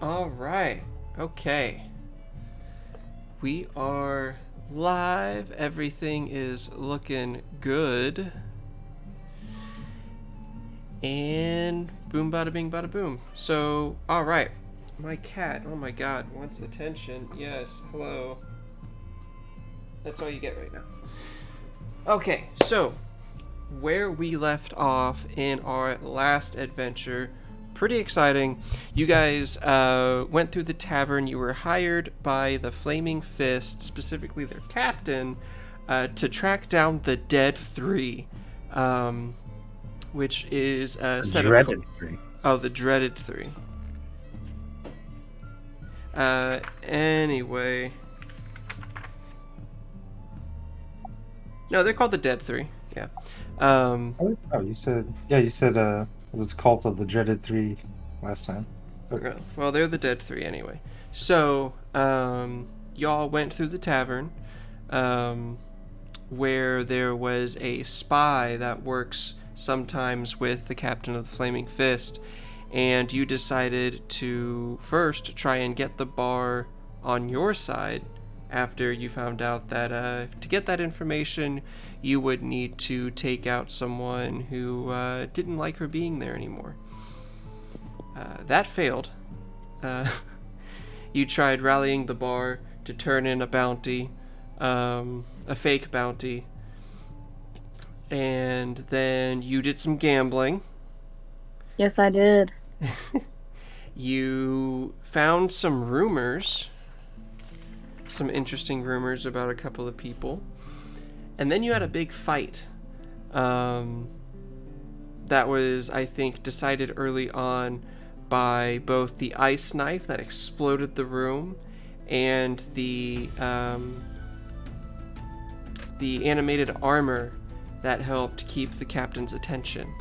All right. Okay. We are live. Everything is looking good. And boom, bada bing, bada boom. So, all right. My cat, oh my god, wants attention. Yes, hello. That's all you get right now. Okay, so where we left off in our last adventure, pretty exciting. You guys went through the tavern. You were hired by the Flaming Fist, specifically their captain, to track down the Dead Three, which is a set Dreaded of... three. Oh, the Dreaded Three. Anyway... No, they're called the Dead Three. Yeah. You said it was Cult of the Dreaded Three last time. Okay. Well, they're the Dead Three anyway. So, y'all went through the tavern, where there was a spy that works sometimes with the captain of the Flaming Fist, and you decided to first try and get the bar on your side after you found out that to get that information, you would need to take out someone who didn't like her being there anymore. That failed. You tried rallying the bar to turn in a bounty, a fake bounty, and then you did some gambling. Yes, I did. You found some rumors, some interesting rumors about a couple of people, and then you had a big fight. That was, I think, decided early on by both the ice knife that exploded the room and the animated armor that helped keep the captain's attention.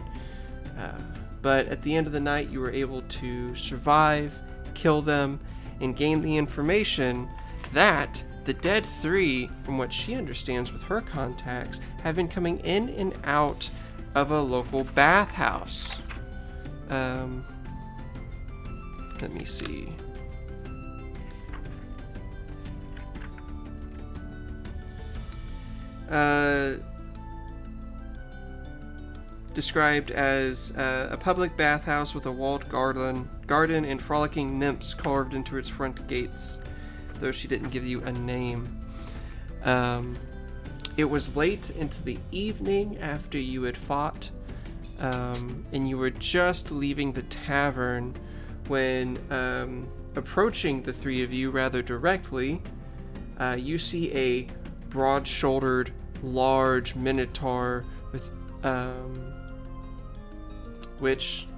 But at the end of the night, you were able to survive, kill them, and gain the information that the Dead Three, from what she understands with her contacts, have been coming in and out of a local bathhouse. Let me see. Described as a public bathhouse with a walled garden and frolicking nymphs carved into its front gates, though she didn't give you a name. It was late into the evening after you had fought, and you were just leaving the tavern when, approaching the three of you rather directly, you see a broad-shouldered, large minotaur with, which,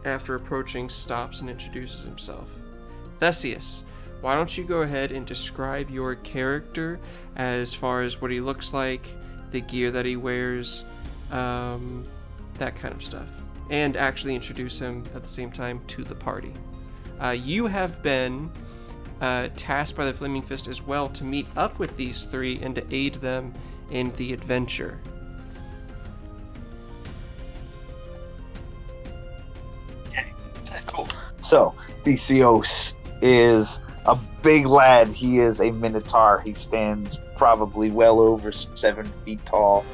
after approaching, stops and introduces himself. Theseus, why don't you go ahead and describe your character as far as what he looks like, the gear that he wears, that kind of stuff. And actually introduce him at the same time to the party. You have been tasked by the Flaming Fist as well to meet up with these three and to aid them in the adventure. Cool. So, Theseus is a big lad. He is a minotaur. He stands probably well over 7 feet tall,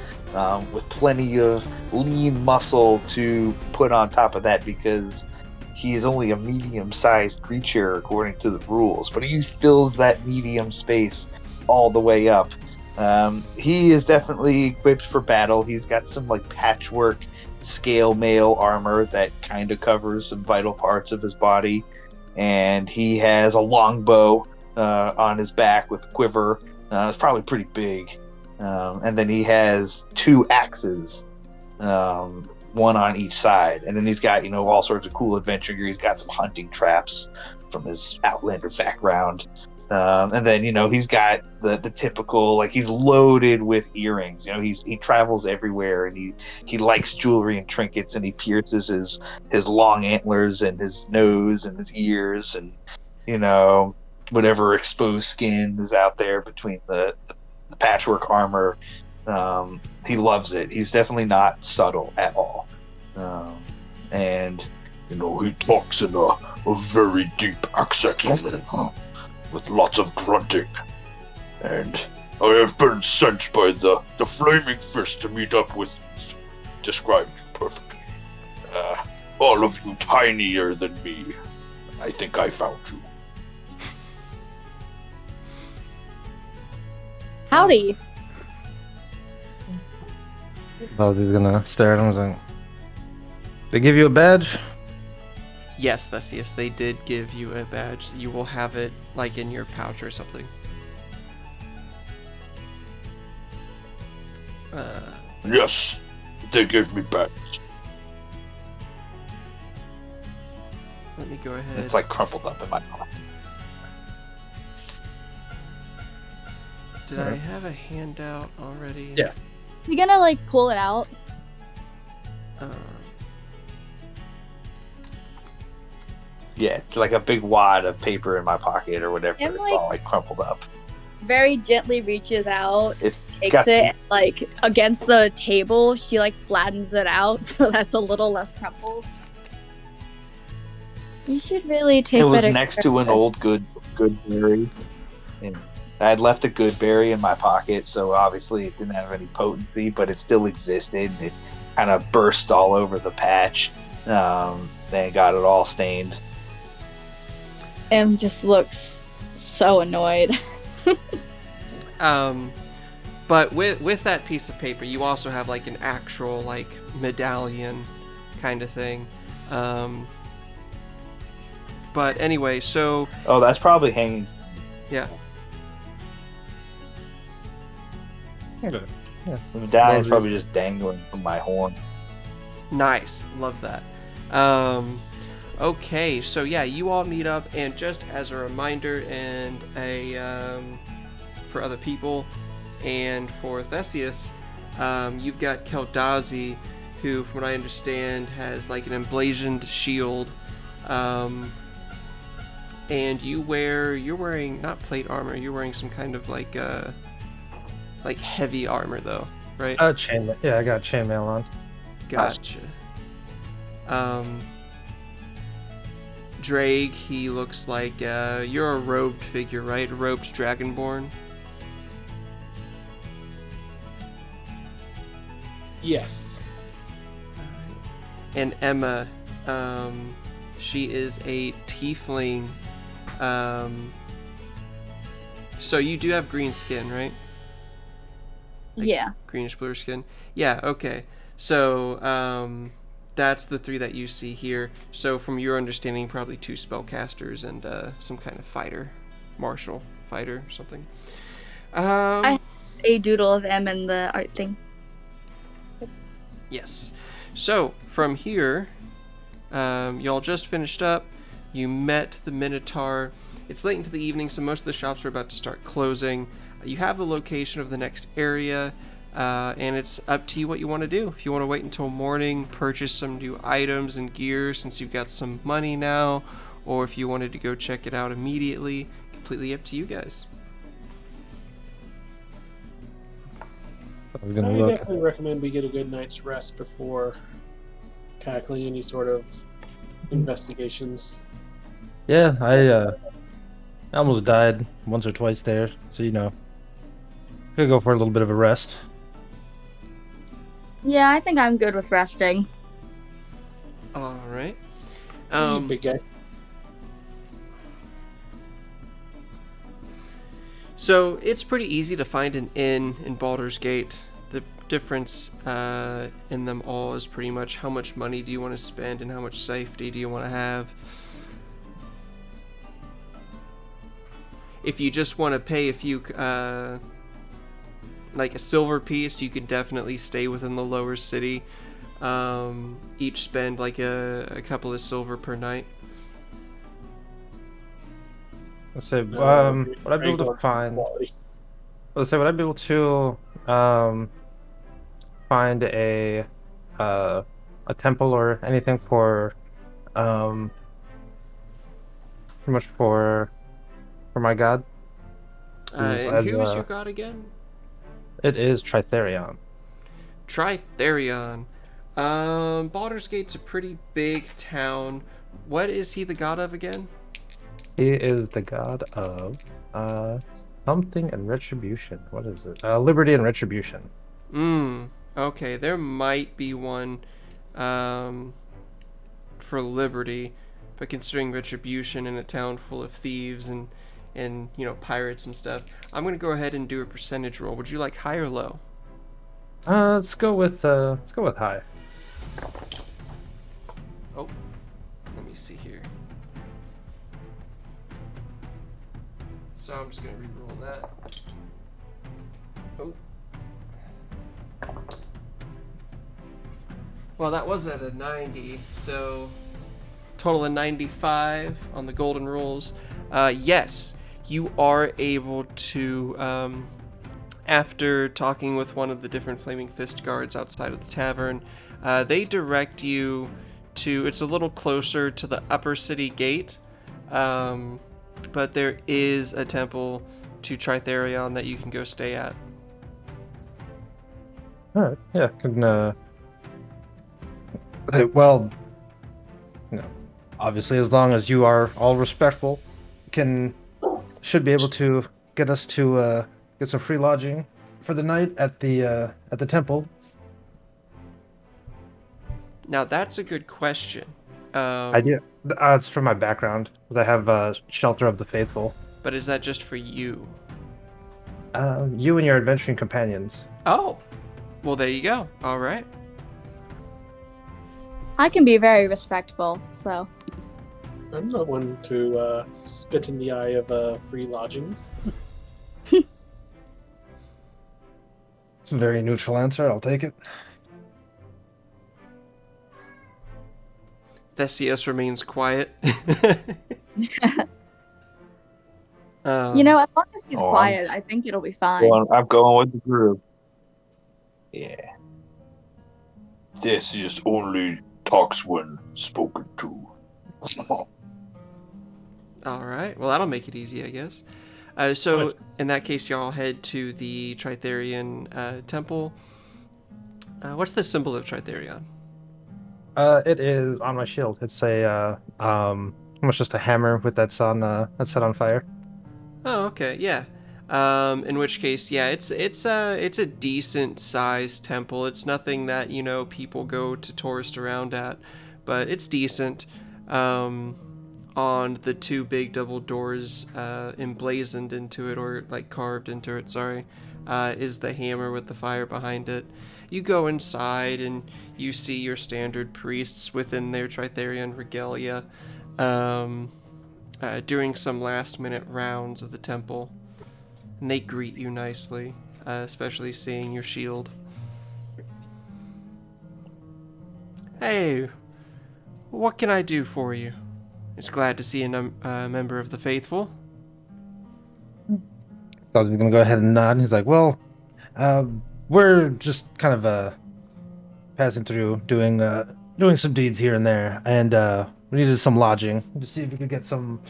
with plenty of lean muscle to put on top of that because he is only a medium-sized creature according to the rules, but he fills that medium space all the way up. He is definitely equipped for battle. He's got some patchwork scale mail armor that kind of covers some vital parts of his body, and he has a longbow on his back with a quiver. It's probably pretty big, and then he has 2 axes, one on each side, and then he's got all sorts of cool adventure gear. He's got some hunting traps from his Outlander background. And then, he's got the typical, he's loaded with earrings. He travels everywhere, and he likes jewelry and trinkets, and he pierces his long antlers and his nose and his ears, and, whatever exposed skin is out there between the patchwork armor. He loves it. He's definitely not subtle at all. And he talks in a a very deep accent with lots of grunting. And I have been sent by the Flaming Fist to meet up with. Described perfectly. All of you tinier than me. I think I found you. Howdy. Baldy's gonna stare at him and say, "They give you a badge?" Yes, Theseus, they did give you a badge. You will have it, like, in your pouch or something. Yes, they gave me badge. Let me go ahead. It's like crumpled up in my mouth. Did I have a handout already? Yeah. You gonna like pull it out? Yeah, it's like a big wad of paper in my pocket or whatever. And, It's like- all like crumpled up. Very gently reaches out, It's takes got it like against the table. She like flattens it out so that's a little less crumpled. You should really take. It was better next care to of an it. old good berry, and I had left a good berry in my pocket, so obviously it didn't have any potency, but it still existed. It kind of burst all over the patch, then got it all stained. Em just looks so annoyed. But with that piece of paper, you also have like an actual like medallion kind of thing. But anyway, so Oh, that's probably hanging. yeah, Okay. Yeah. The medallion's Lovely. probably just dangling from my horn. nice, love that. Okay, so yeah, you all meet up, and just as a reminder, and for other people, and for Theseus, you've got Keldazi, who, from what I understand, has like an emblazoned shield, and you're wearing not plate armor, you're wearing some kind of like heavy armor though, right? Chainmail. Yeah, I got chainmail on. Gotcha. Drake, he looks like you're a robed figure, right? A robed dragonborn. Yes. And Emma, she is a tiefling. So you do have green skin, right? Like, Yeah. greenish bluer skin. Yeah, okay. So that's the three that you see here. So from your understanding, probably 2 spellcasters and some kind of fighter, martial fighter or something. A doodle of M in the art thing. Yes. So from here, y'all just finished up. You met the Minotaur. It's late into the evening, so most of the shops are about to start closing. You have the location of the next area, and it's up to you what you want to do. If you want to wait until morning, purchase some new items and gear since you've got some money now, or if you wanted to go check it out immediately, completely up to you guys. I was I gonna look. definitely recommend we get a good night's rest before tackling any sort of investigations. Yeah, I almost died once or twice there, so could go for a little bit of a rest. Yeah, I think I'm good with resting. All right. Big guy. So it's pretty easy to find an inn in Baldur's Gate. The difference in them all is pretty much how much money do you want to spend and how much safety do you want to have. If you just want to pay a few, like a silver piece, you could definitely stay within the lower city. Each spend like a couple of silver per night. Let's say, would I be able to find? Quality. Let's say, would I be able to find a temple or anything for pretty much for my god? And who is your god again? It is Tritherion. Tritherion. Baldur's Gate's a pretty big town What is he the god of again? He is the god of something and retribution. What is it? Liberty and retribution. Okay, there might be one for liberty, but considering retribution in a town full of thieves and pirates and stuff, I'm gonna go ahead and do a percentage roll. Would you like high or low? Let's go with high. Oh, let me see here. So I'm just gonna re-roll that. Oh. Well, that was at a 90, so total of 95 on the golden rules. Yes, you are able to, after talking with one of the different Flaming Fist guards outside of the tavern, they direct you to, it's a little closer to the upper city gate, but there is a temple to Tritherion that you can go stay at. All right. Yeah. Well, obviously, as long as you are all respectful, should be able to get us to get some free lodging for the night at the temple. Now that's a good question. Idea. It's from my background, because I have Shelter of the Faithful. But is that just for you? You and your adventuring companions. Oh, well, there you go. All right. I can be very respectful, so. I'm not one to spit in the eye of free lodgings. It's a very neutral answer. I'll take it. Theseus remains quiet. As long as he's quiet, I think it'll be fine. I'm going with the group. Yeah. Theseus only talks when spoken to. All right. Well, that'll make it easy, I guess. So in that case, y'all head to the Tritherion temple. What's the symbol of Tritherion? It is on my shield. It's almost just a hammer with that's set on fire. Oh, okay. Yeah. In which case, yeah, it's a decent sized temple. It's nothing that, people go to tourist around at, but it's decent. On the two big double doors emblazoned into it, or like carved into it, is the hammer with the fire behind it. You go inside and you see your standard priests within their Tritherion regalia, doing some last-minute rounds of the temple. And they greet you nicely, especially seeing your shield. Hey, what can I do for you? It's glad to see a member of the faithful. I was gonna go ahead and nod. And he's like, "Well, we're just kind of passing through, doing some deeds here and there, and we needed some lodging to see if we could get some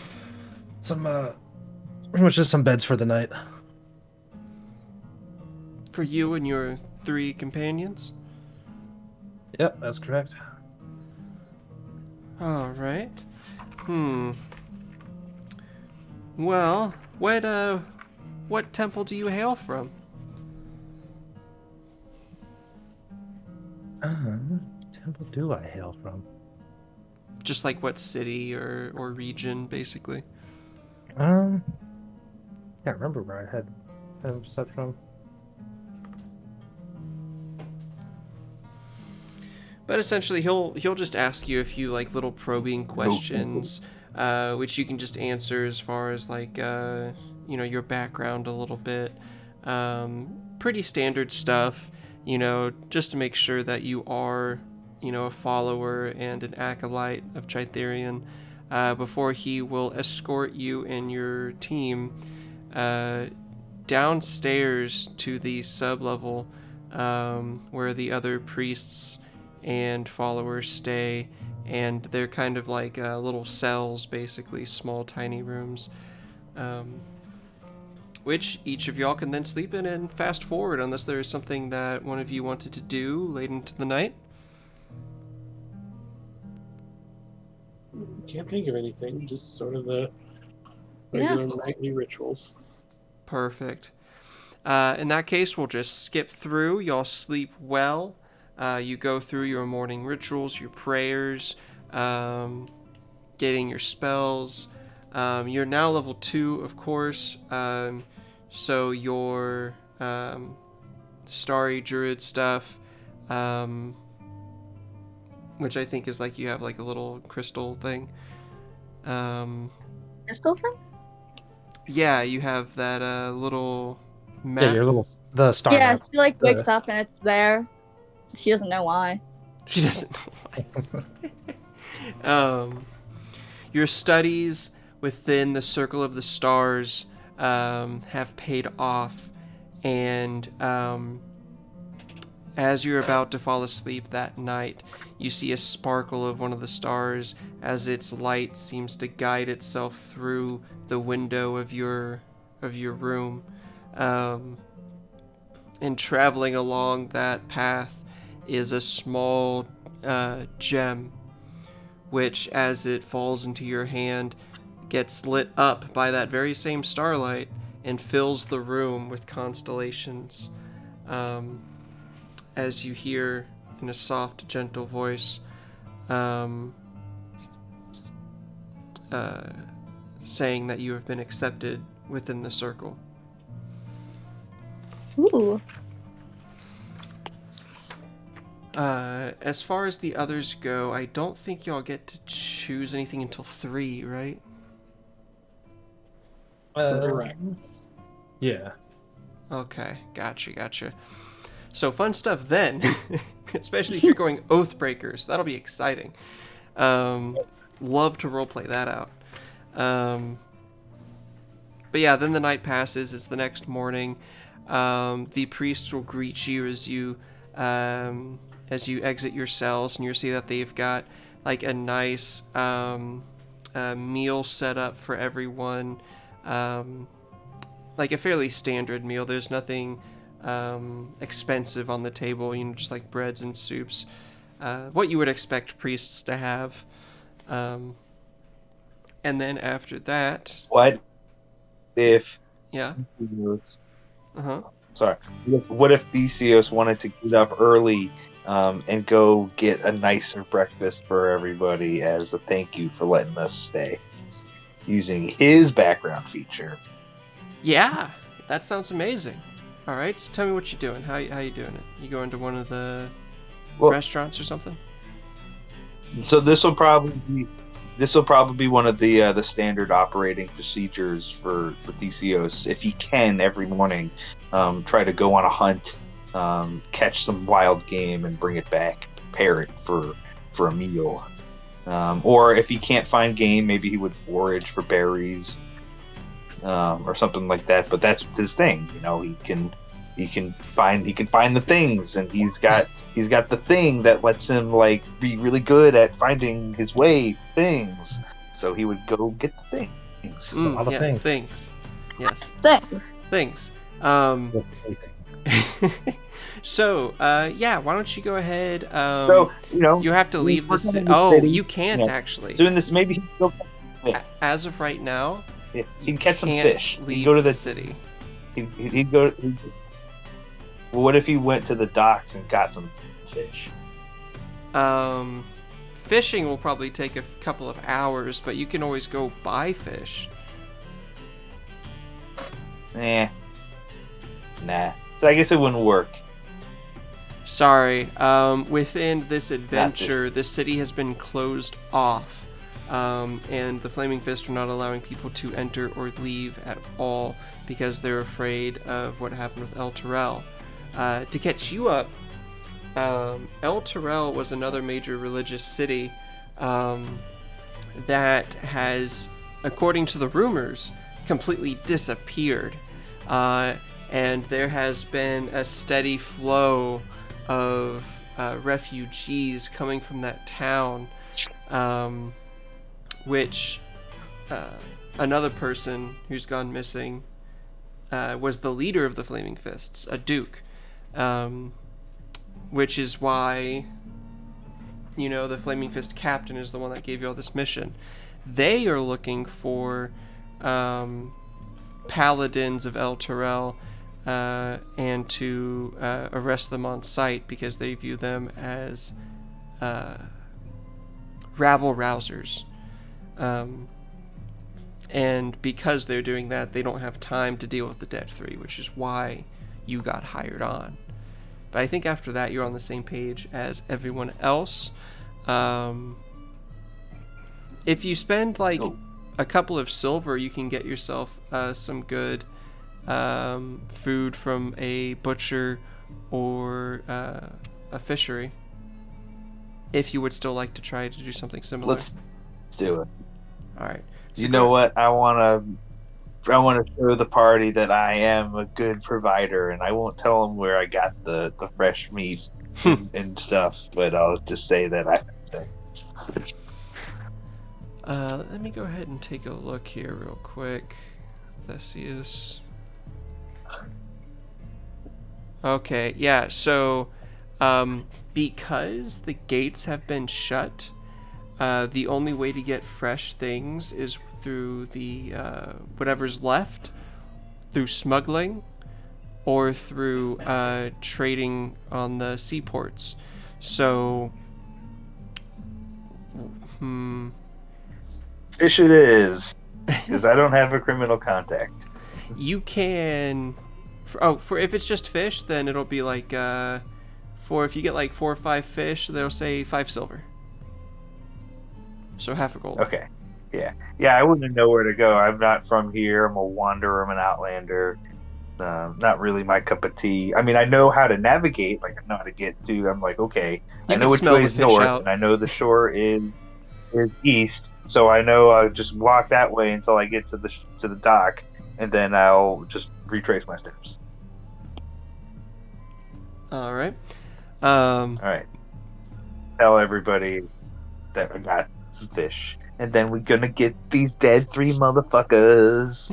pretty much just some beds for the night." For you and your 3 companions? Yep, that's correct. All right. Well, what temple do you hail from? Temple do I hail from? Just like what city or region, basically. Can't remember where I had set from. But essentially, he'll just ask you a few like little probing questions, which you can just answer as far as like your background a little bit. Pretty standard stuff, just to make sure that you are, a follower and an acolyte of Tritherion, before he will escort you and your team downstairs to the sub-level, where the other priests and followers stay, and they're kind of like little cells, basically small tiny rooms, which each of y'all can then sleep in and fast forward unless there is something that one of you wanted to do late into the night. can't think of anything. Just sort of the regular nightly rituals. Perfect. In that case, we'll just skip through. Y'all sleep well. You go through your morning rituals, your prayers, getting your spells. You're now level 2, of course. So your Starry Druid stuff, which I think is like you have like a little crystal thing. Crystal thing? Yeah, you have that little map. Yeah, your little the star Yeah, map. she like wakes up and it's there. She doesn't know why. She doesn't know why. Your studies within the circle of the stars have paid off, and as you're about to fall asleep that night, you see a sparkle of one of the stars as its light seems to guide itself through the window of your room, and traveling along that path is a small gem, which, as it falls into your hand, gets lit up by that very same starlight and fills the room with constellations. As you hear in a soft, gentle voice, saying that you have been accepted within the circle. Ooh. As far as the others go, I don't think y'all get to choose anything until 3, right? Correct. Yeah. Okay, gotcha. So fun stuff then, especially if you're going Oathbreakers. That'll be exciting. Love to roleplay that out. But yeah, then the night passes. It's the next morning. The priest will greet you as you exit your cells, and you'll see that they've got like a nice meal set up for everyone. Like a fairly standard meal. There's nothing expensive on the table, just like breads and soups. What you would expect priests to have. And then after that... What if... Yeah? Uh-huh. Sorry. What if Theseus wanted to get up early and go get a nicer breakfast for everybody as a thank you for letting us stay? Using his background feature. Yeah, that sounds amazing. All right, so tell me what you're doing. How you doing it? You going to one of the restaurants or something? So this will probably be one of the standard operating procedures for Theseus. If he can every morning, try to go on a hunt, catch some wild game, and bring it back, prepare it for a meal. Or if he can't find game, maybe he would forage for berries, or something like that. But that's his thing, he can find the things, and he's got the thing that lets him like be really good at finding his way to things. So he would go get the things. Things. Yes. Things. So, why don't you go ahead? You have to leave the city. Oh, you can't actually. So in this, maybe he can go. As of right now, he can catch some fish. Leave he can go to the city. He'd go. Well, what if he went to the docks and got some fish? Fishing will probably take a couple of hours, but you can always go buy fish. Nah. So I guess it wouldn't work. Sorry. Within this adventure, the city has been closed off, and the Flaming Fist are not allowing people to enter or leave at all because they're afraid of what happened with El Terrell. To catch you up, El Terrell was another major religious city that has, according to the rumors, completely disappeared. And there has been a steady flow of refugees coming from that town, which another person who's gone missing was the leader of the Flaming Fists, a duke, which is why the Flaming Fist captain is the one that gave you all this mission. They are looking for paladins of El Terrell and to arrest them on sight because they view them as rabble rousers. And because they're doing that, they don't have time to deal with the Dead Three, which is why you got hired on. But I think after that, you're on the same page as everyone else. If you spend like a couple of silver, you can get yourself some good food from a butcher or a fishery. If you would still like to try to do something similar. Let's do it. All right. You know what? I want to show the party that I am a good provider, and I won't tell them where I got the fresh meat and stuff, but I'll just say that let me go ahead and take a look here real quick. Theseus. Okay, yeah, so because the gates have been shut, the only way to get fresh things is through the whatever's left, through smuggling, or through trading on the seaports. So, fish it is, because I don't have a criminal contact. You can, for if it's just fish, then it'll be like if you get like 4 or 5 fish, they'll say 5 silver. So half a gold. Okay. Yeah. I wouldn't know where to go. I'm not from here. I'm a wanderer. I'm an outlander. Not really my cup of tea. I mean, I know how to navigate. Like, I know how to get to. I'm like, okay. I know which way is north, and I know the shore is east. So I know I'll just walk that way until I get to the dock, and then I'll just retrace my steps. All right. All right. Tell everybody that I got some fish, and then we're gonna get these Dead Three motherfuckers.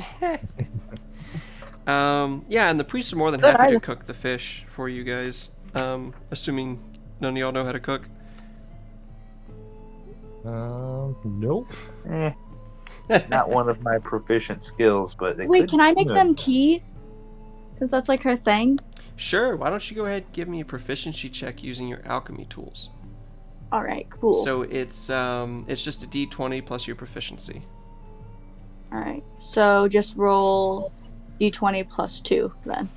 Yeah, and the priests are more than happy to cook the fish for you guys. Assuming none of y'all know how to cook. Nope. Not one of my proficient skills, but wait, can I make them tea? Since that's like her thing. Sure. Why don't you go ahead and give me a proficiency check using your alchemy tools? All right, cool. So it's just a d20 plus your proficiency. All right, so just roll d20 plus 2 then.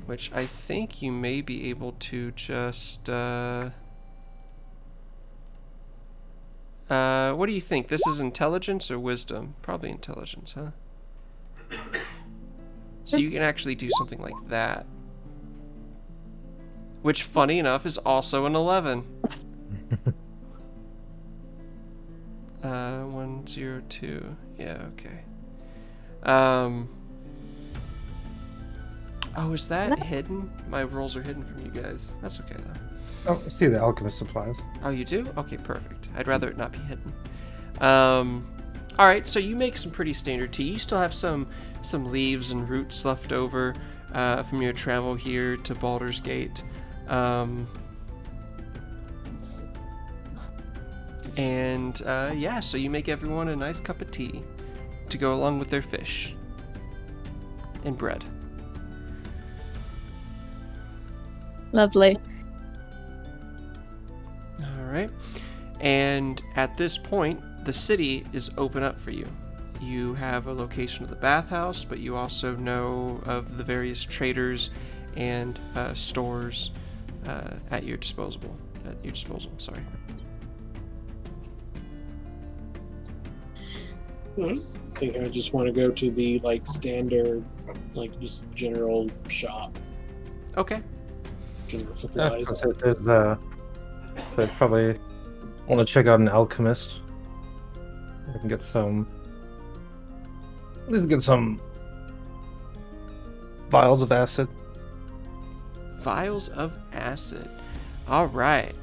Which I think you may be able to just. What do you think? This is intelligence or wisdom? Probably intelligence, huh? So you can actually do something like that. Which, funny enough, is also an 11. 102. Yeah, okay. Oh, is that hidden? My rolls are hidden from you guys. That's okay, though. Oh, I see the alchemist supplies. Oh, you do? Okay, perfect. I'd rather it not be hidden. Alright, so you make some pretty standard tea. You still have some leaves and roots left over from your travel here to Baldur's Gate. Yeah, so you make everyone a nice cup of tea to go along with their fish and bread. Lovely. All right. And at this point, the city is open up for you. You have a location of the bathhouse, but you also know of the various traders and stores at your disposal. Sorry. I think I just want to go to the standard, just general shop. Okay. General supplies. I'd probably want to check out an alchemist. I can get some. At least get some vials of acid. Vials of acid. All right.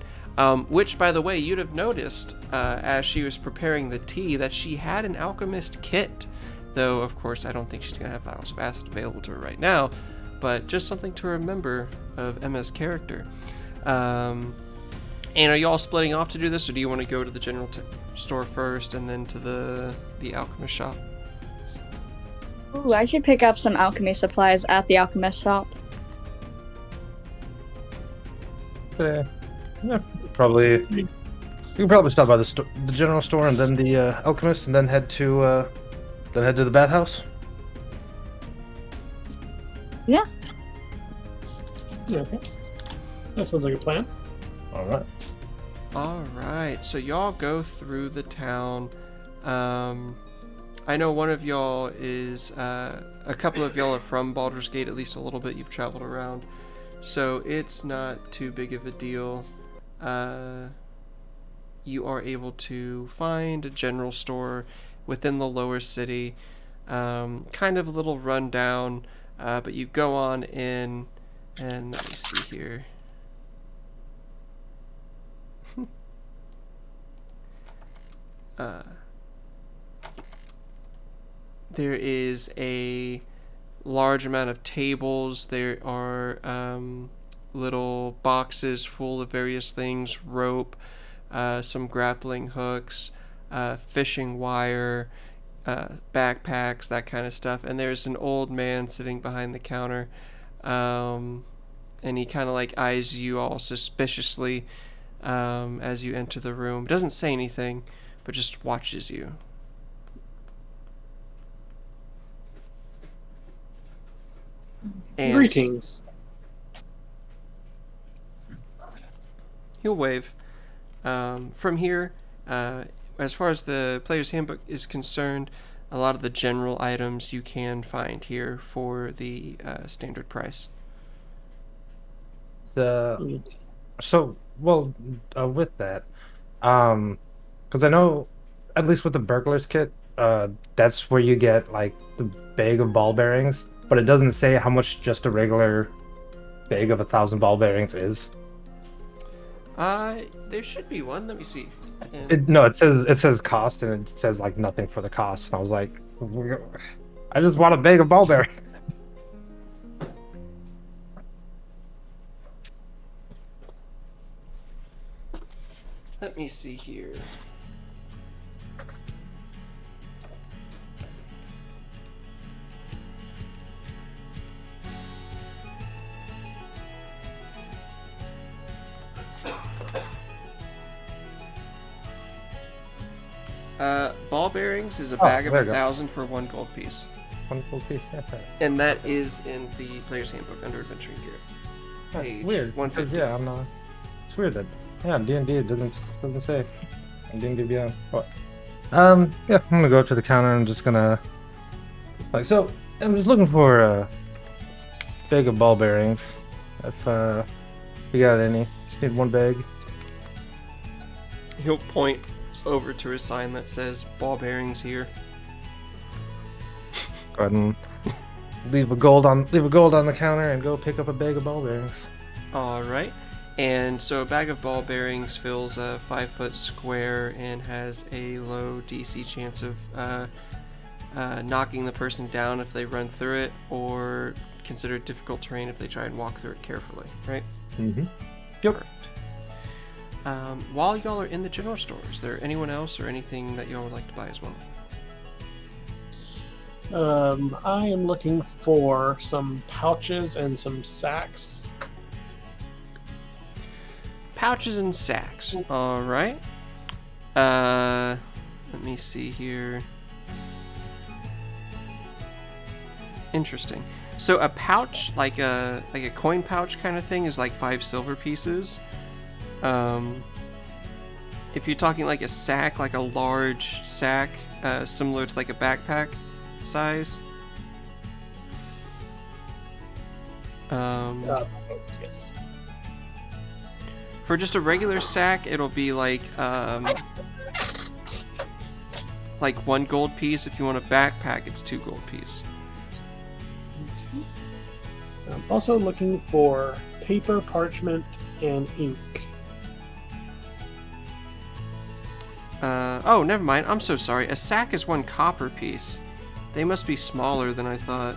Which, by the way, you'd have noticed as she was preparing the tea that she had an alchemist kit. Though, of course, I don't think she's going to have vials of acid available to her right now. But just something to remember of Emma's character. And are you all splitting off to do this, or do you want to go to the general store first and then to the alchemist shop? Ooh, I should pick up some alchemy supplies at the Alchemist Shop. Yeah, probably. You can probably stop by the general store and then the alchemist, and then head to the bathhouse. Yeah. Okay. That sounds like a plan. All right. All right. So y'all go through the town. I know one of y'all is a couple of y'all are from Baldur's Gate, at least a little bit. You've traveled around, so it's not too big of a deal. You are able to find a general store within the lower city, kind of a little rundown, but you go on in, and let me see here. There is a large amount of tables. There are little boxes full of various things, rope, some grappling hooks, fishing wire, backpacks, that kind of stuff. And there's an old man sitting behind the counter, and he kind of like eyes you all suspiciously as you enter the room. Doesn't say anything, but just watches you. And Greetings. he'll wave. From here, as far as the player's handbook is concerned, a lot of the general items you can find here for the standard price. With that, because I know, at least with the burglar's kit, that's where you get like the bag of ball bearings, but it doesn't say how much just a regular bag of 1,000 ball bearings is. There should be one. Let me see. It says cost, and it says like nothing for the cost. And I was like, I just want a bag of ball bearings. Let me see here. Ball bearings is a bag of 1,000 for 1 gold piece. 1 gold piece. And that is in the player's handbook under adventuring gear. Page Weird. 150. Yeah, I'm not. It's weird that. Yeah, D&D it doesn't say. And D&D Beyond. What? Yeah, I'm gonna go up to the counter. I'm just gonna I'm just looking for a bag of ball bearings. If you got any, just need 1 bag. He'll point over to a sign that says ball bearings here. Go ahead and leave a gold on the counter and go pick up a bag of ball bearings. All right. And so a bag of ball bearings fills a 5-foot square and has a low DC chance of knocking the person down if they run through it, or considered difficult terrain if they try and walk through it carefully, right? Mm-hmm. Yep. Perfect. While y'all are in the general store, is there anyone else or anything that y'all would like to buy as well? I am looking for some pouches and some sacks. Pouches and sacks. All right. Let me see here. Interesting. So a pouch, like a coin pouch kind of thing, is like 5 silver pieces. If you're talking like a sack, like a large sack, similar to like a backpack size. Yes. For just a regular sack, it'll be like 1 gold piece. If you want a backpack, it's 2 gold piece. I'm also looking for paper, parchment, and ink. Oh, never mind. I'm so sorry. A sack is 1 copper piece. They must be smaller than I thought.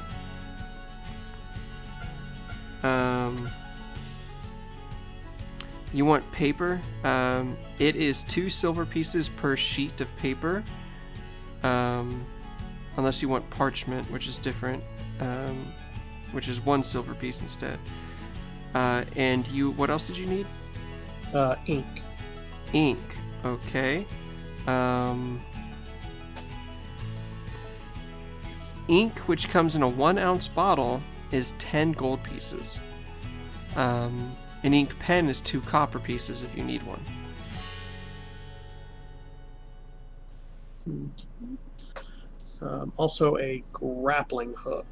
You want paper. It is 2 silver pieces per sheet of paper. Unless you want parchment, which is different, which is 1 silver piece instead. And what else did you need? Ink. Ink. Okay. Ink, which comes in a 1-ounce bottle, is 10 gold pieces. An ink pen is 2 copper pieces if you need one. Also a grappling hook.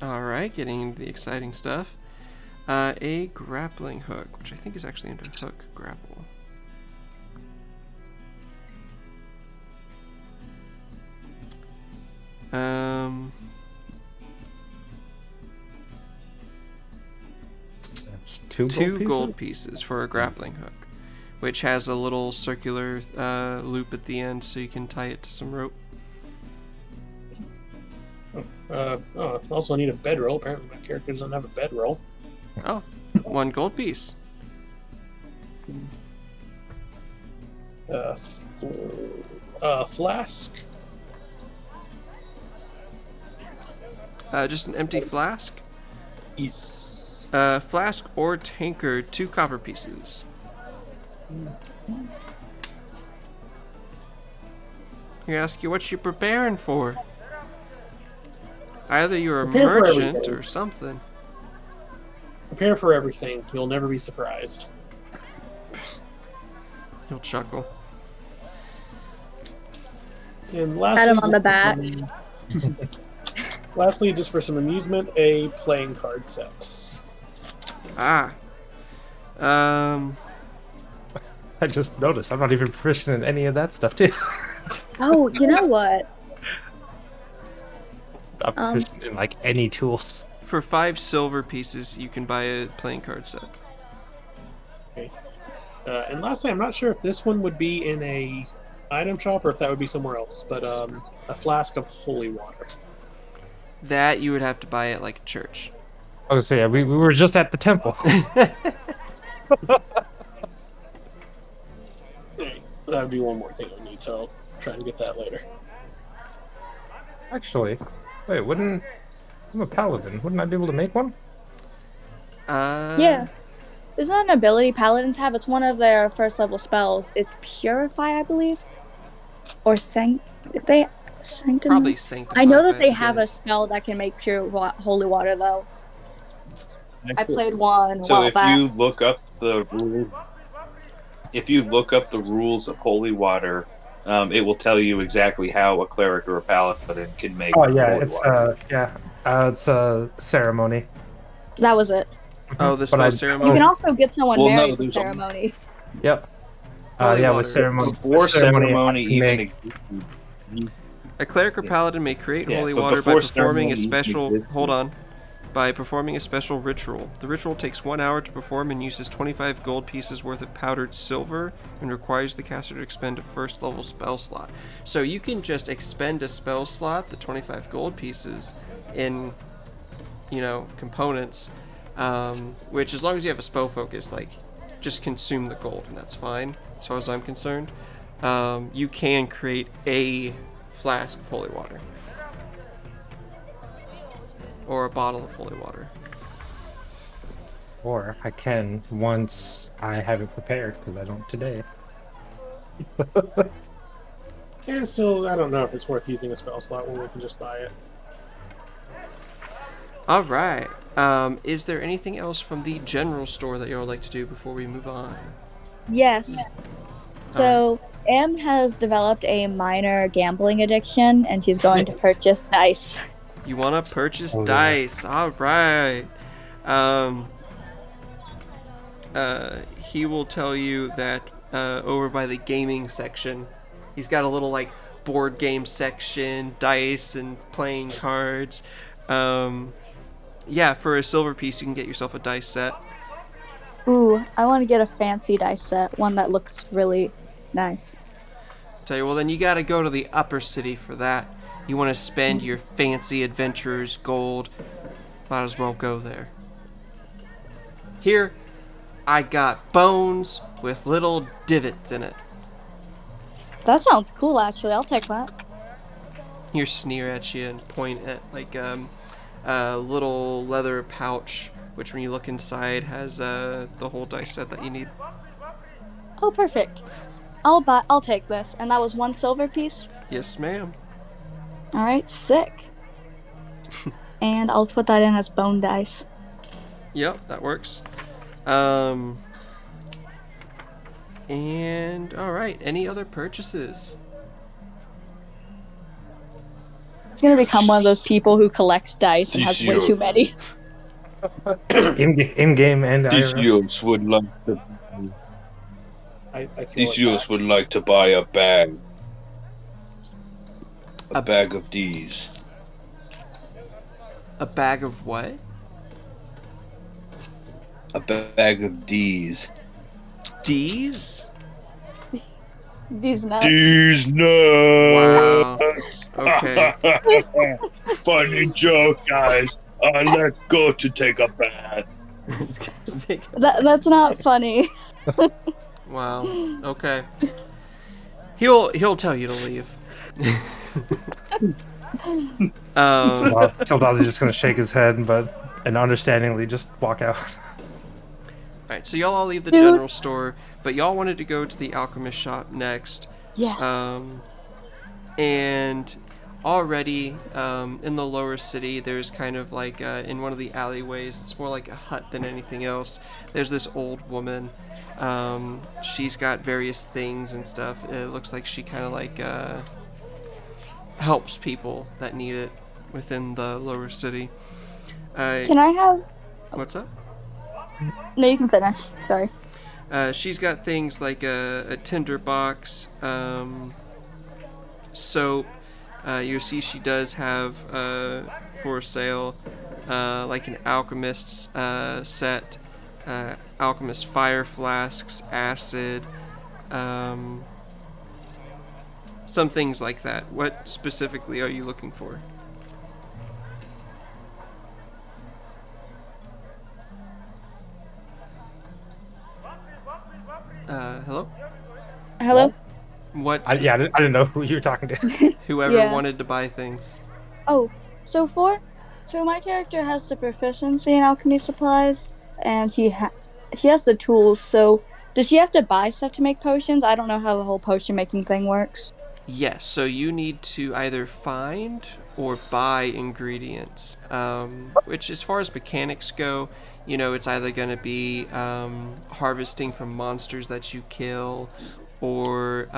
Alright, getting into the exciting stuff. A grappling hook, which I think is actually under hook, grapple. That's 2 2 gold pieces for a grappling hook, which has a little circular loop at the end so you can tie it to some rope. Also need a bedroll. Apparently my character doesn't have a bedroll. Oh, 1 gold piece. Flask. Just an empty flask? Is Flask or tankard, 2 copper pieces. He ask you what you preparing for. Either you're a Prepare for merchant everything. or something. Prepare for everything. You'll never be surprised. He'll chuckle. And Pat him on the back. Lastly, just for some amusement, a playing card set. I just noticed I'm not even proficient in any of that stuff too. Oh, you know what? I'm proficient in like any tools. For 5 silver pieces, you can buy a playing card set. Okay. And lastly, I'm not sure if this one would be in a item shop or if that would be somewhere else, but a flask of holy water. That you would have to buy at like a church. Oh, so yeah, we were just at the temple. Okay. That would be one more thing I need, so I'll try and get that later. Actually, wait, I'm a paladin. Wouldn't I be able to make one? Yeah. Isn't that an ability paladins have? It's one of their first level spells. It's Purify, I believe. Or Sanctify. Probably Sanctify. I know if that they had to have a guess. spell that can make pure holy water, though. I played one a So while if back. you look up the rules of holy water, it will tell you exactly how a cleric or a paladin can make Oh yeah, holy it's water. it's a ceremony. That was it. Oh, the But spell I- You ceremony. can also get someone Well, no, married with there's a- ceremony. Yep. Holy Yeah, water. with ceremony. Before with ceremony you even make- existed, A cleric or Yeah. paladin may create Yeah, holy but water by before performing a ceremony special. existed- Hold on. By performing a special ritual. The ritual takes 1 hour to perform and uses 25 gold pieces worth of powdered silver and requires the caster to expend a first level spell slot. So you can just expend a spell slot, the 25 gold pieces, in, components, which as long as you have a spell focus, like, just consume the gold and that's fine, as far as I'm concerned. You can create a flask of holy water. Or a bottle of holy water. Or I can once I have it prepared because I don't today. Yeah, still, I don't know if it's worth using a spell slot when we can just buy it. Alright. Is there anything else from the general store that you would like to do before we move on? Yes. So, Em has developed a minor gambling addiction, and she's going to purchase dice. You want to purchase Oh, yeah. dice. Alright. He will tell you that over by the gaming section, he's got a little like board game section, dice and playing cards. Yeah, for a silver piece you can get yourself a dice set. Ooh, I want to get a fancy dice set, one that looks really nice. Tell you, well then you gotta go to the upper city for that. You want to spend your fancy adventurer's gold, might as well go there. Here, I got bones with little divots in it. That sounds cool, actually. I'll take that. He'll sneer at you and point at like a little leather pouch, which when you look inside has the whole dice set that you need. Oh, perfect. I'll take this. And that was 1 silver piece? Yes, ma'am. Alright, sick. And I'll put that in as bone dice. Yep, that works. And alright, any other purchases? It's gonna become one of those people who collects dice and has way too many. In game and Theseus would like to. I feel Theseus would like to buy a bag. A bag of these. A bag of what? A bag of D's. D's? These nuts. These Wow. nuts. Okay. Funny joke, guys. Let's go to take a bath. That's not funny. Wow. Okay. He'll tell you to leave. Kildazzi's just gonna shake his head, and understandingly just walk out. Alright, so y'all all leave the general store, but y'all wanted to go to the Alchemist Shop next. Yes. And already in the lower city, there's kind of like in one of the alleyways, it's more like a hut than anything else. There's this old woman. She's got various things and stuff. It looks like she kind of like helps people that need it within the lower city. Can I have... What's up? No, you can finish. Sorry. She's got things like a tinder box, soap. You see she does have for sale like an alchemist's set, alchemist fire flasks, acid, some things like that. What specifically are you looking for? Hello? Hello? What? I didn't know who you were talking to. Whoever Yeah. wanted to buy things. Oh, so my character has the proficiency in alchemy supplies, and he has the tools. So does she have to buy stuff to make potions? I don't know how the whole potion making thing works. Yes, so you need to either find or buy ingredients, which as far as mechanics go, you know, it's either going to be harvesting from monsters that you kill, or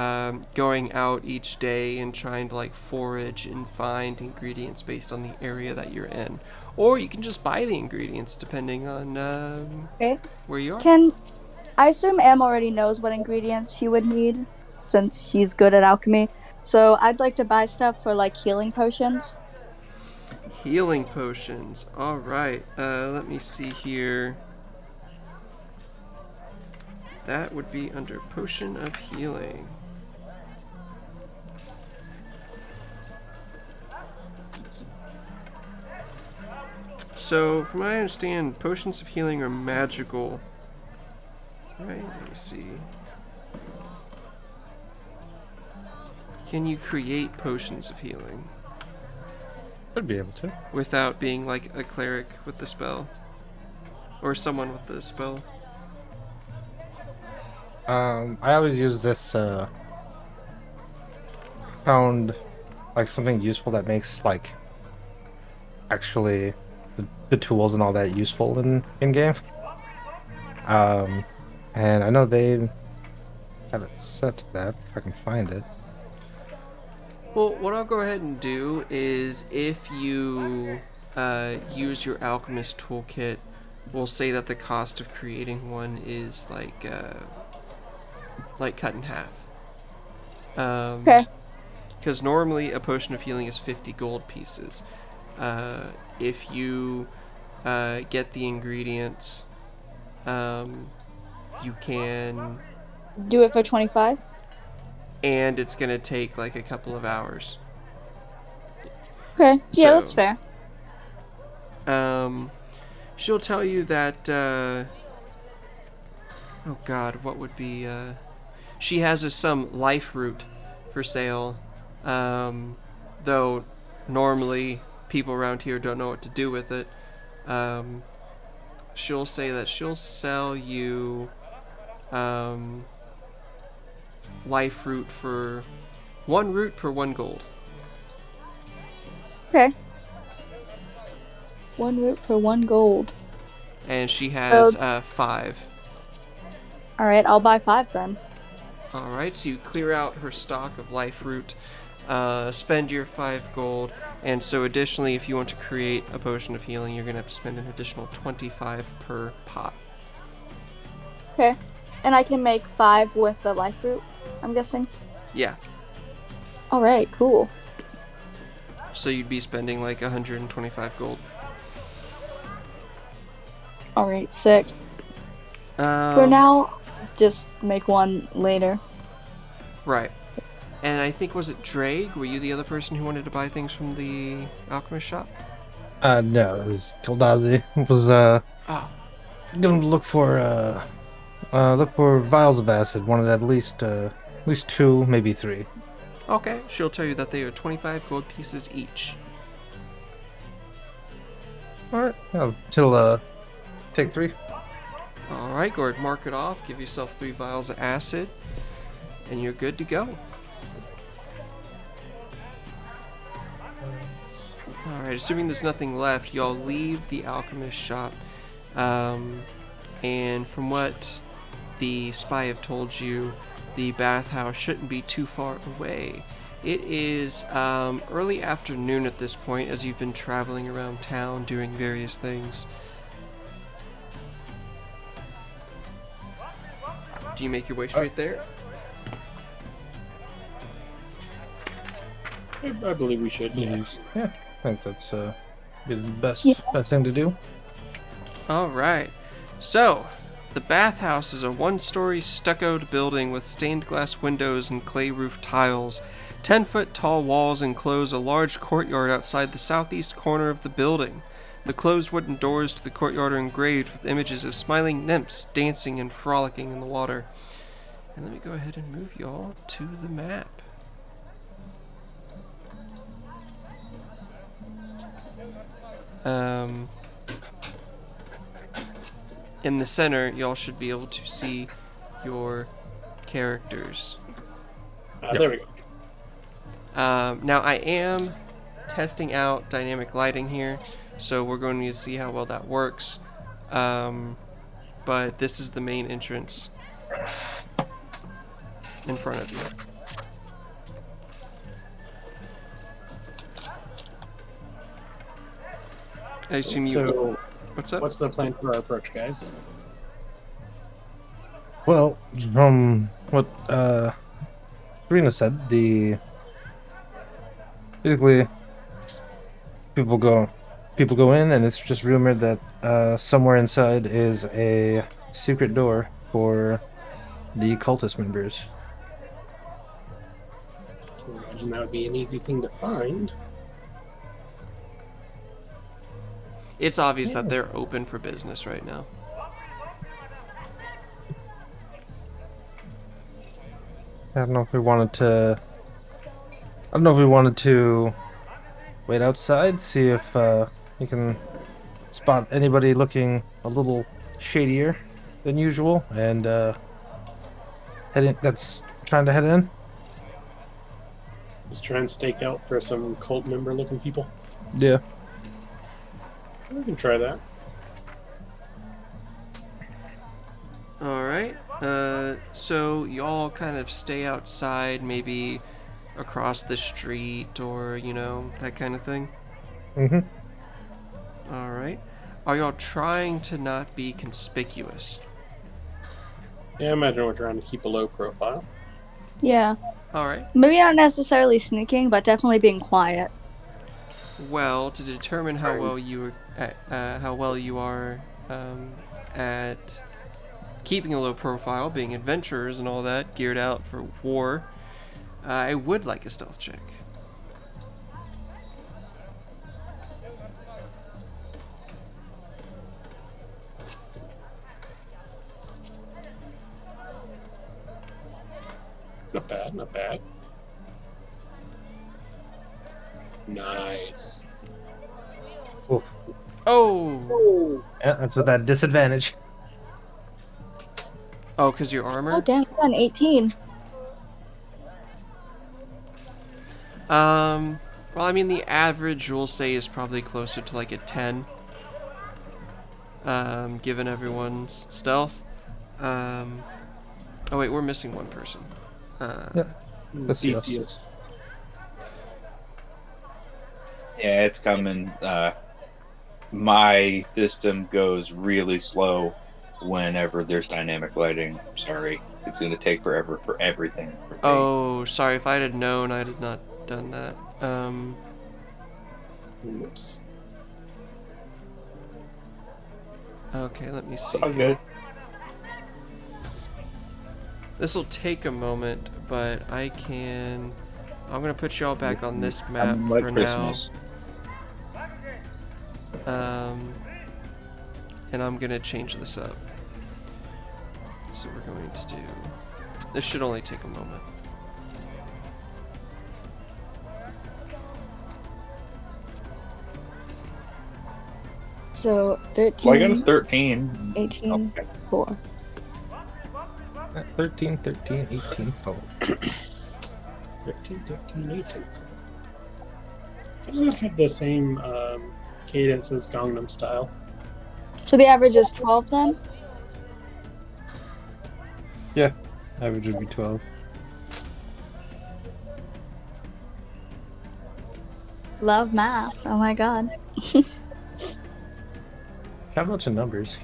going out each day and trying to like forage and find ingredients based on the area that you're in. Or you can just buy the ingredients depending on Okay. where you are. I assume Em already knows what ingredients she would need, since she's good at alchemy. So I'd like to buy stuff for like healing potions. Healing potions. Alright, let me see here. That would be under Potion of Healing. So, from what I understand, potions of healing are magical. Right, let me see. Can you create potions of healing Should be able to. without being like a cleric with the spell? Or someone with the spell? I always use this, found, like, something useful that makes, like, actually the tools and all that useful in game. And I know they have it set to that, if I can find it. Well, what I'll go ahead and do is if you use your alchemist toolkit, we'll say that the cost of creating one is like cut in half. Okay. Because normally a potion of healing is 50 gold pieces. If you get the ingredients, you can... Do it for 25? And it's going to take like a couple of hours. Okay. Yeah, So- that's fair. She'll tell you that Oh God, what would be? She has some life root for sale, though normally people around here don't know what to do with it. She'll say that she'll sell you life root for 1 root per 1 gold. Okay. 1 root per 1 gold. And she has 5. Alright, I'll buy 5 then. Alright, so you clear out her stock of life root, spend your 5 gold, and so additionally, if you want to create a potion of healing, you're going to have to spend an additional 25 per pot. Okay. And I can make 5 with the life root, I'm guessing? Yeah. Alright, cool. So you'd be spending like 125 gold. Alright, sick. For now, just make 1 later. Right. And I think, was it Drake? Were you the other person who wanted to buy things from the Alchemist Shop? No, it was Kildazi. It was gonna look for vials of acid. Wanted at least 2, maybe 3. Okay, she'll tell you that they are 25 gold pieces each. Alright, she'll take 3. Alright, go ahead and mark it off. Give yourself 3 vials of acid, and you're good to go. Alright, assuming there's nothing left, y'all leave the Alchemist Shop. And from what the spy have told you, the bathhouse shouldn't be too far away. It is early afternoon at this point, as you've been traveling around town doing various things. Do you make your way straight there? I believe we should. Yeah. Yeah, I think that's be the best thing to do. Alright, so the bathhouse is a 1-story stuccoed building with stained glass windows and clay roof tiles. 10-foot tall walls enclose a large courtyard outside the southeast corner of the building. The closed wooden doors to the courtyard are engraved with images of smiling nymphs dancing and frolicking in the water. And let me go ahead and move y'all to the map. In the center, y'all should be able to see your characters. There we go. Now I am testing out dynamic lighting here, so we're going to need to see how well that works. But this is the main entrance in front of you. I assume you... So, what's up? what's the plan for our approach, guys? Well, from what Serena said, basically people go in, and it's just rumored that somewhere inside is a secret door for the cultist members. I imagine that would be an easy thing to find. It's obvious that they're open for business right now. I don't know if we wanted to wait outside, see if we can spot anybody looking a little shadier than usual, and that's trying to head in. Just try and stake out for some cult member looking people. Yeah. We can try that. Alright, so y'all kind of stay outside, maybe across the street or, you know, that kind of thing? Mm-hmm. Alright. Are y'all trying to not be conspicuous? Yeah, I imagine we're trying to keep a low profile. Yeah. Alright. Maybe not necessarily sneaking, but definitely being quiet. Well, to determine how well you are at keeping a low profile, being adventurers and all that, geared out for war, I would like a stealth check. Not bad, not bad. Nice. Oof. Oh! Yeah, that's with that disadvantage. Oh, because your Oh, armor? damn, I got an 18. Well, I mean, the average, we'll say, is probably closer to like a 10. Given everyone's stealth. Oh, wait, we're missing one person. Yeah. That's Theseus. Yeah, it's coming. My system goes really slow whenever there's dynamic lighting. Sorry, it's going to take forever for everything. For me. Oh, sorry, if I had known, I had not done that. Oops. Okay, let me see. Okay. This will take a moment, but I'm gonna put y'all back on this map Like for Christmas. now. And I'm gonna change this up. So we're going to do. This should only take a moment. So 13, Well, I got a 13. 18, Okay. 4. 13, 13, 18, 4. 13, 13, 18. How does that have the same cadence as Gangnam Style? So the average is 12 then? Yeah, average would be 12. Love math. Oh my god. How much in numbers?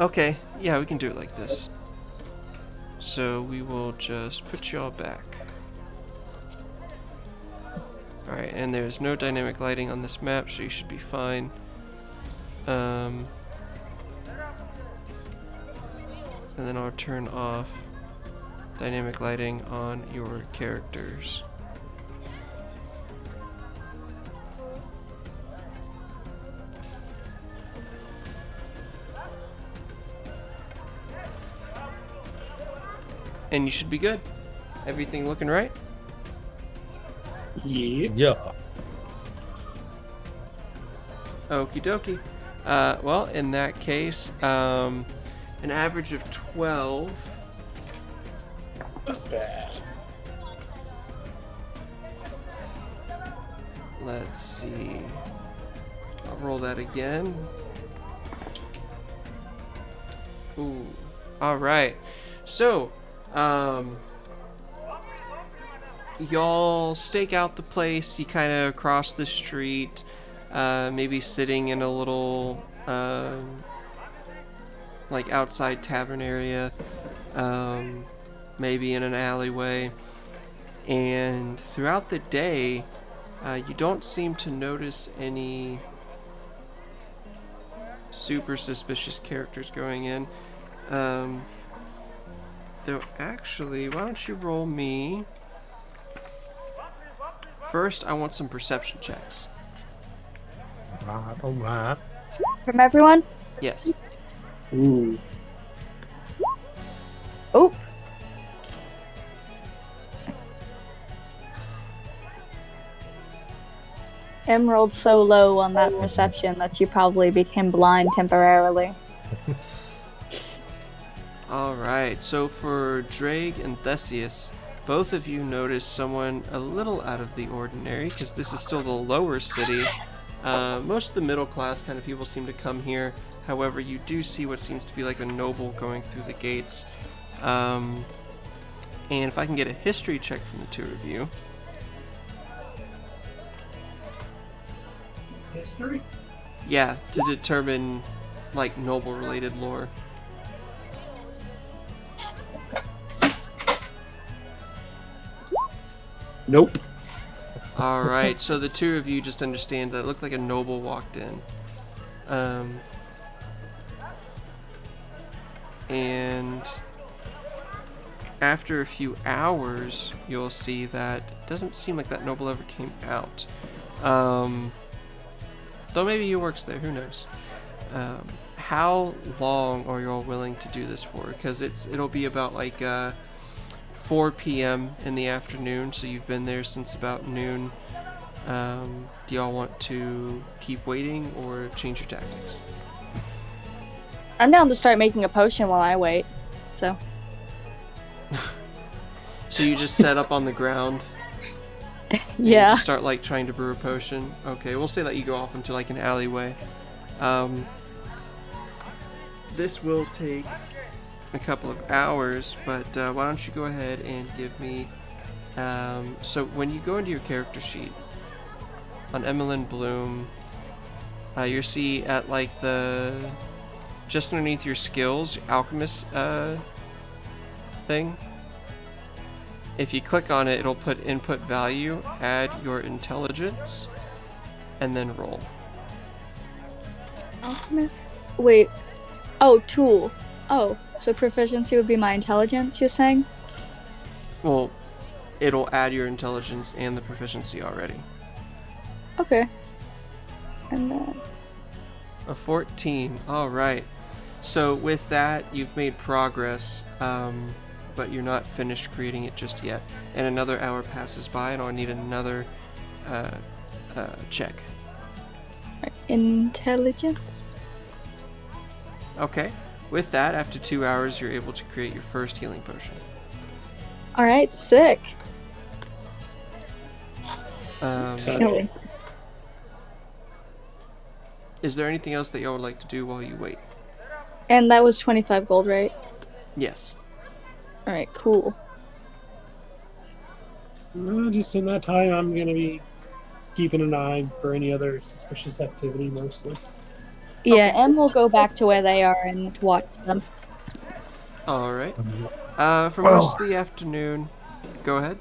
Okay. Yeah, we can do it like this. So we will just put y'all back. Alright, and there's no dynamic lighting on this map, so you should be fine. And then I'll turn off dynamic lighting on your characters. And you should be good. Everything looking right? Yeah. Yeah. Okie dokie. Well, in that case, an average of 12. Not bad. Let's see. I'll roll that again. Ooh. Alright. So, y'all stake out the place. You kind of cross the street, maybe sitting in a little, like outside tavern area, maybe in an alleyway. And throughout the day, you don't seem to notice any super suspicious characters going in. Though actually, why don't you roll me? First, I want some perception checks. Alright. From everyone? Yes. Ooh. Oh. Emerald so low on that perception that you probably became blind temporarily. Alright, so for Drake and Theseus, both of you notice someone a little out of the ordinary, because this is still the lower city. Most of the middle class kind of people seem to come here. However, you do see what seems to be like a noble going through the gates. And if I can get a history check from the two of you. History? Yeah, to determine like noble related lore. Nope. Alright, so the two of you just understand that it looked like a noble walked in. And after a few hours, you'll see that it doesn't seem like that noble ever came out. Though maybe he works there, who knows. How long are you all willing to do this for? Because it'll be about like 4 p.m. in the afternoon, so you've been there since about noon. Do y'all want to keep waiting or change your tactics? I'm down to start making a potion while I wait. So. So you just set up on the ground? And Yeah. you just start like trying to brew a potion? Okay, we'll say that you go off into like an alleyway. This will take a couple of hours, but why don't you go ahead and give me... so when you go into your character sheet, on Emmeline Bloom, you'll see at like just underneath your skills, Alchemist thing. If you click on it, it'll put input value, add your intelligence, and then roll. Alchemist. Wait. Oh, tool. Oh, so proficiency would be my intelligence, you're saying? Well, it'll add your intelligence and the proficiency already. Okay. And then. A 14. Alright. So with that, you've made progress, but you're not finished creating it just yet. And another hour passes by, and I'll need another check. Intelligence? Okay. With that, after 2 hours, you're able to create your first healing potion. Alright, sick. Okay. Is there anything else that y'all would like to do while you wait? And that was 25 gold, right? Yes. Alright, cool. Just in that time, I'm going to be keeping an eye for any other suspicious activity, mostly. Yeah, and we'll go back to where they are and watch them. Alright. For most of the afternoon... Go ahead.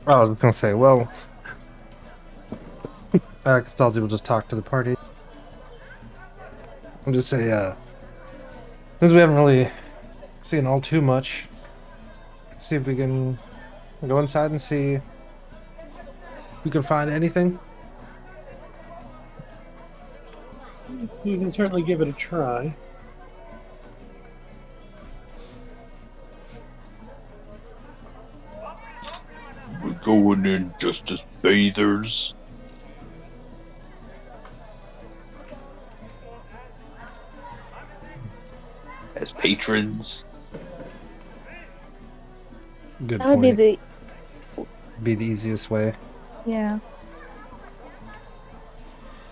I was gonna say, well, Castalzi will just talk to the party. I'll just say, since we haven't really seen all too much, see if we can go inside and see if we can find anything. You can certainly give it a try. We're going in just as bathers. As patrons. Good That would be point. the. Be the easiest way. Yeah.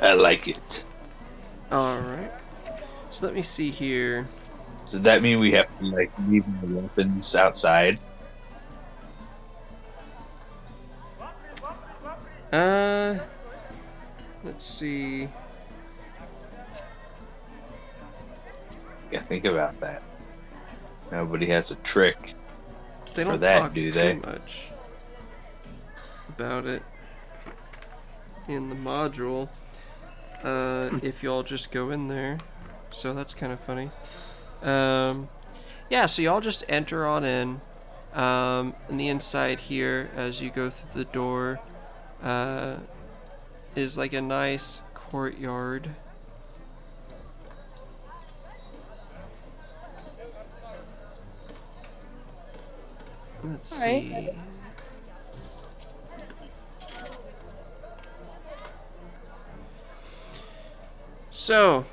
I like it. Alright. So let me see here. So does that mean we have to like leave the weapons outside? Let's see. Yeah, think about that. Nobody has a trick. They For don't that, talk do too they? much about it in the module. If y'all just go in there. So that's kind of funny. Yeah, so y'all just enter on in. And the inside here, as you go through the door, is like a nice courtyard. Let's see. Alright. So,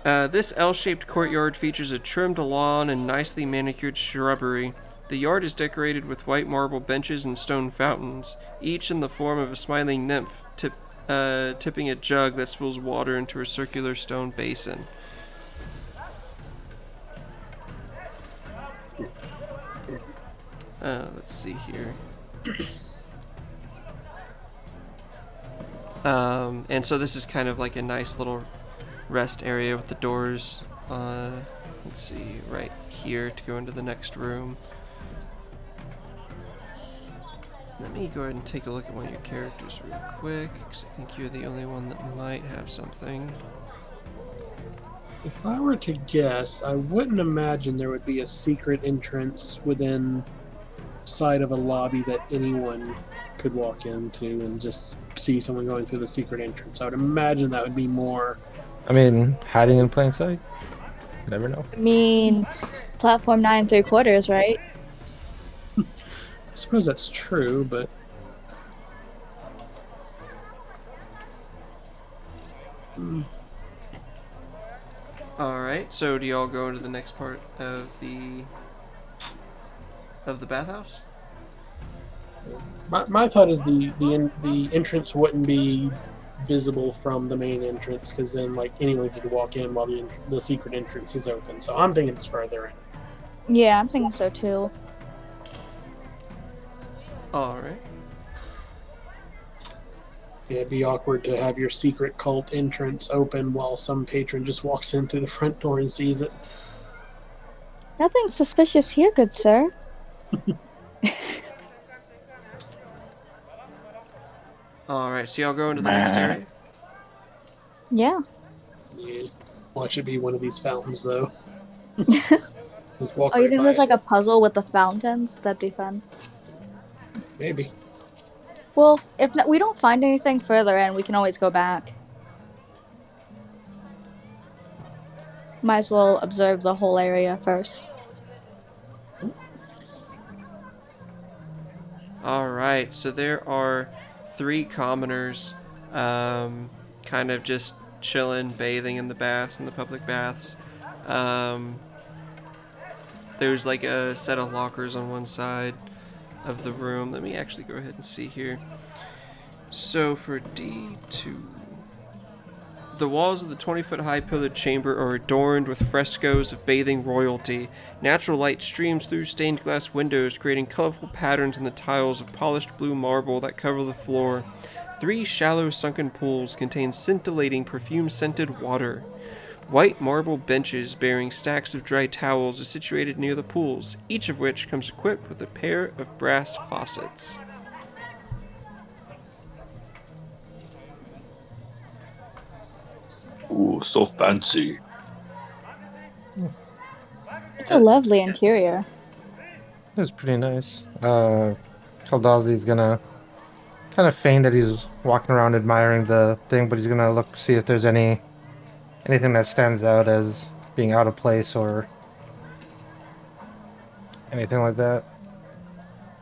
this L-shaped courtyard features a trimmed lawn and nicely manicured shrubbery. The yard is decorated with white marble benches and stone fountains, each in the form of a smiling nymph tipping a jug that spills water into a circular stone basin. Let's see here. And so this is kind of like a nice little rest area with the doors, let's see, right here to go into the next room. Let me go ahead and take a look at one of your characters real quick, because I think you're the only one that might have something. If I were to guess, I wouldn't imagine there would be a secret entrance within side of a lobby that anyone could walk into and just see someone going through the secret entrance. I would imagine that would be more. I mean, hiding in plain sight. You never know. I mean, platform 9 3/4, right? I suppose that's true, but Alright, so do y'all go into the next part of the bathhouse? my thought is the entrance wouldn't be visible from the main entrance because then like anyone could walk in while the secret entrance is open. So I'm thinking it's further in. Yeah, I'm thinking so too. Alright. Yeah, it'd be awkward to have your secret cult entrance open while some patron just walks in through the front door and sees it. Nothing suspicious here, good sir. Alright, so y'all go into the next area? Yeah. Yeah. Watch it be one of these fountains, though. Just walk Oh, you right think by there's it. like a puzzle with the fountains? That'd be fun. Maybe. Well, if we don't find anything further in, we can always go back. Might as well observe the whole area first. Alright, so there are 3 commoners kind of just chilling, bathing in the baths, in the public baths. There's like a set of lockers on one side of the room. Let me actually go ahead and see here. So for D2, the walls of the 20-foot high pillared chamber are adorned with frescoes of bathing royalty. Natural light streams through stained glass windows, creating colorful patterns in the tiles of polished blue marble that cover the floor. 3 shallow sunken pools contain scintillating perfume-scented water. White marble benches bearing stacks of dry towels are situated near the pools, each of which comes equipped with a pair of brass faucets. Ooh, so fancy. It's a lovely interior. It's pretty nice. Kaldazi's gonna kind of feign that he's walking around admiring the thing, but he's gonna look see if there's anything that stands out as being out of place or anything like that.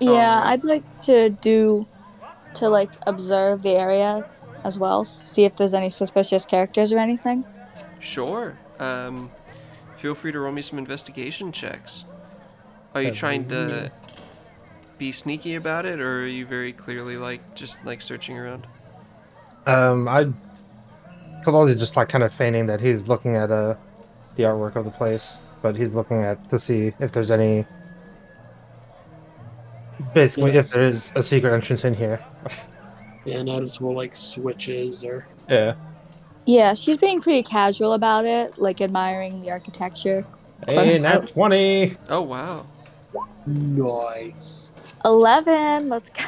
Yeah, Alright. I'd like to observe the area as well, see if there's any suspicious characters or anything. Sure. Feel free to roll me some investigation checks. Are you trying to be sneaky about it, or are you very clearly just searching around? Kaldazi's just like kind of feigning that he's looking at the artwork of the place, but he's looking to see if there's any. Basically, if there is a secret entrance in here. Yeah, noticeable like switches or. Yeah. Yeah, she's being pretty casual about it, like admiring the architecture. Hey, nat 20! Oh, wow. Nice. 11, let's go.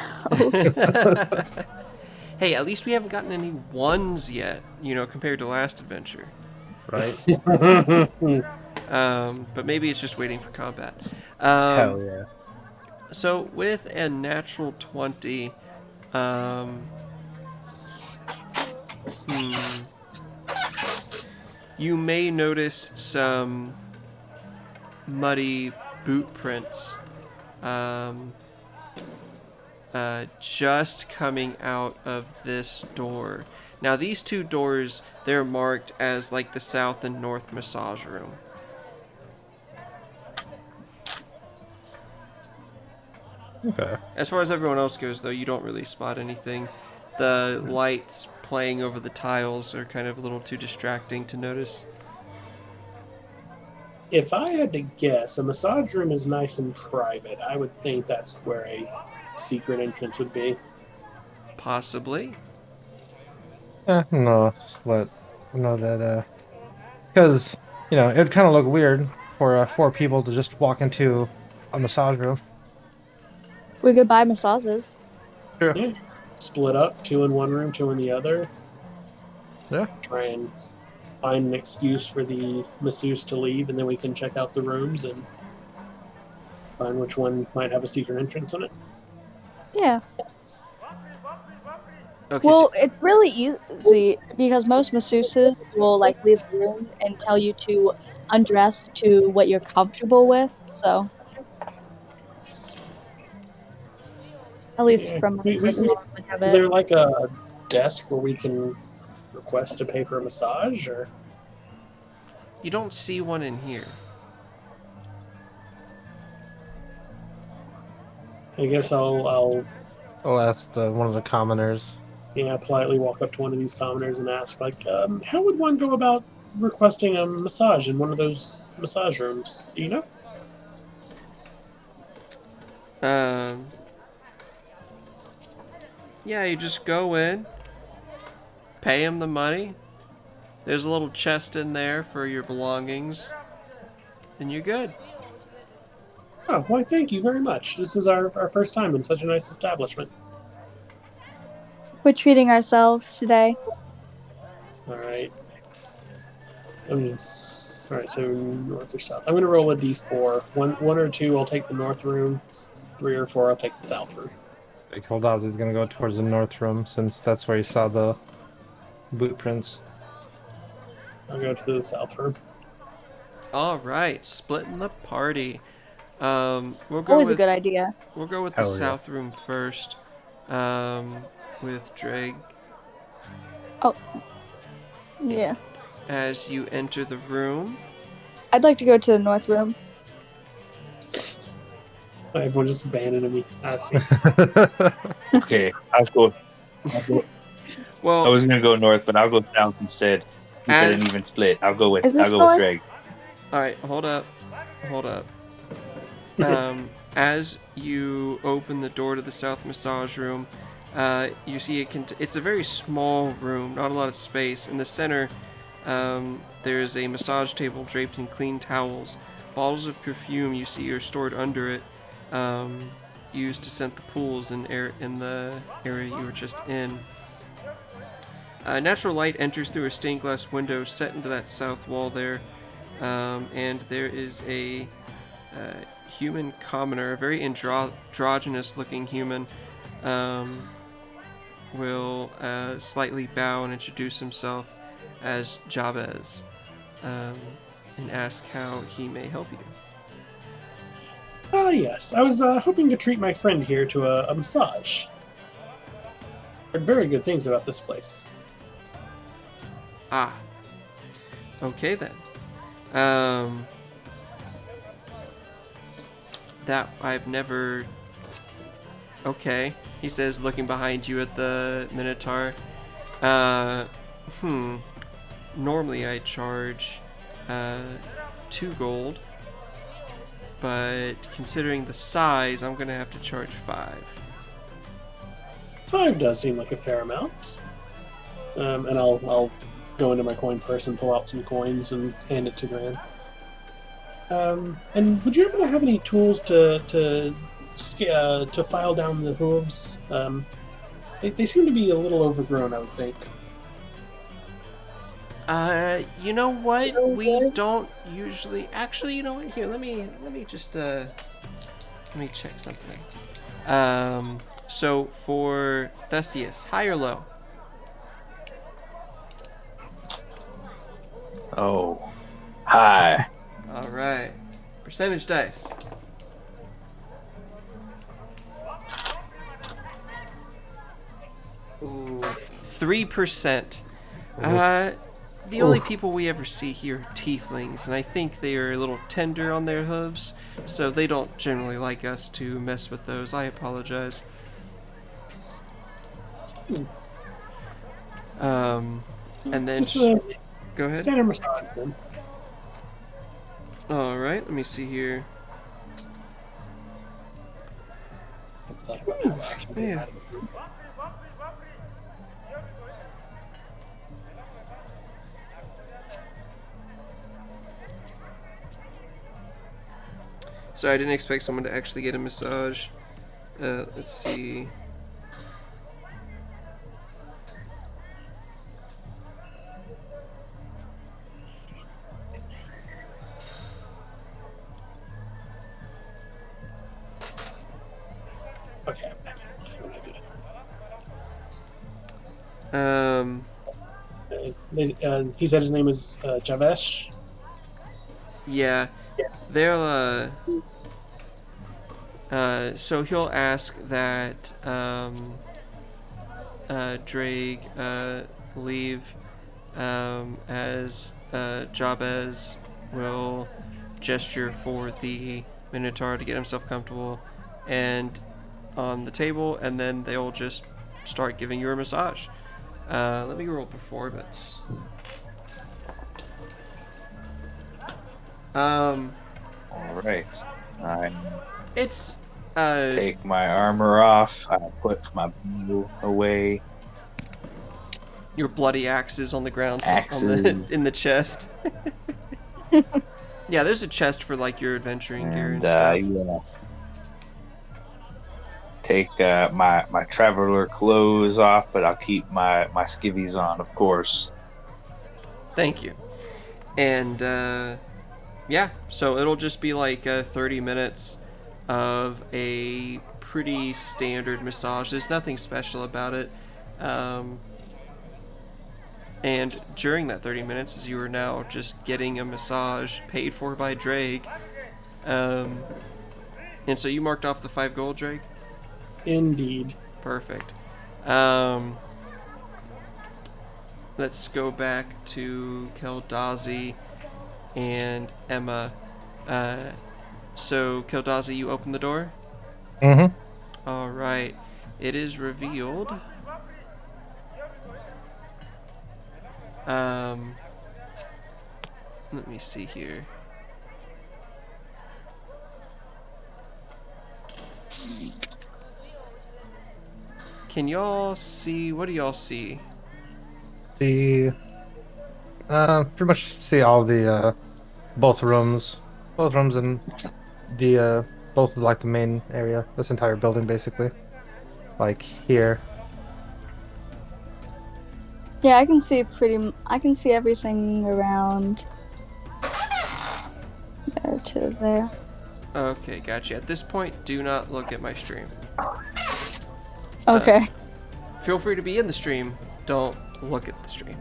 Hey, at least we haven't gotten any 1s yet, compared to last adventure. Right? But maybe it's just waiting for combat. Hell yeah. So with a natural 20, you may notice some muddy boot prints just coming out of this door. Now these 2 doors, they're marked as like the south and north massage room. Okay. As far as everyone else goes, though, you don't really spot anything. The lights playing over the tiles are kind of a little too distracting to notice. If I had to guess, a massage room is nice and private. I would think that's where a secret entrance would be. Possibly. No, just let know that, because, it would kind of look weird for 4 people to just walk into a massage room. We could buy massages. Sure. Yeah. Split up, 2 in one room, 2 in the other. Yeah. Try and find an excuse for the masseuse to leave, and then we can check out the rooms and find which one might have a secret entrance in it. Yeah. Okay. Well, it's really easy because most masseuses will like leave the room and tell you to undress to what you're comfortable with. So, at least Yeah. from my personal knowledge of Is it. there like a desk where we can request to pay for a massage, or you don't see one in here. I guess I'll I'll ask one of the commoners. politely walk up to one of these commoners and ask, like, how would one go about requesting a massage in one of those massage rooms? Do you know? Um. Yeah, you just go in, pay him the money. There's a little chest in there for your belongings, and you're good. Oh, why, thank you very much. This is our first time in such a nice establishment. We're treating ourselves today. All right. All right, so north or south. I'm going to roll a d4. One or two, I'll take the north room. 3 or 4, I'll take the south room. Like, hold out, he's gonna go towards the north room since that's where he saw the boot prints. I'll go to the south room. All right, splitting the party. We'll go Always with a good idea. we'll go with the Hell yeah. south room first. With Drake. Yeah. As you enter the room, I'd like to go to the north room. Everyone just abandoning me. I see. Okay, I'll go. I well, was gonna go north, but I'll go south instead. Keep it an As- even split. I'll go with Is this I'll go with north? Drake. all right, hold up. As you open the door to the south massage room, you see it's a very small room, not a lot of space. In the center, there's a massage table draped in clean towels. Bottles of perfume you see are stored under it, used to scent the pools in the area you were just in. Natural light enters through a stained glass window set into that south wall there, and there is a human commoner, a very androgynous-looking human, will slightly bow and introduce himself as Jabez, and ask how he may help you. Ah, yes. I was hoping to treat my friend here to a massage. Heard very good things about this place. Ah. Okay then. That I've never. Okay, he says, looking behind you at the Minotaur. Normally I charge 2 gold, but considering the size, I'm gonna have to charge 5. 5 does seem like a fair amount. And I'll go into my coin purse and pull out some coins and hand it to Gran. And would you happen to have any tools to file down the hooves? They seem to be a little overgrown, I would think. You know what? We don't usually. Actually, you know what? Here, let me just let me check something. So for Theseus, high or low? Oh, hi. All right. Percentage dice. Ooh, 3%. The only people we ever see here are tieflings, and I think they are a little tender on their hooves, so they don't generally like us to mess with those. I apologize. And then Just go ahead. standard massage then. All right, let me see here. I've thought about how to actually do Man. that. So I didn't expect someone to actually get a massage. Let's see. Okay. I have an idea. He said his name is Javesh. Yeah, they'll so he'll ask that Drake leave as Jabez will gesture for the Minotaur to get himself comfortable and on the table, and then they'll just start giving you a massage. Let me roll performance. All right. I It's take my armor off. I put my bow away. your bloody axes on the ground Axes. in the chest. Yeah, there's a chest for like your adventuring gear and And stuff. yeah. Take my traveler clothes off, but I'll keep my skivvies on, of course. Thank you. And yeah, so it'll just be like 30 minutes of a pretty standard massage. There's nothing special about it. And during that 30 minutes, as you are now just getting a massage paid for by Drake. And so you marked off the 5 gold, Drake? Indeed. Perfect. Let's go back to Keldazi and Emma. So, Keldazi, you open the door? Mm-hmm. Alright. It is revealed. Let me see here. Can y'all see? What do y'all see? Pretty much see all the both rooms and the both like the main area, this entire building basically, like here. Yeah, I can see I can see everything around there to there. Okay, gotcha. At this point, do not look at my stream. Okay. Feel free to be in the stream. Don't look at the stream.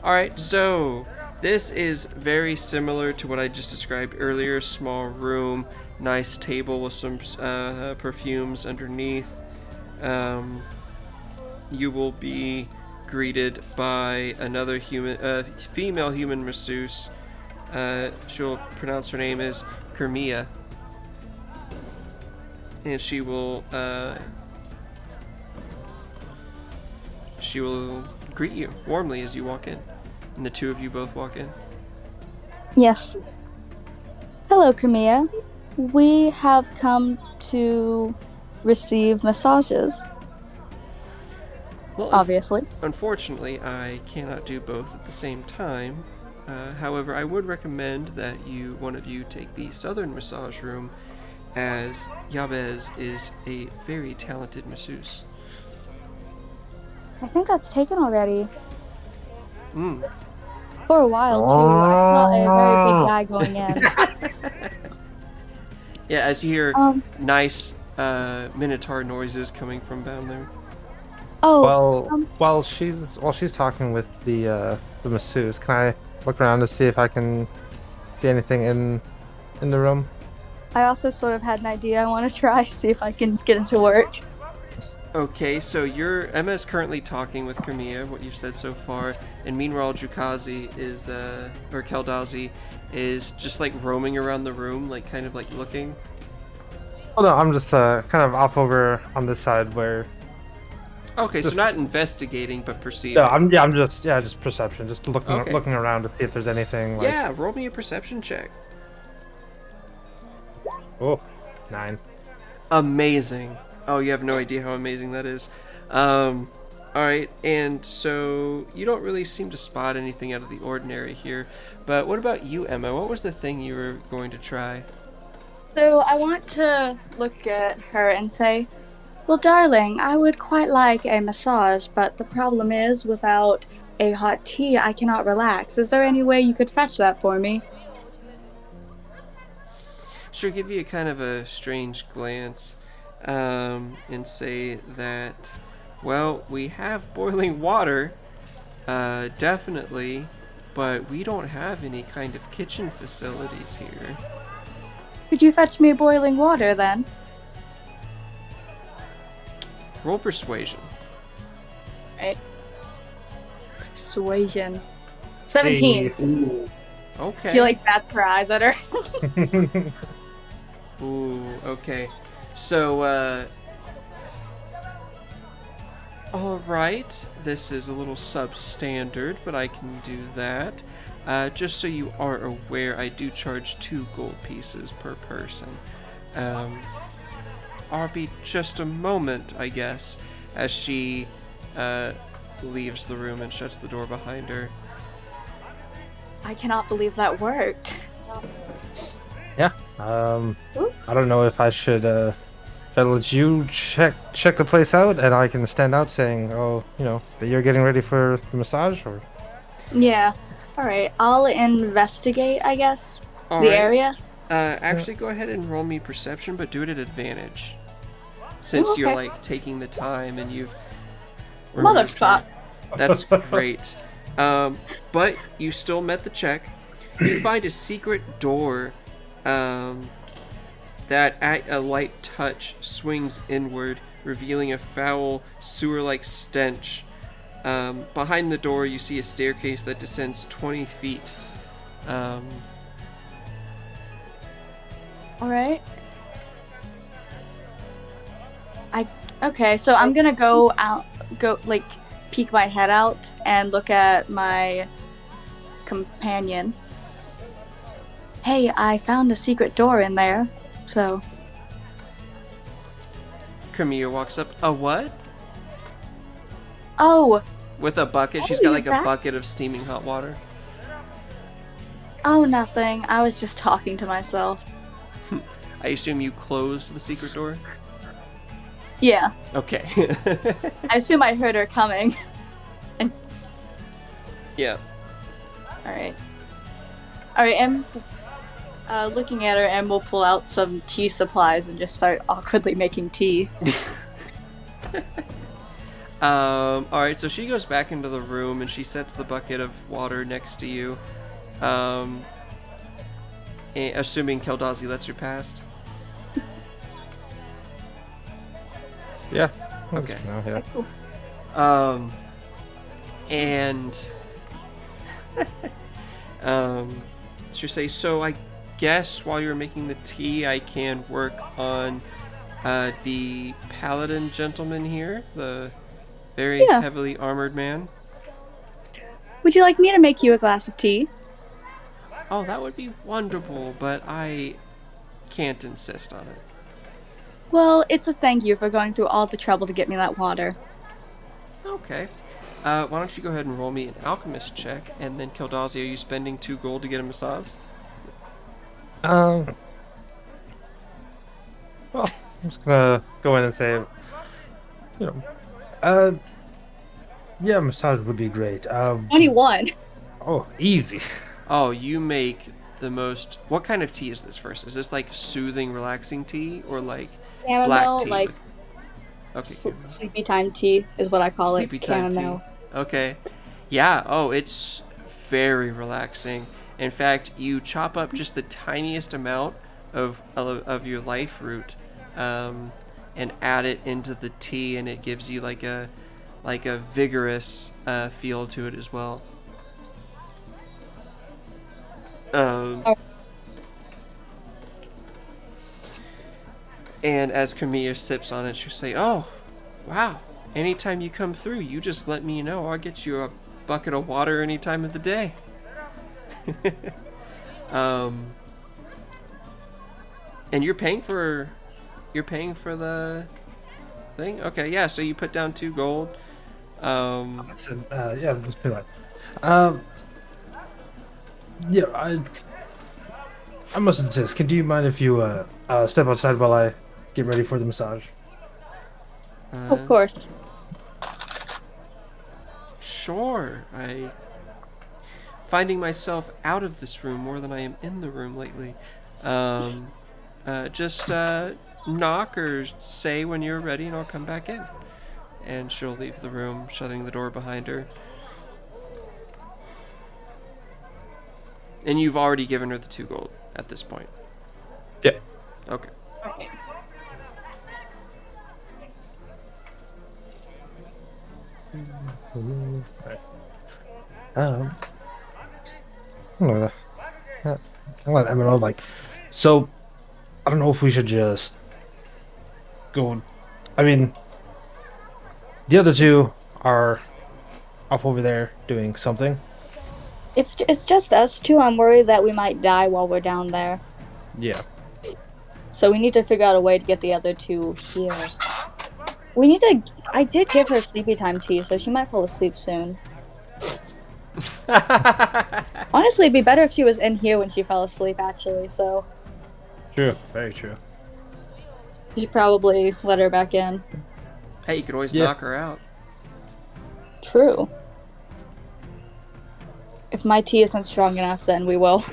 Alright, so this is very similar to what I just described earlier. Small room, nice table with some perfumes underneath. You will be greeted by another female human masseuse. She'll pronounce her name as Kermia. And she will greet you warmly as you walk in. And the two of you both walk in. Yes. Hello, Camilla. We have come to receive massages. Well, Obviously. Unfortunately, I cannot do both at the same time. However, I would recommend that one of you take the southern massage room, as Jabez is a very talented masseuse. I think that's taken already. Mm. For a while, too. I saw a very big guy going in. Yeah, as you hear nice Minotaur noises coming from down there. Oh, Well, while she's talking with the masseuse, can I look around to see if I can see anything in the room? I also sort of had an idea. I want to try, see if I can get into work. Okay, so Emma is currently talking with Kermia, what you've said so far, and meanwhile Jukazi is, or Keldazi, is just like roaming around the room, like kind of like looking. Oh no, I'm just kind of off over on this side where. Okay, Just- so not investigating, but perceiving. No, I'm just perception, just looking Okay. looking around to see if there's anything like. Yeah, roll me a perception check. Oh, 9. Amazing. Oh, you have no idea how amazing that is. Alright, and so you don't really seem to spot anything out of the ordinary here, but what about you, Emma? What was the thing you were going to try? So I want to look at her and say, well, darling, I would quite like a massage, but the problem is, without a hot tea, I cannot relax. Is there any way you could fetch that for me? she'll give you kind of a strange glance, and say that, well, we have boiling water, definitely, but we don't have any kind of kitchen facilities here. Could you fetch me boiling water then? Roll persuasion. Right. Persuasion. 17. Ooh. Okay. Do you like that for eyes at her? Ooh, okay. So, alright. This is a little substandard, but I can do that. Just so you are aware, I do charge 2 gold pieces per person. I'll be just a moment, I guess, as she, leaves the room and shuts the door behind her. I cannot believe that worked. Yeah. I don't know if I should let you check the place out, and I can stand out saying, oh, that you're getting ready for the massage, or. Yeah. Alright, I'll investigate, I guess, All the right. area. Actually, go ahead and roll me perception, but do it at advantage. Since you're, okay. taking the time and you've... Motherfucker. That's great. But you still met the check. You find a secret door that at a light touch swings inward, revealing a foul, sewer-like stench. Behind the door, you see a staircase that descends 20 feet. Alright. Okay, so I'm gonna go peek my head out and look at my companion. Hey, I found a secret door in there, so... Camilla walks up. A what? Oh! With a bucket. She's Oh, got you're a back. bucket of steaming hot water. Oh, nothing. I was just talking to myself. I assume you closed the secret door? Yeah. Okay. I assume I heard her coming. Yeah. Alright. Alright, and looking at her, and we'll pull out some tea supplies and just start awkwardly making tea. Alright, so she goes back into the room and she sets the bucket of water next to you. Assuming Keldazi lets her past. Yeah. Okay. Yeah. Cool. And she'll say, so I guess while you're making the tea, I can work on the paladin gentleman here, the very Yeah. heavily armored man. Would you like me to make you a glass of tea? Oh, that would be wonderful, but I can't insist on it. Well, it's a thank you for going through all the trouble to get me that water. Okay. Why don't you go ahead and roll me an alchemist check, and then Keldazi, are you spending 2 gold to get a massage? Well, I'm just gonna go in and say, yeah, massage would be great. 21. Oh, easy. Oh, you make the most... What kind of tea is this first? Is this like soothing, relaxing tea, or like Chamomile, black tea? like Okay. sleepy time tea is what I call Sleepy it. time Chamomile. tea. Okay. Yeah, oh, it's very relaxing. In fact, you chop up just the tiniest amount of your life root, and add it into the tea, and it gives you like a vigorous feel to it as well. And as Camilla sips on it, she'll say, "Oh, wow! Anytime you come through, you just let me know. I'll get you a bucket of water any time of the day." And you're paying for the thing? Okay, yeah. So you put down 2 gold. Yeah, that's pretty much. Yeah, I must insist. Do you mind if you step outside while I get ready for the massage? Of course. Sure. Finding myself out of this room more than I am in the room lately. just knock or say when you're ready, and I'll come back in. And she'll leave the room, shutting the door behind her. And you've already given her the 2 gold at this point. Yeah. Okay. I'm gonna, I don't know, like, so I don't know if we should just go. I mean, the other 2 are off over there doing something. If it's just us 2, I'm worried that we might die while we're down there. Yeah. So we need to figure out a way to get the other 2 here. We need to. I did give her sleepy time tea, so she might fall asleep soon. Honestly, it'd be better if she was in here when she fell asleep, actually, so. True. Very true. You should probably let her back in. Hey, you could always Yeah. knock her out. True. If my tea isn't strong enough, then we will.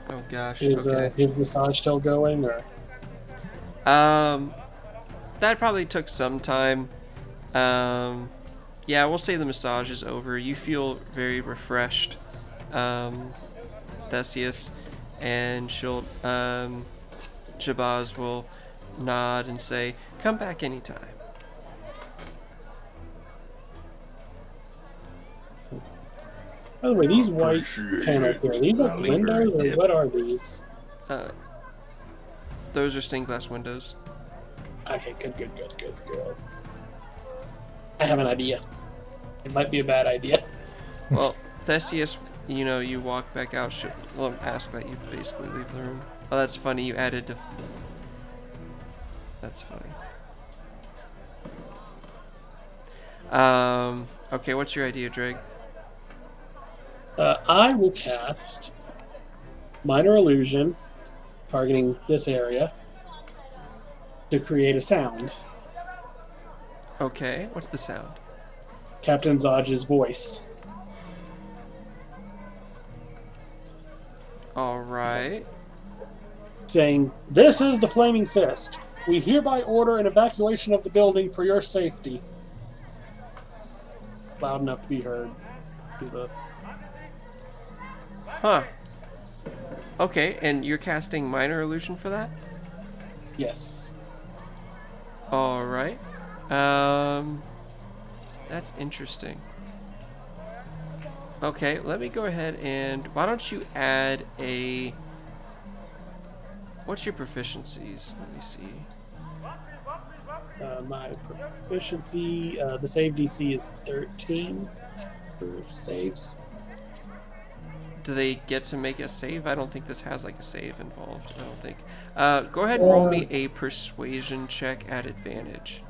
Oh gosh. Is Okay. his massage still going, or? That probably took some time. Yeah, we'll say the massage is over. You feel very refreshed, Theseus, and she'll, Jabaz will nod and say, "Come back anytime." By the way, these white panels here, these are Lingering windows, or tip. what are these? Those are stained glass windows. Okay, good. I have an idea. It might be a bad idea. Well, Theseus, you walk back out. She'll ask that you basically leave the room. Oh, that's funny. You added to. That's funny. Okay, what's your idea, Drake? I will cast Minor Illusion, targeting this area, to create a sound. Okay, what's the sound? Captain Zodge's voice. Alright. Saying, "This is the Flaming Fist. We hereby order an evacuation of the building for your safety." Loud enough to be heard through the... Huh. Okay, and you're casting Minor Illusion for that? Yes. Alright. That's interesting. Okay, let me go ahead and... Why don't you add a... What's your proficiencies? Let me see. My proficiency, the save DC is 13 for saves. Do they get to make a save? I don't think this has like a save involved. I don't think. Go ahead and roll me a persuasion check at advantage.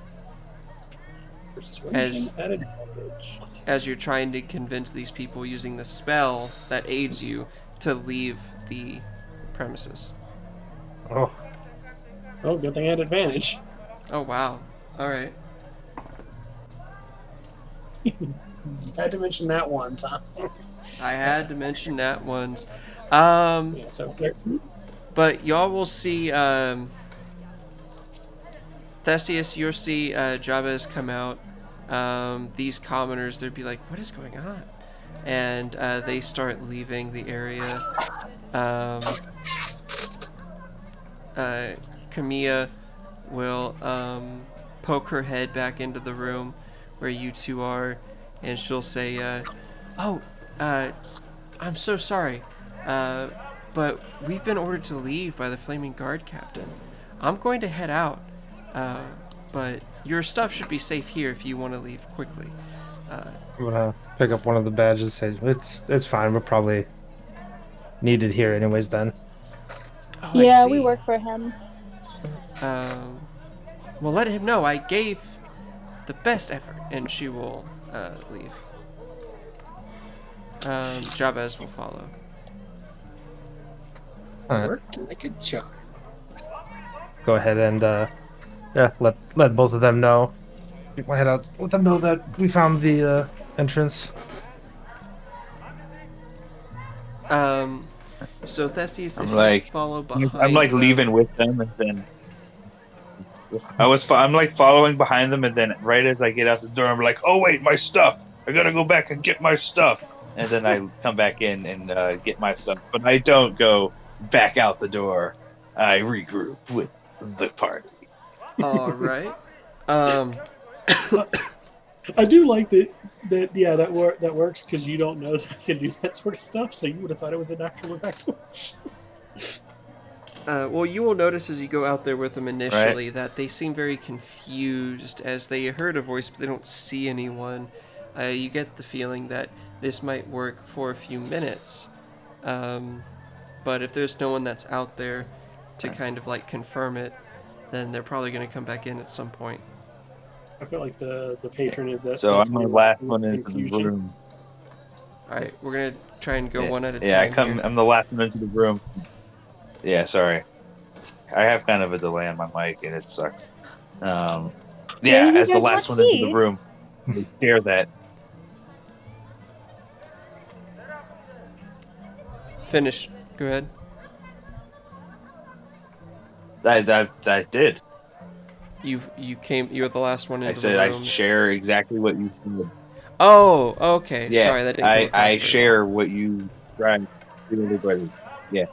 Persuasion at advantage. As you're trying to convince these people using the spell that aids you to leave the premises. Oh. Oh, good thing I had advantage. Oh wow. Alright. Had to mention that once, huh? I had to mention that once. Yeah, so 13. But y'all will see Theseus, you'll see Jabez come out. These commoners, they'd be like, "What is going on?" And they start leaving the area. Camilla will poke her head back into the room where you 2 are, and she'll say, I'm so sorry, but we've been ordered to leave by the Flaming Guard Captain. I'm going to head out, but your stuff should be safe here if you want to leave quickly." I'm gonna pick up one of the badges and say, it's fine, we're probably needed here anyways then. Oh, Yeah, I we see. work for him. Well, let him know I gave the best effort, and she will leave. Jabez will follow. Alright. Worked like a charm. Go ahead and let both of them know. Keep my head out. Let them know that we found the entrance. So Theseus, if I'm you like, follow behind I'm like them- leaving with them, and then I'm like following behind them, and then right as I get out the door, I'm like, oh wait, my stuff! I gotta go back and get my stuff. And then I come back in and get my stuff, but I don't go back out the door. I regroup with the party. All right. Um, I do like that works because you don't know that I can do that sort of stuff, so you would have thought it was an actual evacuation. well, you will notice as you go out there with them initially that they seem very confused as they heard a voice, but they don't see anyone. You get the feeling that this might work for a few minutes, but if there's no one that's out there to kind of like confirm it, then they're probably going to come back in at some point. I feel like the patron is that. So I'm the last one into the confusion. room. All right, we're going to try and go one at a Yeah, time. Here. I'm the last one into the room. Yeah, sorry. I have kind of a delay on my mic, and it sucks. Yeah, Maybe you as the guys last want one into tea? the room, we share that. Finish. Go ahead. I did. You're the last one into I said the room. I share exactly what you said. Oh, okay. Yeah, Sorry, that didn't come across I very share what you tried to everybody. Yeah.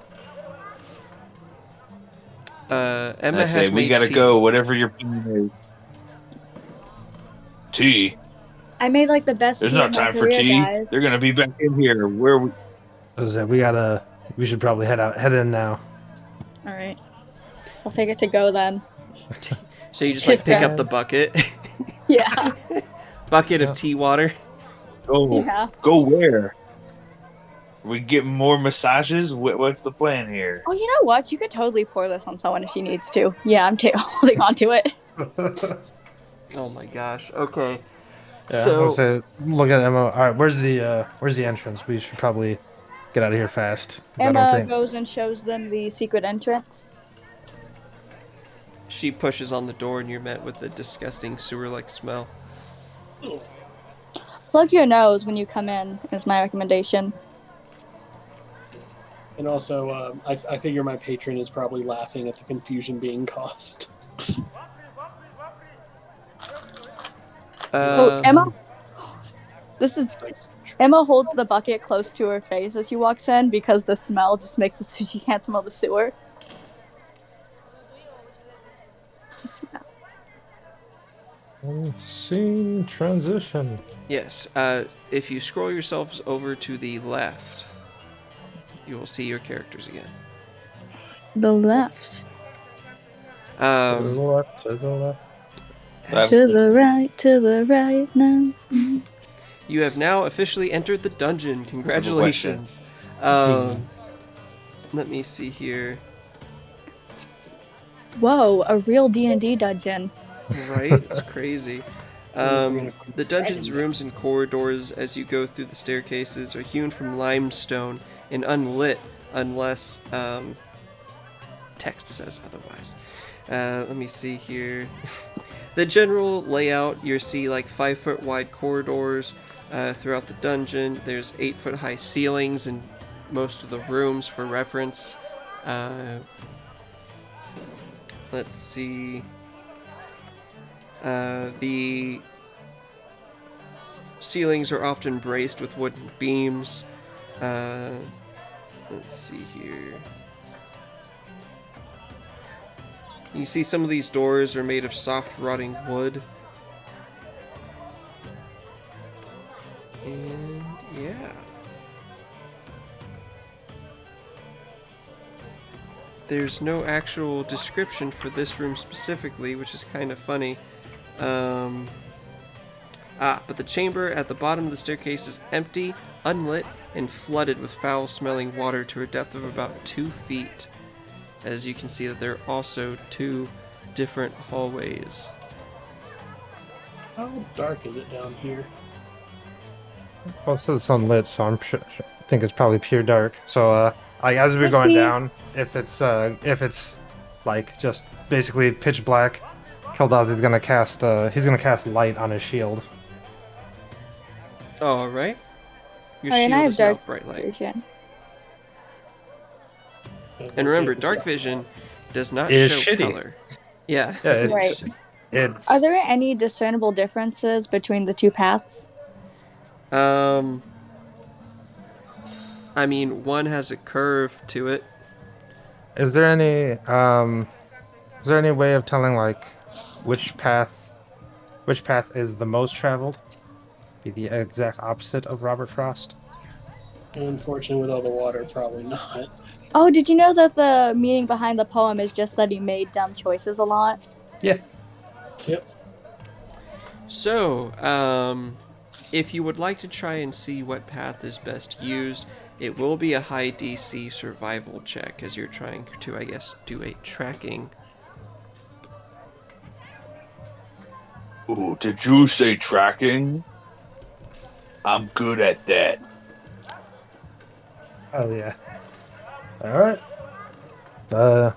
well. Emma I has say we made gotta tea. go. Whatever your plan is. Tea. I made like the best There's tea not of my time for career, tea. guys. They're gonna be back in here. Where we? We should probably head in now. All right, I'll take it to go then. So you just like Just pick grab- up the bucket, Yeah, bucket Yeah. of tea water. Go. yeah. Go where? We get more massages. What's the plan here? Oh, you know what? You could totally pour this on someone if she needs to. Yeah, I'm holding on to it. Oh my gosh. Okay. Yeah, So- I would say, look at Emma. All right, where's the entrance? We should probably get out of here fast. 'cause I don't Emma think- goes and shows them the secret entrance. She pushes on the door, and you're met with a disgusting sewer-like smell. Plug your nose when you come in is my recommendation. And also, I figure my patron is probably laughing at the confusion being caused. Oh, Um, Emma. This is Emma holds the bucket close to her face as she walks in because the smell just makes it so she can't smell the sewer. The smell. Scene transition. Yes. If you scroll yourselves over to the left, you will see your characters again. The left. Um, left, to the left. To the right now. You have now officially entered the dungeon. Congratulations. Let me see here. Whoa, a real D&D dungeon. Right? It's crazy. The dungeon's rooms and corridors as you go through the staircases are hewn from limestone and unlit unless text says otherwise. Let me see here. The general layout, you see like 5-foot wide corridors throughout the dungeon. There's 8-foot high ceilings in most of the rooms for reference. Let's see. The ceilings are often braced with wooden beams. Let's see here. You see some of these doors are made of soft rotting wood. And yeah. There's no actual description for this room specifically, which is kind of funny. But the chamber at the bottom of the staircase is empty, unlit, and flooded with foul-smelling water to a depth of about 2 feet. As you can see that there are also 2 different hallways. How dark is it down here? Well, it says sunlit, so I think it's probably pure dark. So, as we're Let's going see. down, if it's like just basically pitch black, Keldazi's gonna cast light on his shield. All right. Your Oh, and shield I have is now dark bright light. vision. And remember, dark vision does not Is show shitty. color. Yeah. Yeah, it's, Right. it's Are there any discernible differences between the two paths? I mean, one has a curve to it. Is there any way of telling like which path is the most traveled? Be the exact opposite of Robert Frost. Unfortunately, with all the water, probably not. Oh, did you know that the meaning behind the poem is just that he made dumb choices a lot? Yeah. Yep. So, if you would like to try and see what path is best used, it will be a high DC survival check as you're trying to, I guess, do a tracking. Ooh, did you say tracking? I'm good at that. Oh yeah. All right. Oh,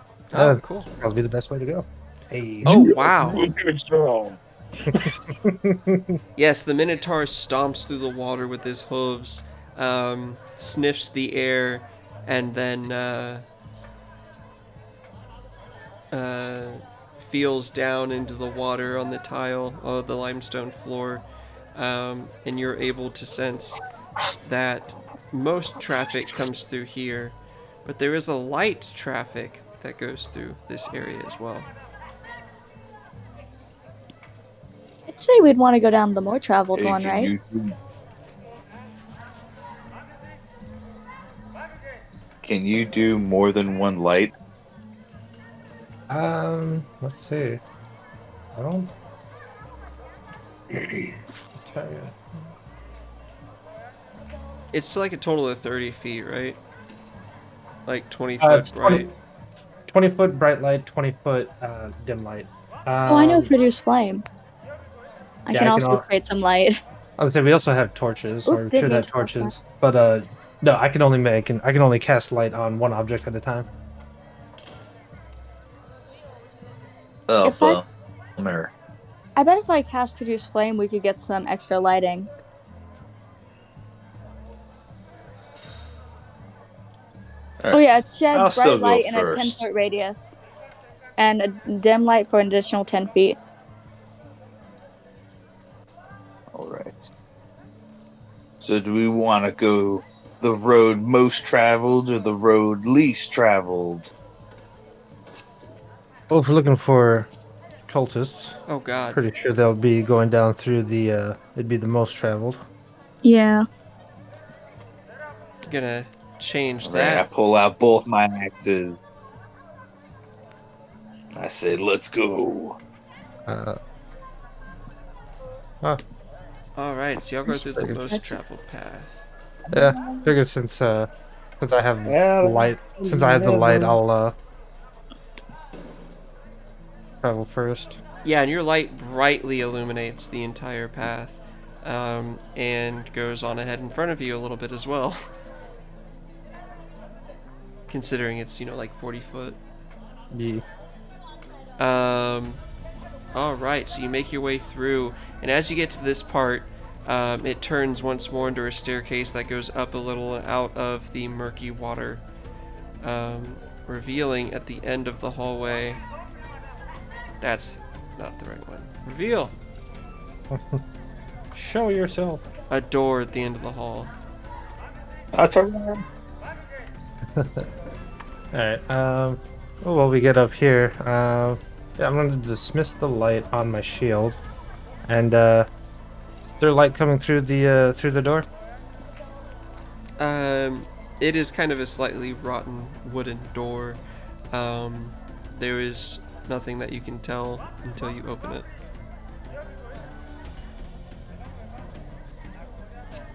cool. That'll be the best way to go. Hey. Oh, wow. Good song. Yes, the Minotaur stomps through the water with his hooves, sniffs the air, and then feels down into the water on the tile of the limestone floor, and you're able to sense that most traffic comes through here, but there is a light traffic that goes through this area as well. I'd say we'd want to go down the more traveled Hey, one, can right? Can you do more than one light? Let's see. I don't. Tell you. It's like a total of 30 feet, right? Like 20 foot It's bright. 20 foot bright light, 20 foot dim light. Oh, I know produce flame. I yeah, can I can also al- create some light. I would say we also have torches, Oop, or didn't should mean have to press that. torches, but no, I can only cast light on one object at a time. Oh, If I- bummer. I bet if I cast produce flame, we could get some extra lighting. Alright. Oh yeah, it I'll sheds still bright go light in a first. 10-foot radius, and a dim light for an additional 10 feet. Alright. So do we want to go the road most traveled or the road least traveled? Well, if we're looking for cultists, Oh god. pretty sure they'll be going down through it'd be the most traveled. Yeah. Gonna change Alright, I that. pull out both my axes. I say, let's go. Alright, so y'all go through the Figured. most traveled path. Yeah, figured since I have Yeah, light, since I have the light, I'll travel first. Yeah, and your light brightly illuminates the entire path, and goes on ahead in front of you a little bit as well. Considering it's, like 40 foot. Yeah. Alright, so you make your way through, and as you get to this part, it turns once more into a staircase that goes up a little out of the murky water, revealing at the end of the hallway. That's not the right one. Reveal! Show yourself. A door at the end of the hall. That's alright. Alright, while we get up here, yeah, I'm going to dismiss the light on my shield. And, is there light coming through the door? It is kind of a slightly rotten wooden door. There is nothing that you can tell until you open it.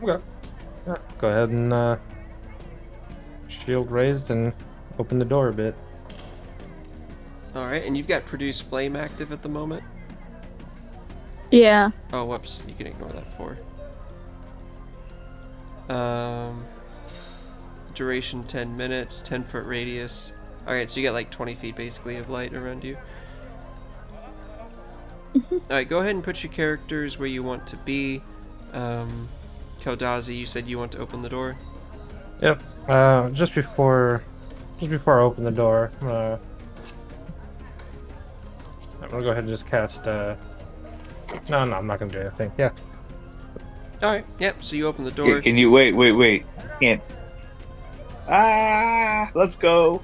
Okay. Yeah, go ahead and, shield raised and open the door a bit. Alright, and you've got Produce Flame active at the moment. Yeah. Oh, whoops, you can ignore that for. Duration 10 minutes, 10-foot radius. Alright, so you got like 20 feet basically of light around you. Alright, go ahead and put your characters where you want to be. Keldazi, you said you want to open the door? Yep. Just before just before I open the door, I'm gonna go ahead and just cast. No, I'm not gonna do anything. Yeah. All right. Yep. So you open the door. Can you wait? Can't. Let's go.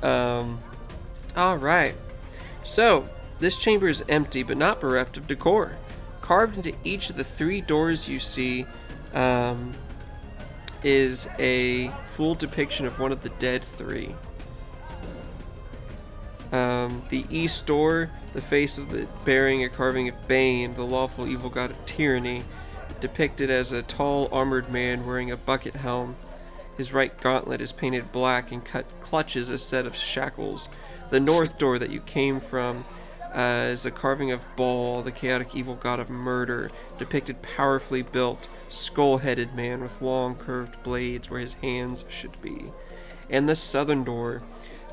All right. So this chamber is empty, but not bereft of decor. Carved into each of the 3 doors you see, is a full depiction of one of the dead 3. The east door, the face of the bearing a carving of Bane, the lawful evil god of tyranny, depicted as a tall armored man wearing a bucket helm. His right gauntlet is painted black and clutches a set of shackles. The north door that you came from is a carving of Baal, the chaotic evil god of murder, depicted powerfully built, skull-headed man with long curved blades where his hands should be. And the southern door,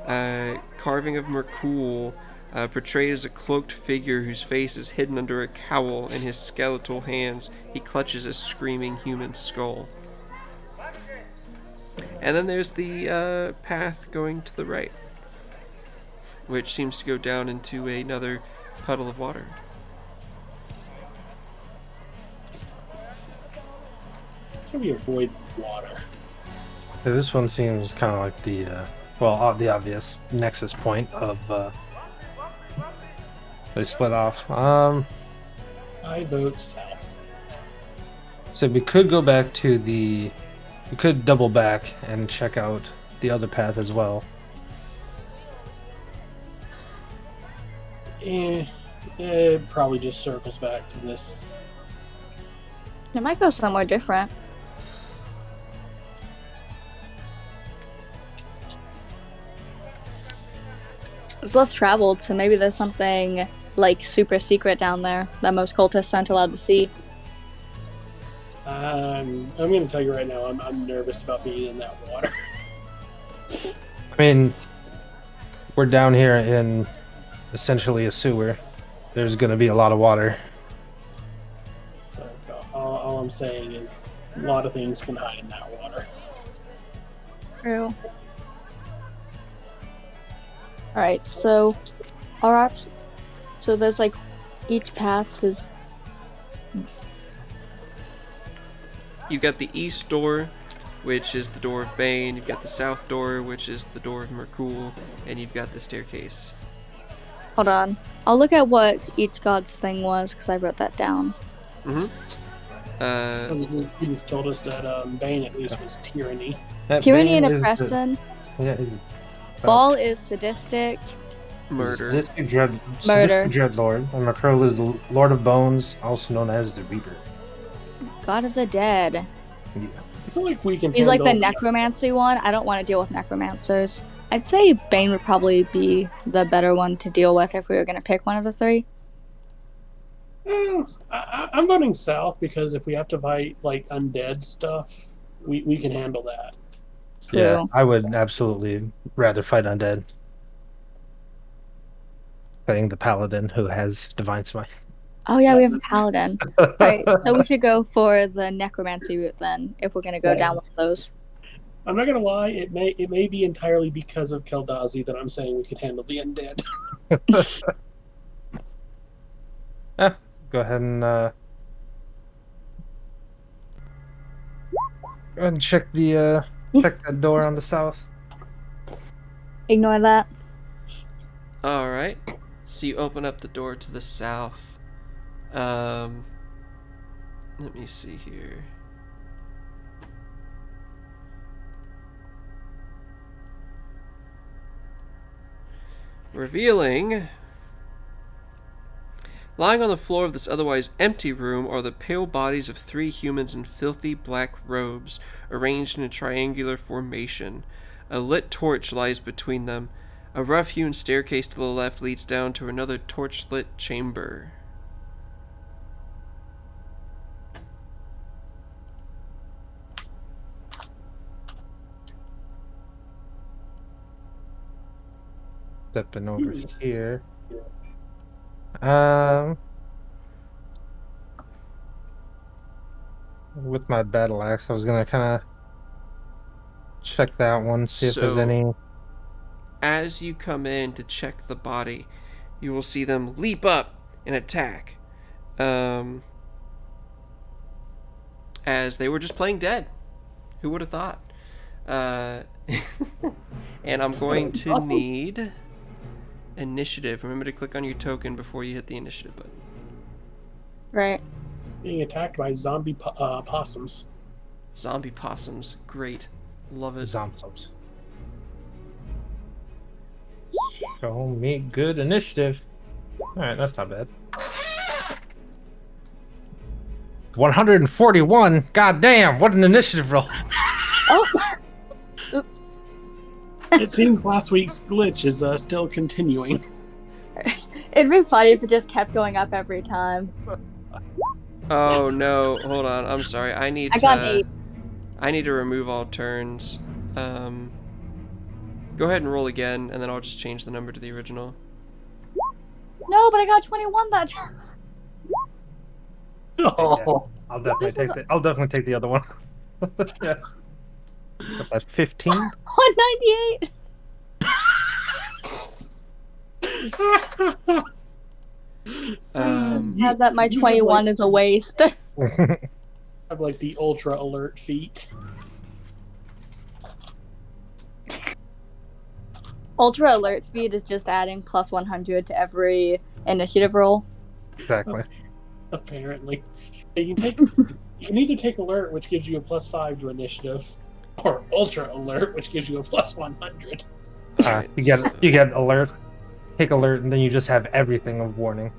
carving of Merkul, portrayed as a cloaked figure whose face is hidden under a cowl. In his skeletal hands, he clutches a screaming human skull. And then there's the path going to the right, which seems to go down into another puddle of water. So we avoid water. So this one seems kind of like the the obvious nexus point of they split off. I vote south. So we could go back to we could double back and check out the other path as well. It probably just circles back to this. It might go somewhere different. It's less traveled, so maybe there's something like super secret down there that most cultists aren't allowed to see. I'm going to tell you right now, I'm nervous about being in that water. I mean, we're down here in essentially a sewer. There's going to be a lot of water. But all I'm saying is a lot of things can hide in that water. True. Alright, so so there's like each path is. You've got the east door, which is the door of Bane. You've got the south door, which is the door of Merkul, and you've got the staircase. Hold on. I'll look at what each god's thing was, because I wrote that down. He just told us that Bane at least was tyranny. Tyranny and oppression. Is Baal is sadistic. Murder. Sadistic Murder. Dreadlord. And Merkul is the Lord of Bones, also known as the Reaper. God of the Dead. Yeah. I feel like we can. He's like the handle- necromancy one. I don't want to deal with necromancers. I'd say Bane would probably be the better one to deal with if we were going to pick one of the 3. I'm voting south because if we have to fight like undead stuff, we can handle that. True. Yeah, I would absolutely rather fight undead. Fighting the paladin who has divine smite. Oh yeah, we have a paladin. Alright, so we should go for the necromancy route then, if we're going to go down one of those. I'm not gonna lie, it may be entirely because of Keldazi that I'm saying we can handle the undead. Go ahead and go ahead and check that door on the south. Ignore that. Alright. So you open up the door to the south. Let me see here. Revealing, lying on the floor of this otherwise empty room are the pale bodies of 3 humans in filthy black robes, arranged in a triangular formation. A lit torch lies between them. A rough-hewn staircase to the left leads down to another torch-lit chamber. Stepping over here. With my battle axe, I was gonna kind of check that one, see if there's So- any. As you come in to check the body, you will see them leap up and attack. As they were just playing dead. Who would have thought? And I'm going to need initiative. Remember to click on your token before you hit the initiative button. Right. Being attacked by zombie possums. Zombie possums. Great. Love it. Zombies. Show me good initiative. Alright, that's not bad. 141. God damn, what an initiative roll. Oh. It seems last week's glitch is still continuing. It'd be funny if it just kept going up every time. Oh no, hold on. I'm sorry. I got an 8. I need to remove all turns. Go ahead and roll again, and then I'll just change the number to the original. No, but I got 21 that time. Oh, I'll definitely This take I'll definitely take the other one. That's 15. 198. Have that my 21 is a waste. have like the ultra alert feat. Ultra alert feed is just adding plus 100 to every initiative roll. Exactly. Apparently, you can either take alert, which gives you a +5 to initiative, or ultra alert, which gives you a +100. You get alert, take alert, and then you just have everything of warning.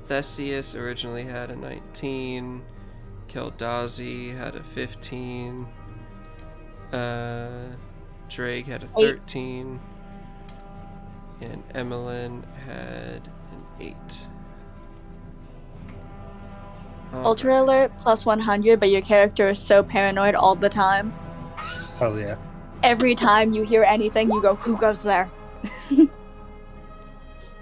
Theseus originally had a 19. Keldazi had a 15. Drake had a 13. And Emmeline had an 8. Ultra alert plus 100, but your character is so paranoid all the time. Oh yeah. Every time you hear anything, you go, "Who goes there?"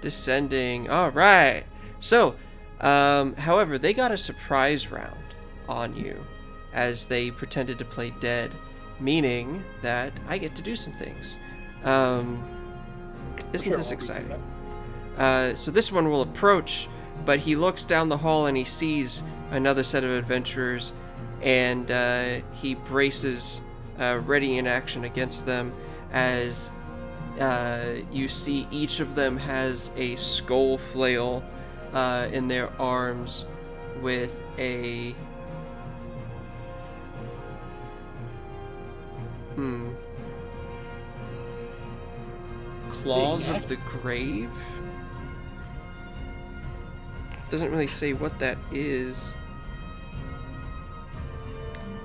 Descending. All right. So, however, they got a surprise round on you as they pretended to play dead, meaning that I get to do some things. Isn't this exciting? So this one will approach, but he looks down the hall and he sees another set of adventurers, and he braces, ready in action against them, as you see each of them has a skull flail in their arms with a Claws of the Grave? Doesn't really say what that is.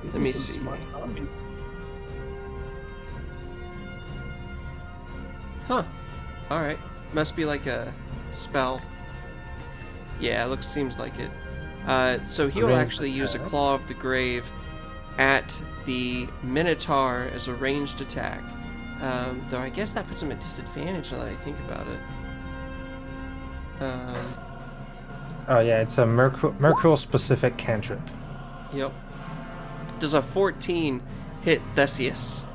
Let me see. Huh. Alright. Must be like a spell. Yeah, seems like it. So he'll actually use a Claw of the Grave at the Minotaur as a ranged attack. Though I guess that puts him at disadvantage now that I think about it. Oh yeah, it's a Mercurial specific cantrip. Yep. Does a 14 hit Theseus?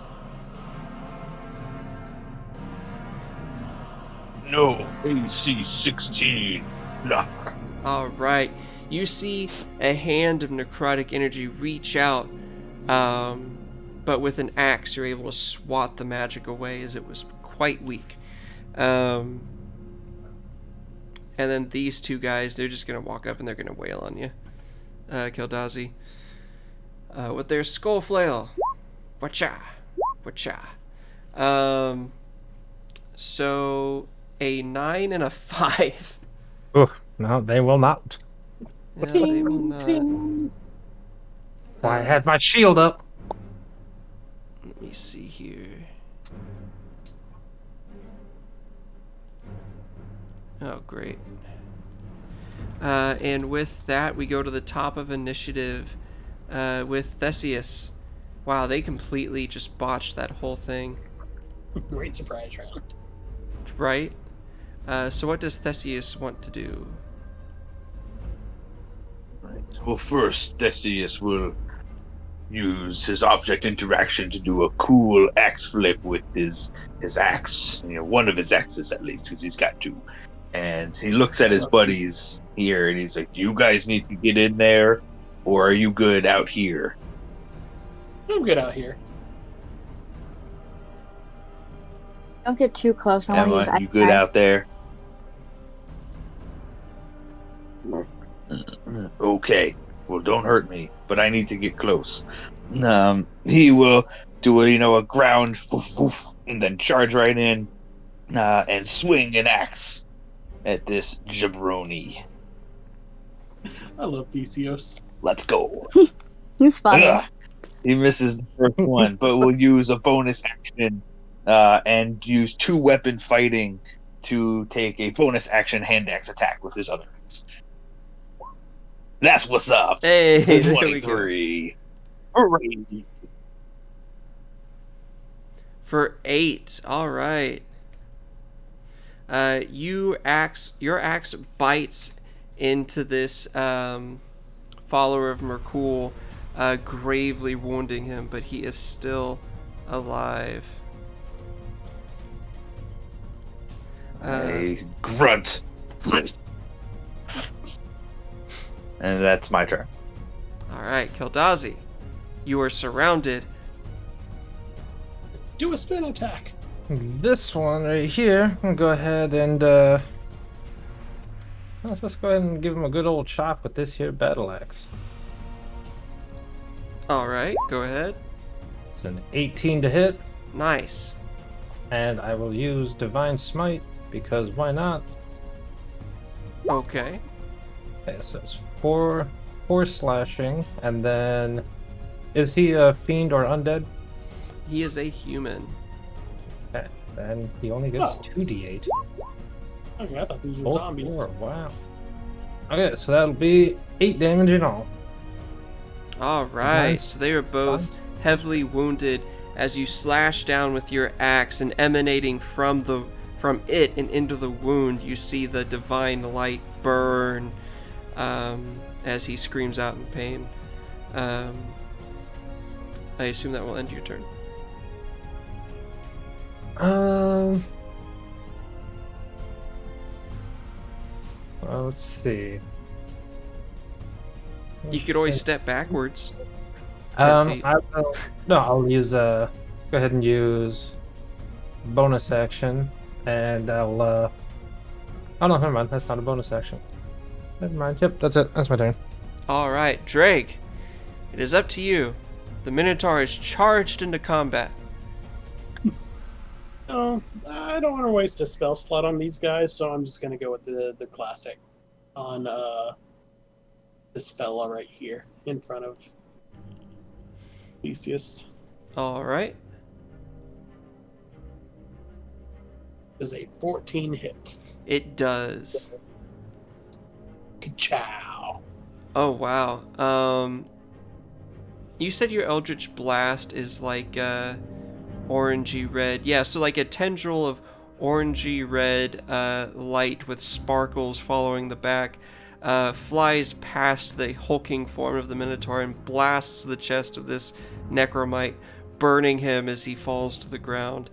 No, AC 16. Nah. Alright. You see a hand of necrotic energy reach out, but with an axe you're able to swat the magic away as it was quite weak. And then these two guys, they're just going to walk up and they're going to wail on you. Keldazi. With their skull flail. Wacha. Wacha. So, a 9 and a 5. Oh, no, they will not. Yeah, they will not. Why, I had my shield up. Let me see here. Oh, great. And with that, we go to the top of initiative with Theseus. Wow, they completely just botched that whole thing. Great surprise round. Right? So what does Theseus want to do? Well, first, Theseus will use his object interaction to do a cool axe flip with his axe. One of his axes at least, because he's got two. And he looks at his buddies here, and he's like, "You guys need to get in there, or are you good out here?" I'm good out here. Don't get too close. I want to use Emma, you good out there? Okay. Well, don't hurt me, but I need to get close. He will do a ground, woof, woof, and then charge right in, and swing an axe at this jabroni. I love Theseus. Let's go. He's funny. Ugh. He misses the first one, but we'll use a bonus action and use 2-weapon fighting to take a bonus action hand axe attack with his other axe. That's what's up. Hey, there we go. 23. Hooray. For 8. All right. Your axe bites into this follower of Merkul, gravely wounding him, but he is still alive. A grunt. And that's my turn. All right, Keldazi, you are surrounded. Do a spin attack. This one right here, I'm gonna go ahead and let's just go ahead and give him a good old chop with this here battle axe. All right, go ahead. It's an 18 to hit, Nice. and I will use Divine Smite because why not? Okay. Okay, so it's four slashing, and then is he a fiend or undead? He is a human. Okay, then he only gets Oh. 2d8. Okay, I thought these were Both zombies. 4, wow. Okay, so that'll be 8 damage in all. All right, Nice. so they are both heavily wounded as you slash down with your axe, and emanating from it and into the wound, you see the divine light burn as he screams out in pain. I assume that will end your turn. Well, let's see. You could always step backwards. 10 feet. I'll use go ahead and use bonus action, and I'll oh no, never mind, that's not a bonus action. Never mind, yep, that's it, that's my turn. All right, Drake, it is up to you. The Minotaur is charged into combat. Oh, I don't want to waste a spell slot on these guys, so I'm just gonna go with the classic on this fella right here in front of Theseus. All right. Does a 14 hit. It does. Ka-chow. Oh, wow. You said your Eldritch Blast is like orangey red. Yeah, so like a tendril of orangey red light with sparkles following the back flies past the hulking form of the Minotaur and blasts the chest of this necromite, burning him as he falls to the ground,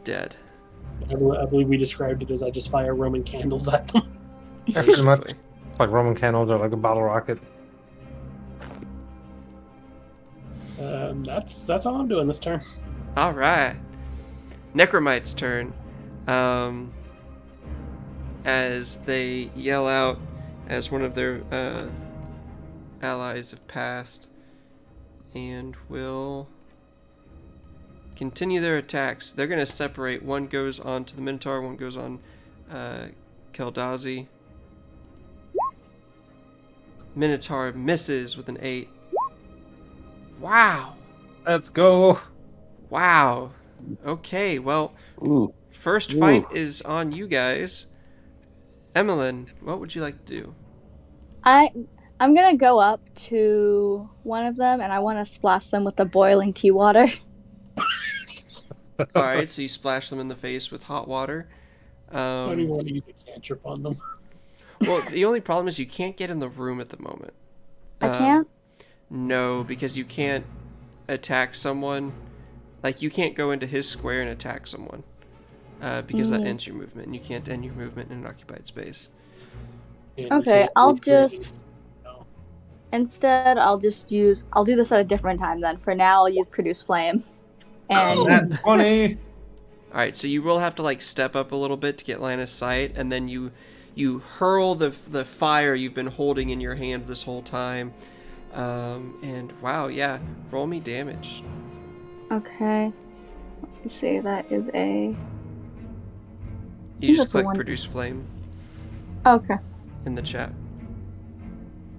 dead. I believe we described it as I just fire Roman candles at them. Yeah, pretty much. Basically. It's like Roman candles or like a bottle rocket. That's all I'm doing this turn. All right. Necromite's turn. As they yell out as one of their allies have passed, and will continue their attacks. They're going to separate. One goes on to the Minotaur, one goes on Keldazi. Minotaur misses with an 8. Wow. Let's go. Wow. Okay, well, Ooh. first fight is on you guys. Emmeline, what would you like to do? I'm gonna go up to one of them and I want to splash them with the boiling tea water. Alright, so you splash them in the face with hot water. I don't even want to use a cantrip on them. Well, the only problem is you can't get in the room at the moment. I can't? No, because you can't attack someone, like you can't go into his square and attack someone, because that ends your movement, and you can't end your movement in an occupied space. Okay, I'll just instead I'll do this at a different time then. For now, I'll use Produce Flame. And Nat 20. All right, so you will have to like step up a little bit to get line of sight, and then you hurl the fire you've been holding in your hand this whole time. And wow, yeah, roll me damage. okay, let me see. That is a You just that's a click one. produce flame okay. in the chat.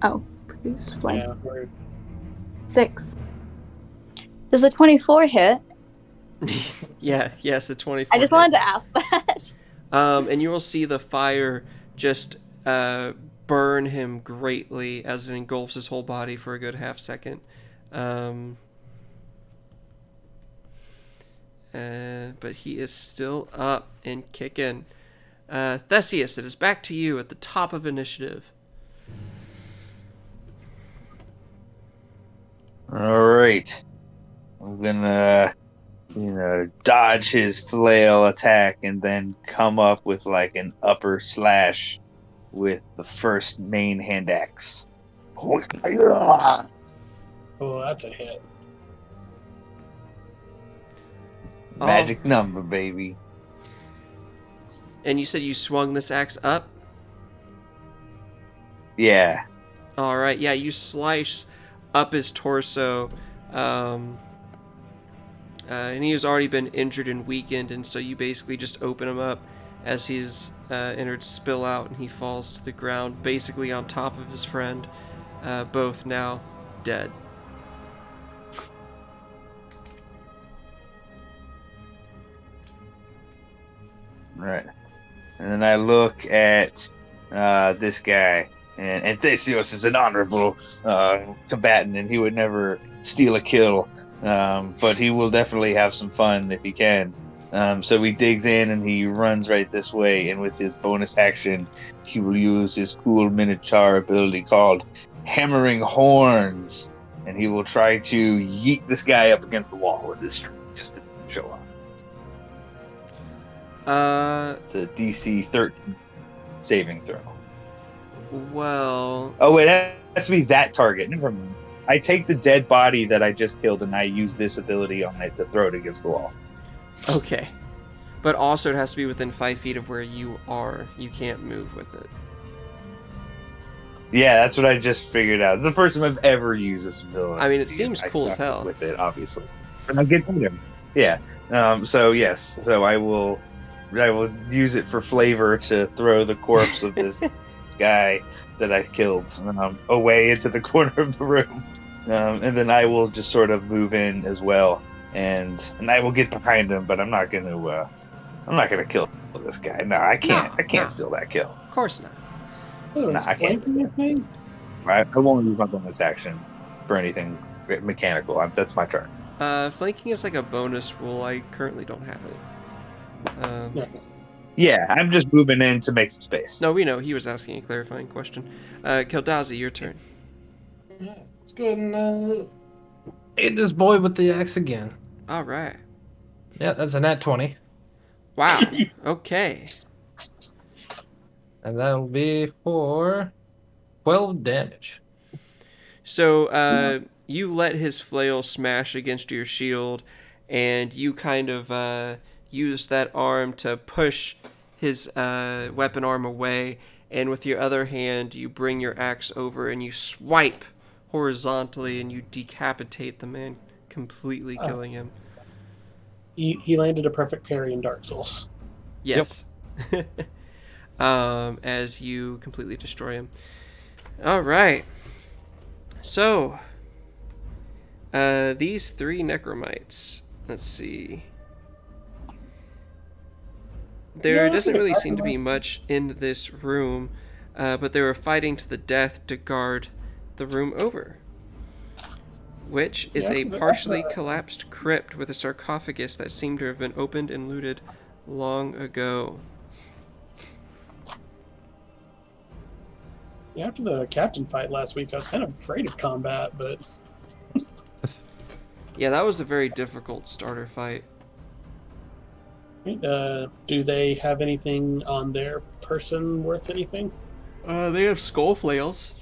Oh, Produce Flame. Yeah, word. 6. Does a 24 hit? Yes, the 24. I just wanted hits. to ask that. And you will see the fire just burn him greatly as it engulfs his whole body for a good half second. But he is still up and kicking. Theseus, it is back to you at the top of initiative. All right. I'm gonna, dodge his flail attack and then come up with like an upper slash with the first main hand axe. Oh, that's a hit. Magic number, baby. And you said you swung this axe up? Yeah. All right, yeah, you slice up his torso, and he has already been injured and weakened, and so you basically just open him up as his innards spill out, and he falls to the ground, basically on top of his friend, both now dead. Right. And then I look at this guy, and Theseus is an honorable combatant, and he would never steal a kill, but he will definitely have some fun if he can. So he digs in and he runs right this way, and with his bonus action, he will use his cool minotaur ability called Hammering Horns, and he will try to yeet this guy up against the wall with his string, just to show off. It's a DC 13 saving throw. Well, Oh wait, that has to be that target. Never mind. I take the dead body that I just killed and I use this ability on it to throw it against the wall. okay. But also it has to be within 5 feet of where you are. You can't move with it. Yeah, that's what I just figured out. It's the first time I've ever used this ability. I mean, it seems I cool as suck hell. with it, obviously. And I'll get to him. Yeah. So yes. So I will use it for flavor to throw the corpse of this guy that I killed away into the corner of the room, and then I will just sort of move in as well, and I will get behind him, but I'm not gonna kill this guy. No, I can't. I can't steal that kill. Of course not. Oh, is I can't. flanking a thing? I won't use my bonus action for anything mechanical. That's my turn. Flanking is like a bonus rule. I currently don't have it. Yeah. Yeah, I'm just moving in to make some space. No, we know. He was asking a clarifying question. Keldazi, your turn. Yeah, let's go ahead and hit this boy with the axe again. All right. Yeah, that's a nat 20. Wow. Okay. And that'll be for 12 damage. So you let his flail smash against your shield, and you kind of use that arm to push his weapon arm away, and with your other hand you bring your axe over and you swipe horizontally and you decapitate the man, completely killing him. He landed a perfect parry in Dark Souls. Yes. As you completely destroy him. Alright. So, these 3 necromites, let's see. There doesn't really seem to be much in this room, but they were fighting to the death to guard the room over, which is a partially collapsed crypt with a sarcophagus that seemed to have been opened and looted long ago. Yeah, after the captain fight last week, I was kind of afraid of combat, but Yeah, that was a very difficult starter fight. Do they have anything on their person worth anything? They have skull flails,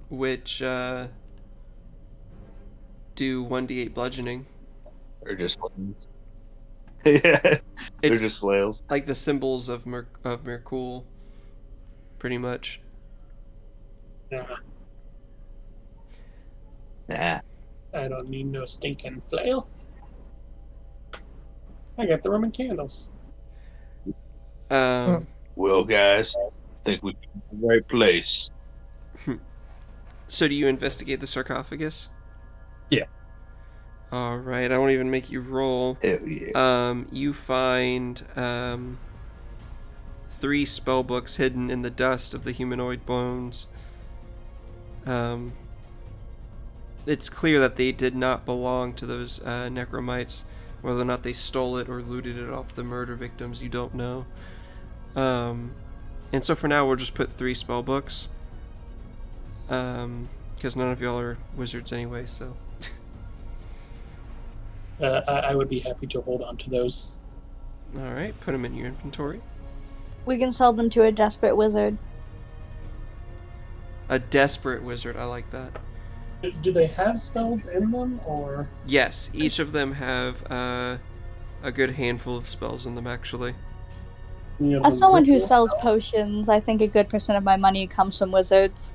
which do 1d8 bludgeoning. Or just yeah, they're It's just flails. like the symbols of Merkul, pretty much. Nah, Nah. I don't need no stinking flail. I got the Roman candles. Well, guys, think we're in the right place. So do you investigate the sarcophagus? Yeah. All right. I won't even make you roll. Hell yeah. You find 3 spell books hidden in the dust of the humanoid bones. It's clear that they did not belong to those necromites. Whether or not they stole it or looted it off the murder victims, you don't know. And so for now, we'll just put 3 spell books. Because none of y'all are wizards anyway, so. I would be happy to hold on to those. Alright, put them in your inventory. We can sell them to a desperate wizard. A desperate wizard, I like that. Do they have spells in them, or? Yes, each of them have a good handful of spells in them, actually. As someone who sells potions, I think a good percent of my money comes from wizards.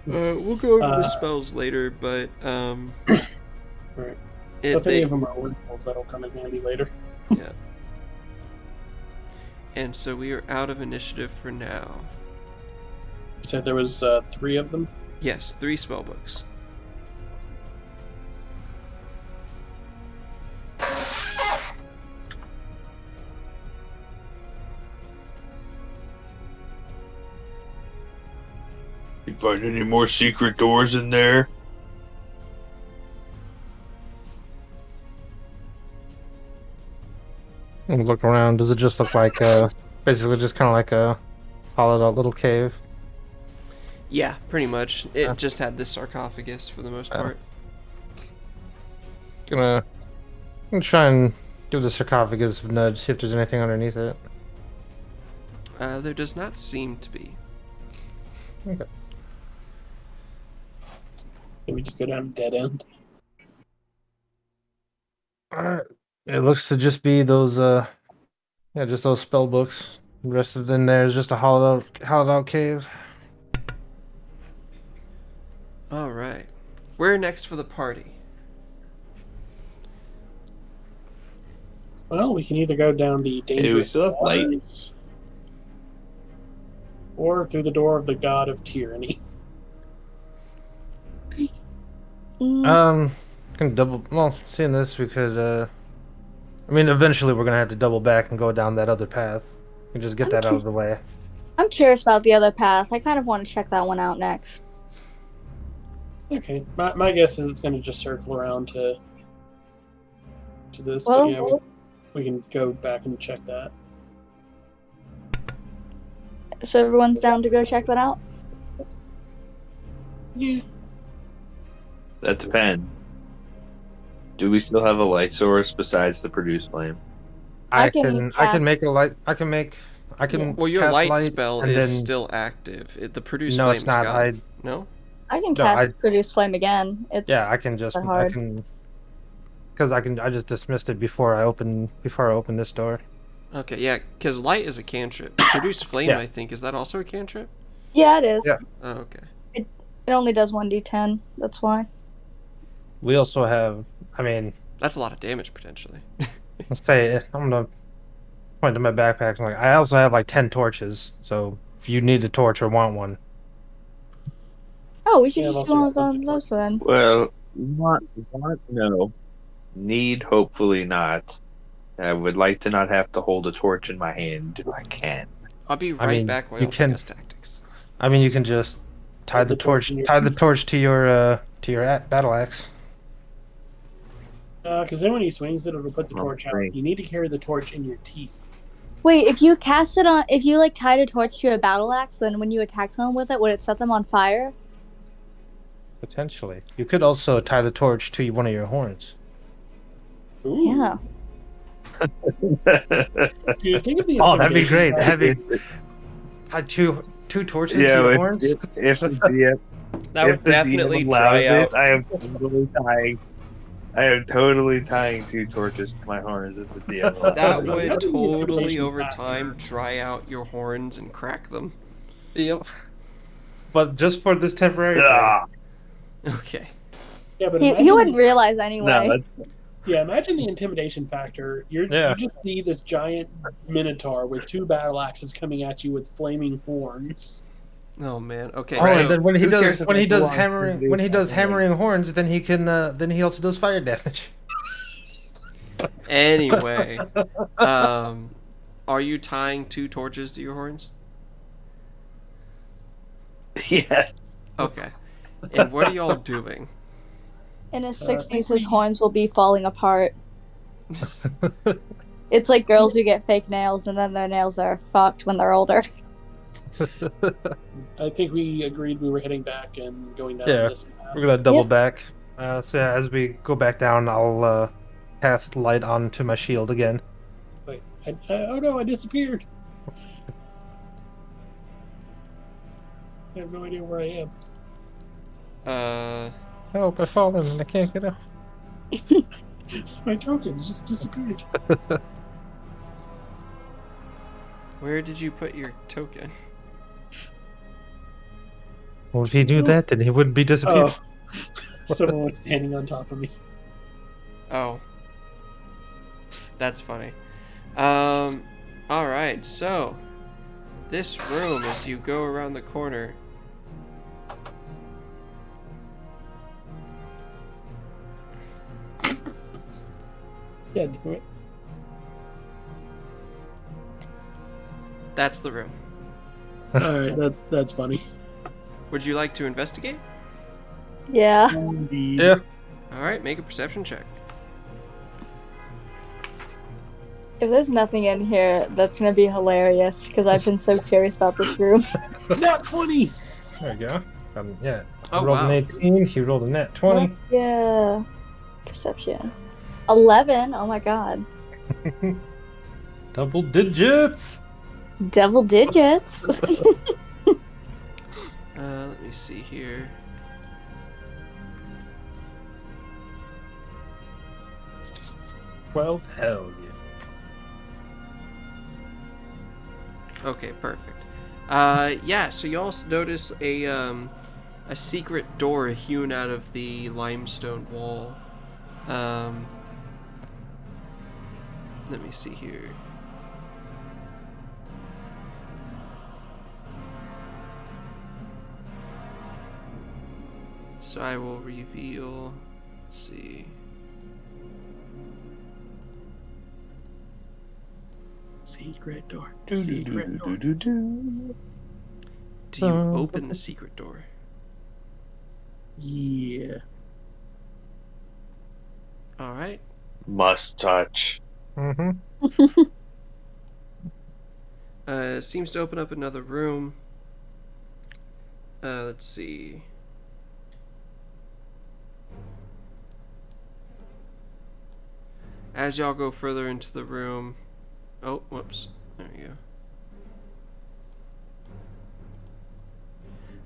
We'll go over the spells later, but Right. If any of them are windfalls, that'll come in handy later. Yeah. And so we are out of initiative for now. You said there was 3 of them? Yes, 3 spell books. You find any more secret doors in there? Look around. Does it just look like basically just kind of like a hollowed out little cave? Yeah, pretty much. It just had this sarcophagus for the most part. Gonna try and give the sarcophagus a nudge, see if there's anything underneath it. There does not seem to be. Okay. Can we just go down dead end? It looks to just be those just those spell books. The rest of them there is just a hollowed out cave. All right. Where next for the party? Well, we can either go down the dangerous we still have light? waters, or through the door of the god of tyranny. Can double. Well, seeing this, we could. I mean, eventually we're gonna have to double back and go down that other path. And just get that out of the way. I'm curious about the other path. I kind of want to check that one out next. Okay, my guess is it's going to just circle around to this. Well, but yeah, we can go back and check that. So everyone's down to go check that out? Yeah. That depends. Do we still have a light source besides the produce flame? I can can make a light. I can. Well, your cast light spell and is then- still active. The produce No, flame it's not. gone. No? I can No, cast Produce Flame again. It's I can just. that hard. I can. Because I just dismissed it before I opened this door. Okay, yeah, because light is a cantrip. Produce flame, Yeah. I think. Is that also a cantrip? Yeah, it is. Yeah. Oh, okay. It only does 1d10. That's why. We also have. I mean, That's a lot of damage, potentially. let's say I'm gonna point to my backpack. I'm like, I also have like 10 torches. So if you need a torch or want one, Oh, we should Yeah, just I've go also got on those then. Well, want no. Need hopefully not. I would like to not have to hold a torch in my hand if I can. I'll be right mean, back while you y'all can- discuss tactics. I mean, you can just tie Put the the torch torch. in your Tie the teeth. torch to your battle axe. Because then when he swings it, it'll put the Oh, torch out. great. You need to carry the torch in your teeth. Wait, if you cast it on, if you like tied a torch to a battle axe, then when you attack someone with it, would it set them on fire? Potentially. You could also tie the torch to one of your horns. Ooh. Yeah. Do you think of the Oh, that'd be intimidation great. factor? Having tied two torches to Yeah, your horns. if the DM That would if the definitely DM dry allows out. it, I am totally tying 2 torches to my horns if the DM allows That it. would That'd be totally intimidation over factor. time dry out your horns and crack them. Yep. But just for this temporary thing. Ah, Okay. Yeah, but He imagine, wouldn't realize no, anyway. imagine the intimidation factor. You just see this giant minotaur with 2 battle axes coming at you with flaming horns. Oh man. Okay. Oh, So and then when he who does cares if I belong to the hammering horns, then he can then he also does fire damage. anyway, are you tying 2 torches to your horns? yeah. Okay. And what are y'all doing? In his I 60s, think his we- horns will be falling apart. It's like girls who get fake nails and then their nails are fucked when they're older. I think we agreed we were heading back and going down Yeah. this path. We're gonna double Yep. back. So yeah, as we go back down, I'll cast light onto my shield again. Wait, oh no, I disappeared. I have no idea where I am. Help! I've fallen and I can't get up. My tokens just disappeared. Where did you put your token? Well, if he knew that, then he wouldn't be disappeared. Oh, someone was standing on top of me. Oh. That's funny. Alright, so this room, as you go around the corner, Yeah, do it. that's the room. Alright, that's funny. Would you like to investigate? Yeah. Indeed. Yeah. Alright, make a perception check. If there's nothing in here, that's gonna be hilarious because I've been so curious about this room. Not 20! There you go. Yeah. I Oh, rolled wow. an 18. He rolled a net 20. Yeah. Perception. 11. Oh my god. Double digits. Double digits. Let me see here. Hell yeah. Okay, perfect. Yeah, so you also notice a secret door hewn out of the limestone wall. Let me see here. So I will reveal. Let's see. Secret door. Do, do, Secret do, door. do, do. Do you open the secret door? Yeah. All right. Must touch. Mm-hmm. Seems to open up another room. Let's see. As y'all go further into the room. Oh, whoops. There you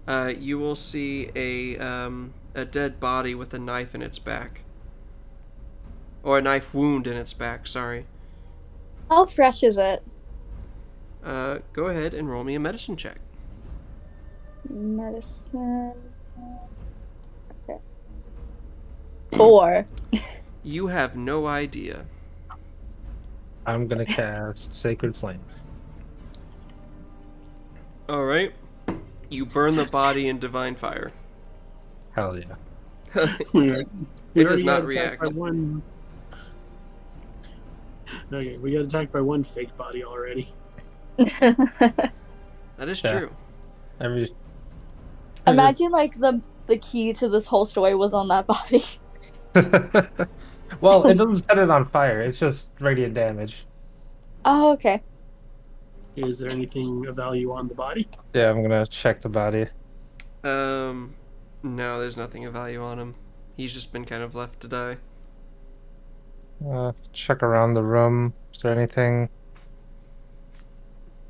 go. You will see a dead body with a knife in its back. Or a knife wound in its back, sorry. How fresh is it? Go ahead and roll me a medicine check. Medicine. Okay. 4. You have no idea. I'm gonna cast Sacred Flame. Alright. You burn the body in divine fire. Hell yeah. It does already not got attacked react. by one. Okay, we got attacked by one fake body already. That is Yeah. true. Every Imagine like the key to this whole story was on that body. Well, it doesn't set it on fire. It's just radiant damage. Oh, okay. Is there anything of value on the body? Yeah, I'm gonna check the body. No, there's nothing of value on him. He's just been kind of left to die. Check around the room. Is there anything?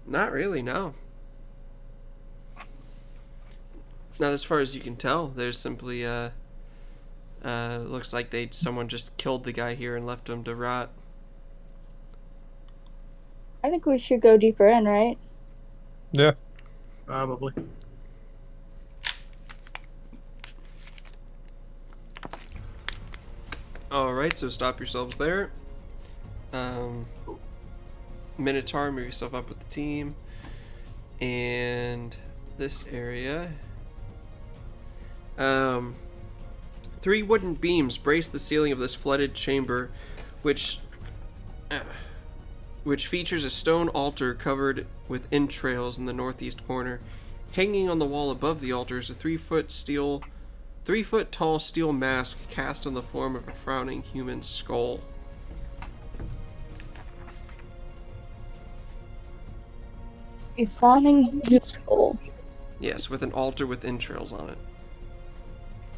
Not really, no. Not as far as you can tell. There's simply, looks like someone just killed the guy here and left him to rot. I think we should go deeper in, right? Yeah. Probably. Alright, so stop yourselves there. Minotaur, move yourself up with the team. And this area. 3 wooden beams brace the ceiling of this flooded chamber, which features a stone altar covered with entrails in the northeast corner. Hanging on the wall above the altar is a 3-foot tall steel mask cast in the form of a frowning human skull. A fawning human skull. Yes, with an altar with entrails on it.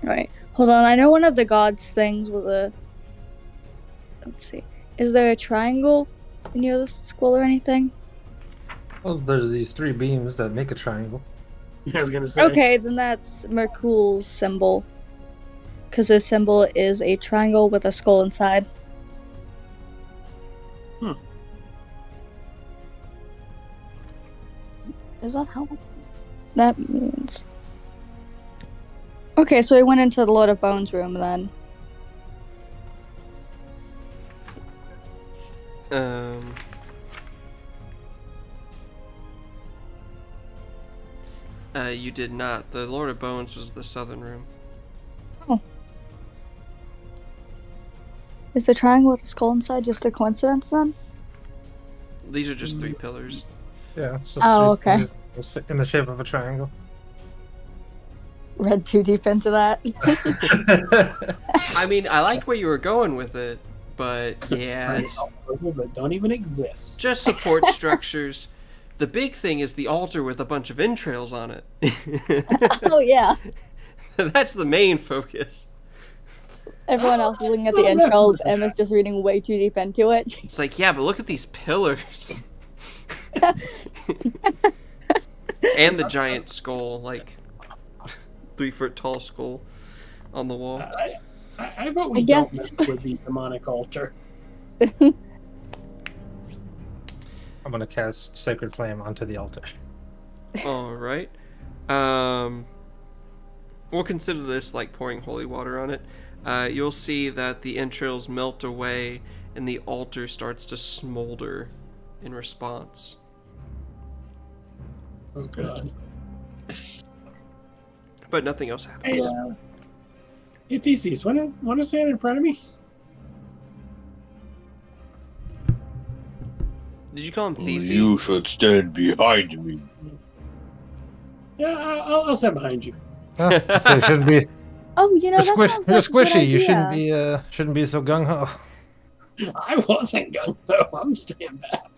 Right. Hold on, I know one of the gods' things was a... Let's see. Is there a triangle near the skull or anything? Well, there's these 3 beams that make a triangle. I was gonna say. Okay, then that's Merkul's symbol. Because his symbol is a triangle with a skull inside. Is that how... That means... Okay, so we went into the Lord of Bones room then. You did not. The Lord of Bones was the southern room. Oh. Is the triangle with the skull inside just a coincidence then? These are just 3 pillars. Yeah. It's just Oh, 3 okay. It's in the shape of a triangle. Read too deep into that. I mean, I liked where you were going with it, but yeah, it's Puzzles that don't even exist. just support structures. The big thing is the altar with a bunch of entrails on it. Oh, yeah. That's the main focus. Everyone else is looking at the entrails. Emma's just reading way too deep into it. It's like, yeah, but look at these pillars. And the giant skull, like 3-foot tall skull on the wall. I vote we I guess- don't mess with the demonic altar. I'm gonna cast Sacred Flame onto the altar. All right. We'll consider this like pouring holy water on it. You'll see that the entrails melt away and the altar starts to smolder in response. Oh god. But nothing else Hey, happens. hey Theses, want to stand in front of me? Did you call him Theses? You should stand behind me. Yeah, I'll stand behind you. So you shouldn't be. Oh, you know, that You're, sounds you're like a good squishy. You idea. shouldn't be so gung ho. I wasn't going though. I'm staying back.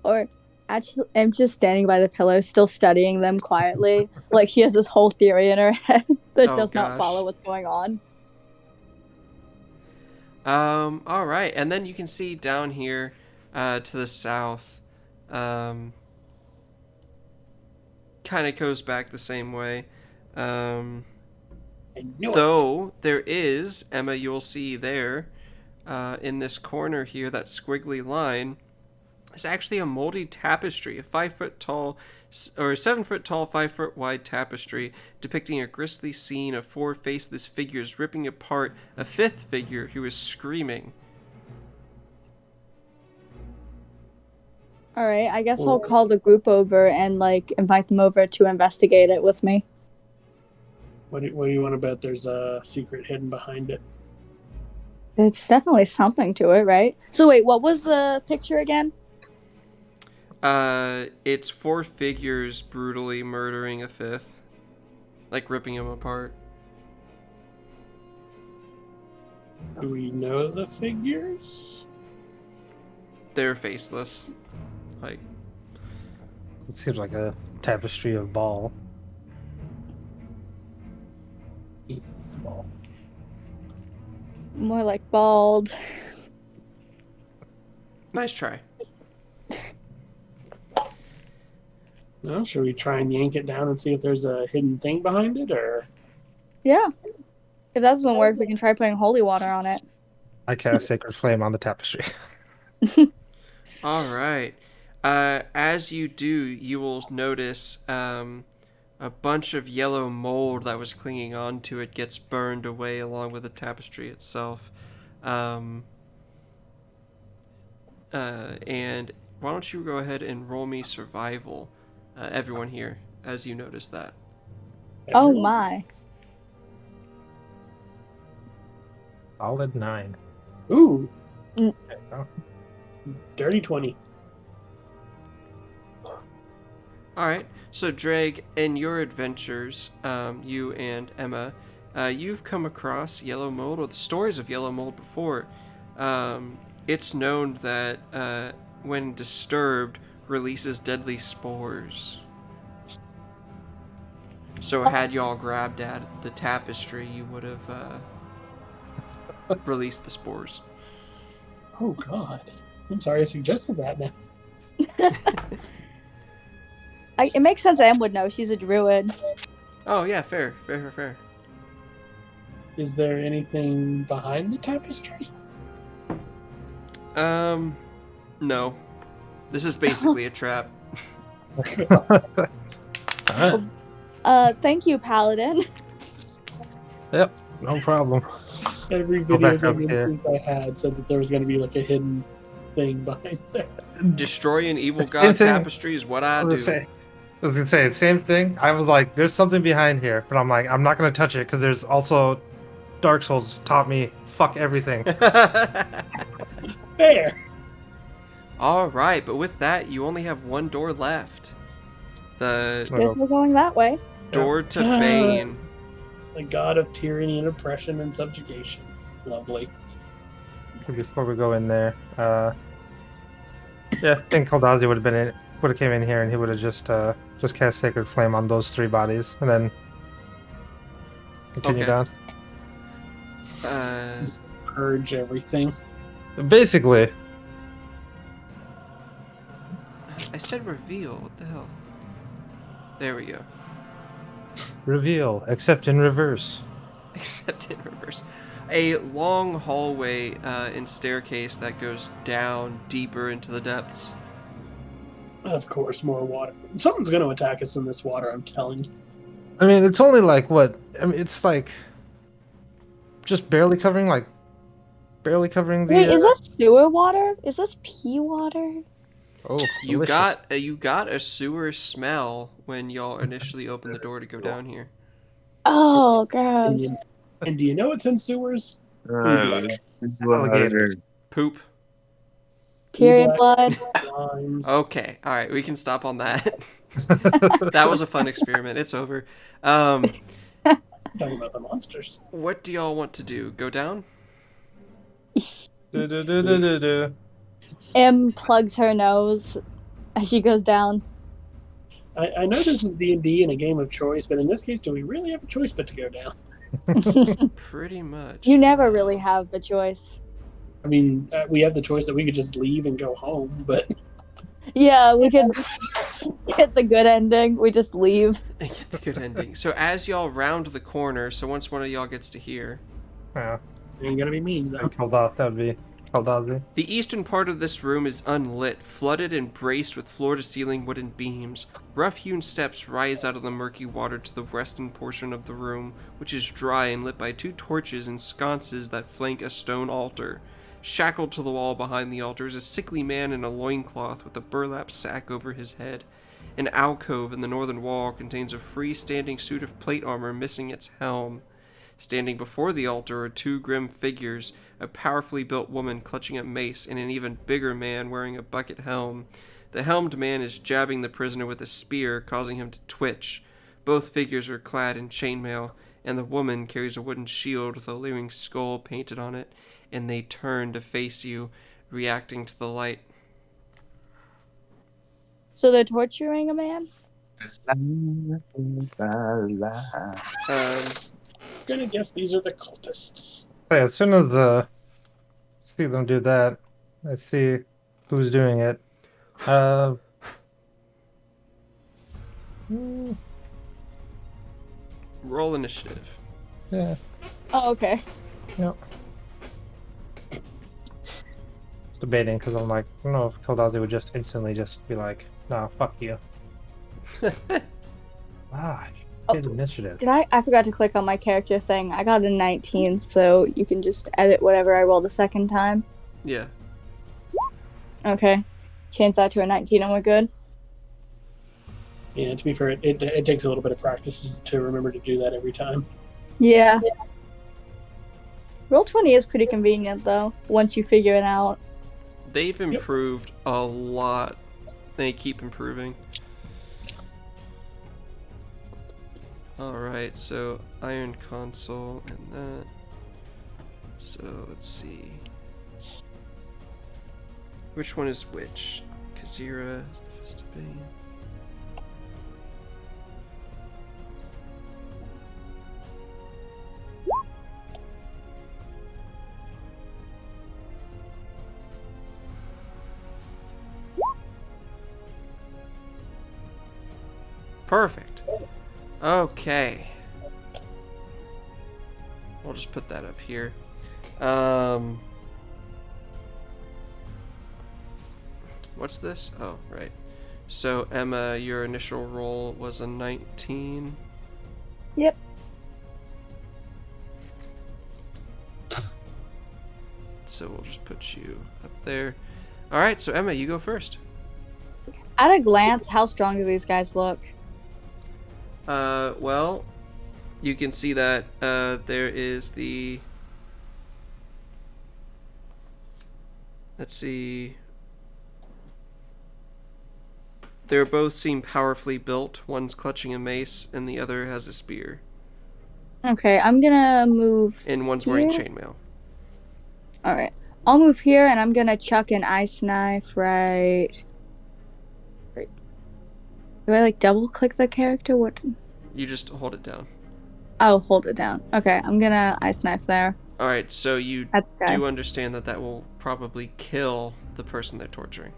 Or actually, I'm just standing by the pillow, still studying them quietly. Like she has this whole theory in her head that Oh, does not gosh. follow what's going on. All right, and then you can see down here, to the south, kind of goes back the same way. I knew it. Though there is, Emma, you'll see there, in this corner here, that squiggly line, is actually a moldy tapestry, a 5-foot tall, or 7-foot tall, 5-foot wide tapestry depicting a grisly scene of 4 faceless figures ripping apart a 5th figure who is screaming. All right, I guess I'll call the group over and like invite them over to investigate it with me. What do you want to bet? There's a secret hidden behind it. There's definitely something to it, right? So wait, what was the picture again? It's 4 figures brutally murdering a 5th. Like ripping him apart. Do we know the figures? They're faceless. Like, It seems like a tapestry of ball. Ball. More like bald. Nice try. Well, should we try and yank it down and see if there's a hidden thing behind it, or? Yeah. If that doesn't work, we can try putting holy water on it. I cast Sacred Flame on the tapestry. All right. As you do, you will notice a bunch of yellow mold that was clinging onto it gets burned away along with the tapestry itself. And why don't you go ahead and roll me survival, everyone here, as you notice that. Oh my. Solid 9. Ooh, There you go. dirty 20. All right. So, Dreg, in your adventures, you and Emma, you've come across yellow mold or the stories of yellow mold before. It's known that when disturbed, releases deadly spores. So, had y'all grabbed at the tapestry, you would have released the spores. Oh God, I'm sorry I suggested that now. It makes sense Em would know. She's a druid. Oh yeah, fair. Is there anything behind the tapestry? No. This is basically a trap. Alright. Thank you, Paladin. Yep, no problem. Every Go video back up game here. instance I had said that there was going to be like a hidden thing behind there. Destroy an evil Same god thing. tapestry is what I do. I was gonna say same thing. I was like, "There's something behind here," but I'm like, "I'm not gonna touch it because there's also Dark Souls taught me fuck everything." Fair. All right, but with that, you only have one door left. The Guess we're going that way. door to Bane. The god of tyranny and oppression and subjugation. Lovely. Before we go in there, yeah, I think Kaldazi would have came in here and he would have just cast Sacred Flame on those 3 bodies and then continue Okay. down. Purge everything. Basically, I said reveal. What the hell? There we go. reveal, except in reverse. Except in reverse. A long hallway and staircase that goes down deeper into the depths. Of course, more water. Something's going to attack us in this water, I'm telling you. I mean, it's only like what? I mean, it's like just barely covering the. Wait, is this sewer water? Is this pee water? Oh, You delicious. got a sewer smell when y'all initially opened the door to go down here. Oh, And, gross. and do you know what's in sewers? Alligators. Poop. Period Black blood. Slimes. Okay, all right, we can stop on that. That was a fun experiment. It's over. Talking about the monsters. What do y'all want to do? Go down? Do. Em plugs her nose as she goes down. I know this is D&D and a game of choice, but in this case, do we really have a choice but to go down? Pretty much. You never really have a choice. I mean, we have the choice that we could just leave and go home, but Yeah, we could get the good ending. We just leave. Get the good ending. So as y'all round the corner, so once one of y'all gets to here, Yeah, ain't gonna be me. So. that would be Kaldazi. the eastern part of this room is unlit, flooded and braced with floor-to-ceiling wooden beams. Rough-hewn steps rise out of the murky water to the western portion of the room, which is dry and lit by 2 torches and sconces that flank a stone altar. Shackled to the wall behind the altar is a sickly man in a loincloth with a burlap sack over his head. An alcove in the northern wall contains a freestanding suit of plate armor missing its helm. Standing before the altar are 2 grim figures, a powerfully built woman clutching a mace and an even bigger man wearing a bucket helm. The helmed man is jabbing the prisoner with a spear, causing him to twitch. Both figures are clad in chainmail, and the woman carries a wooden shield with a leering skull painted on it, and they turn to face you, reacting to the light. So they're torturing a man? gonna guess these are the cultists. So yeah, as soon as see them do that, I see who's doing it. Mm, Roll initiative. yeah, Oh, okay. yep. Debating because I'm like, I don't know if Keldazi would just instantly just be like, "No, fuck you." Ah, his initiative. Did I forgot to click on my character thing. I got a 19, so you can just edit whatever I roll the second time. Yeah. Okay. Change that to a 19 and we're good. Yeah, to be fair, it takes a little bit of practice to remember to do that every time. Yeah. Roll20 is pretty convenient, though, once you figure it out. They've improved a lot. They keep improving. Alright, so Iron Console and that. So let's see. Which one is which? Kazira is the Fist of Bane. Perfect. Okay. We'll just put that up here. What's this? Oh, right. So, Emma, your initial roll was a 19. Yep. So we'll just put you up there. Alright, so Emma, you go first. At a glance, how strong do these guys look? Well, you can see that there is the... Let's see... They both seem powerfully built. One's clutching a mace, and the other has a spear. Okay, I'm gonna move. And one's wearing here. chainmail. Alright. I'll move here, and I'm gonna chuck an ice knife right. Do I, double click the character? What? You just hold it down. Oh, hold it down. Okay, I'm gonna ice knife there. Alright, so you At the guy. do understand that that will probably kill the person they're torturing.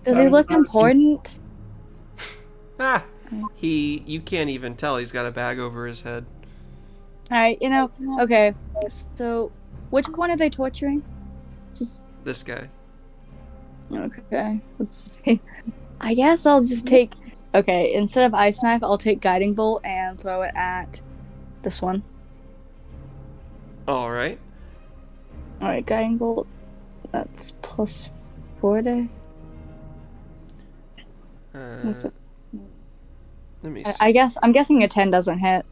Does he look important? Ah! You can't even tell he's got a bag over his head. Alright, okay. So, which one are they torturing? Just, This guy. okay, let's see. I guess I'll just take, okay, instead of ice knife, I'll take guiding bolt and throw it at this one. Alright. Alright, guiding bolt. That's plus 40. What's it? Let me see. I'm guessing a 10 doesn't hit.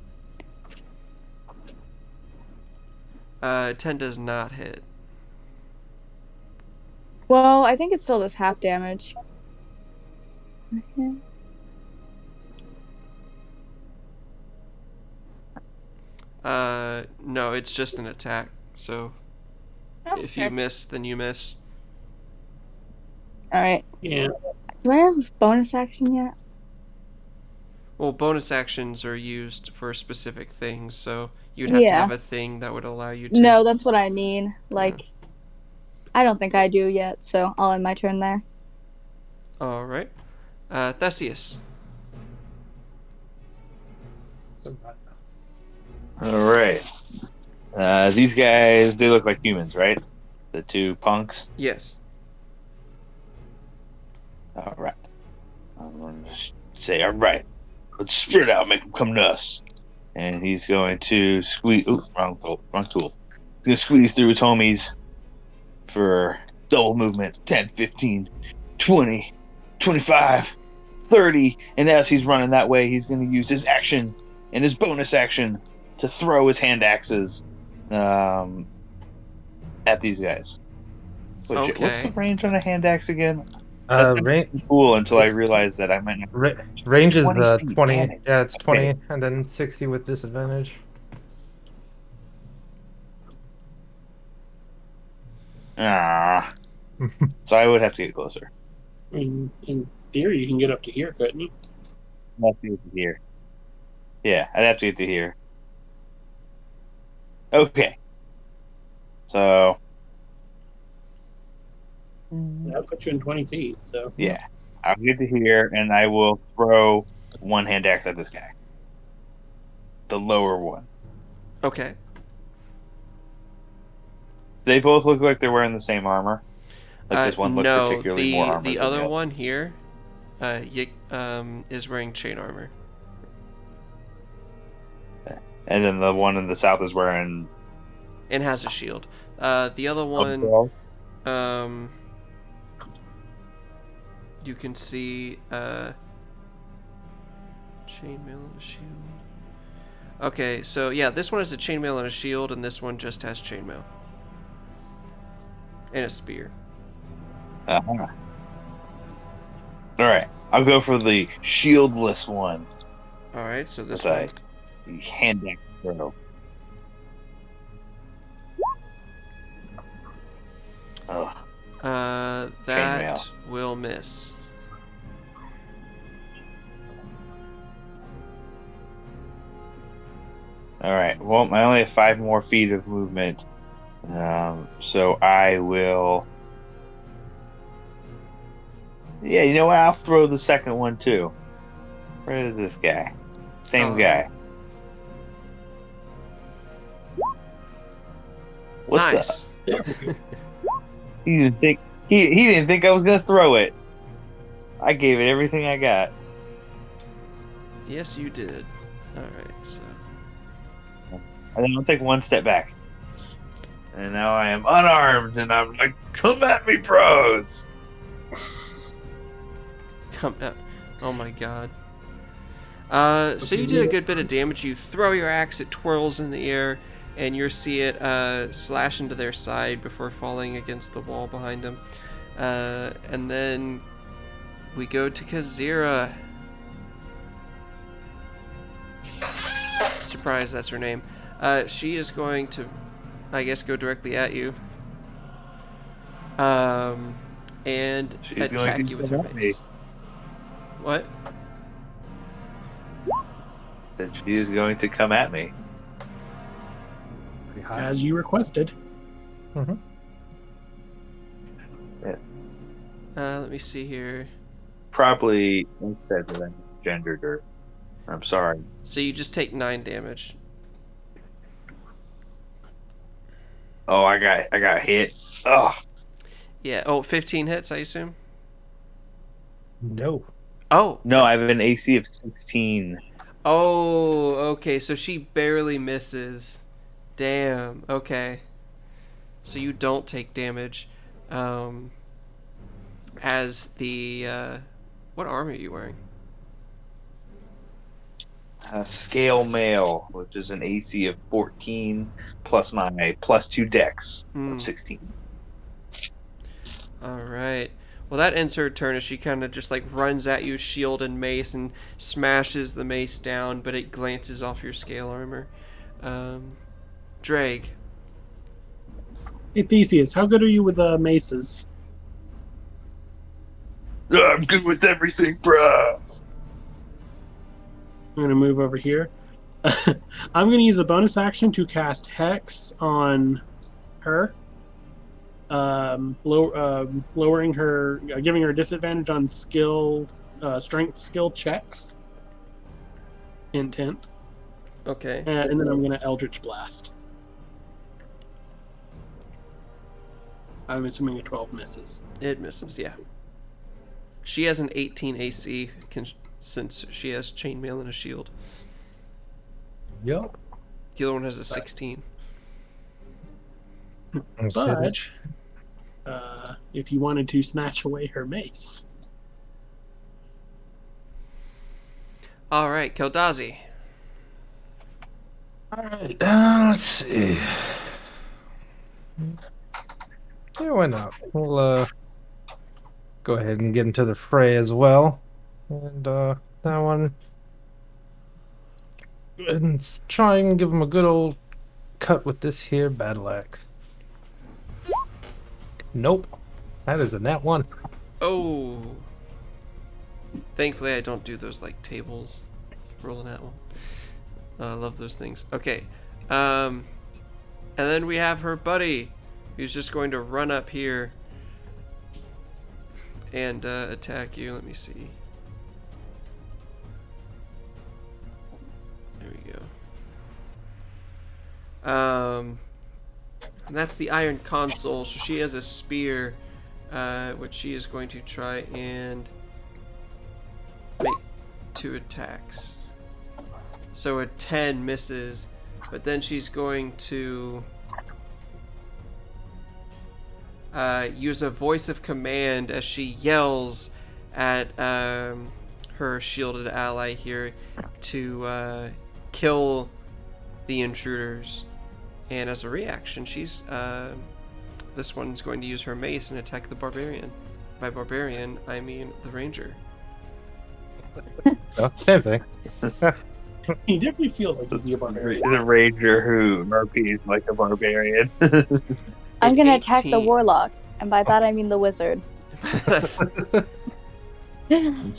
10 does not hit. Well, I think it still does half damage. No, it's just an attack. So if you miss, then you miss. Alright. Yeah. Do I have bonus action yet? Well, bonus actions are used for specific things, so you'd have to have a thing that would allow you to... No, that's what I mean. I don't think I do yet, so I'll end my turn there. Alright. Theseus. Alright. These guys, they look like humans, right? The two punks? Yes. Alright. I'm going to say, alright. Let's spread out, make them come to us. And he's going to squeeze... Ooh, wrong tool. He's going to squeeze through his homies for double movement. 10, 15, 20, 25, 30. And as he's running that way, he's going to use his action and his bonus action to throw his hand axes at these guys. What's the range on a hand axe again? That's cool until I realized that I might not. Range is 20 feet, 20. damn it. Yeah, it's 20, Okay. and then 60 with disadvantage. Ah. So I would have to get closer. In theory, you can get up to here, couldn't you? Not over here. Yeah, I'd have to get to here. Okay. So, That'll put you in 20 feet. So yeah. I'll get to here, and I will throw one hand axe at this guy. The lower one. Okay. They both look like they're wearing the same armor. Like this one looked no, particularly more armored the than other the other. one here, is wearing chain armor. And then the one in the south is wearing. And has a shield. The other one, you can see chainmail and a shield. Okay, so yeah, this one has a chainmail and a shield, and this one just has chainmail and a spear. Uh-huh. All right, I'll go for the shieldless one. All right, so this With one. the hand axe throw. Oh, That Chainmail. will miss. all right. Well, I only have 5 more feet of movement, so I will. Yeah, you know what? I'll throw the second one too. Where is this guy? Same guy. What's Nice. up? He didn't think he didn't think I was gonna throw it. I gave it everything I got. Yes, you did. All right, so. And then I'll take one step back. And now I am unarmed, and I'm like, "Come at me, bros!" Come out. Oh my god. So you did a good bit of damage. You throw your axe, it twirls in the air, and you see it slash into their side before falling against the wall behind them. And then we go to Kazira. Surprise, that's her name. She is going to, I guess, go directly at you. And She's going attack to you with come her at me. mace. What? That she is going to come at me. Pretty high. as you requested. Let me see here. Probably said that I gendered her. I'm sorry. So you just take 9 damage. Oh, I got hit. Ugh. Yeah. Oh, 15 hits, I assume? No. Oh. No, I have an AC of 16. Oh, okay. So she barely misses. Damn. Okay. So you don't take damage. As the what armor are you wearing? Scale mail, which is an AC of 14 plus my +2 dex of 16. All right. Well, that ends her turn as she kind of just like runs at you, shield and mace, and smashes the mace down, but it glances off your scale armor. Drake. Hey Theseus, how good are you with maces? I'm good with everything, bruh. I'm going to move over here. I'm going to use a bonus action to cast Hex on her. Lowering her, giving her a disadvantage on strength skill checks. Intent. Okay. And then I'm going to Eldritch Blast. I'm assuming a 12 misses. It misses, yeah. She has an 18 AC since she has chainmail and a shield. Yup. The other one has a 16. But if you wanted to snatch away her mace. All right, Keldazi. Alright, let's see. Yeah, why not? We'll go ahead and get into the fray as well. And that one. Go ahead and try and give him a good old cut with this here battle axe. Nope. That is a nat 1. Oh. Thankfully, I don't do those like tables. Rolling that one. I love those things. Okay. And then we have her buddy, who's just going to run up here and attack you. Let me see. There we go. And that's the Iron Console. So she has a spear, which she is going to try and make 2 attacks. So a 10 misses, but then she's going to use a voice of command as she yells at her shielded ally here to kill the intruders. And as a reaction, she's this one's going to use her mace and attack the barbarian. By barbarian, I mean the ranger. Oh, same thing. He definitely feels like he'd be a barbarian. The ranger who RPs like a barbarian. I'm gonna attack the 18. warlock, and by that I mean the wizard. Um,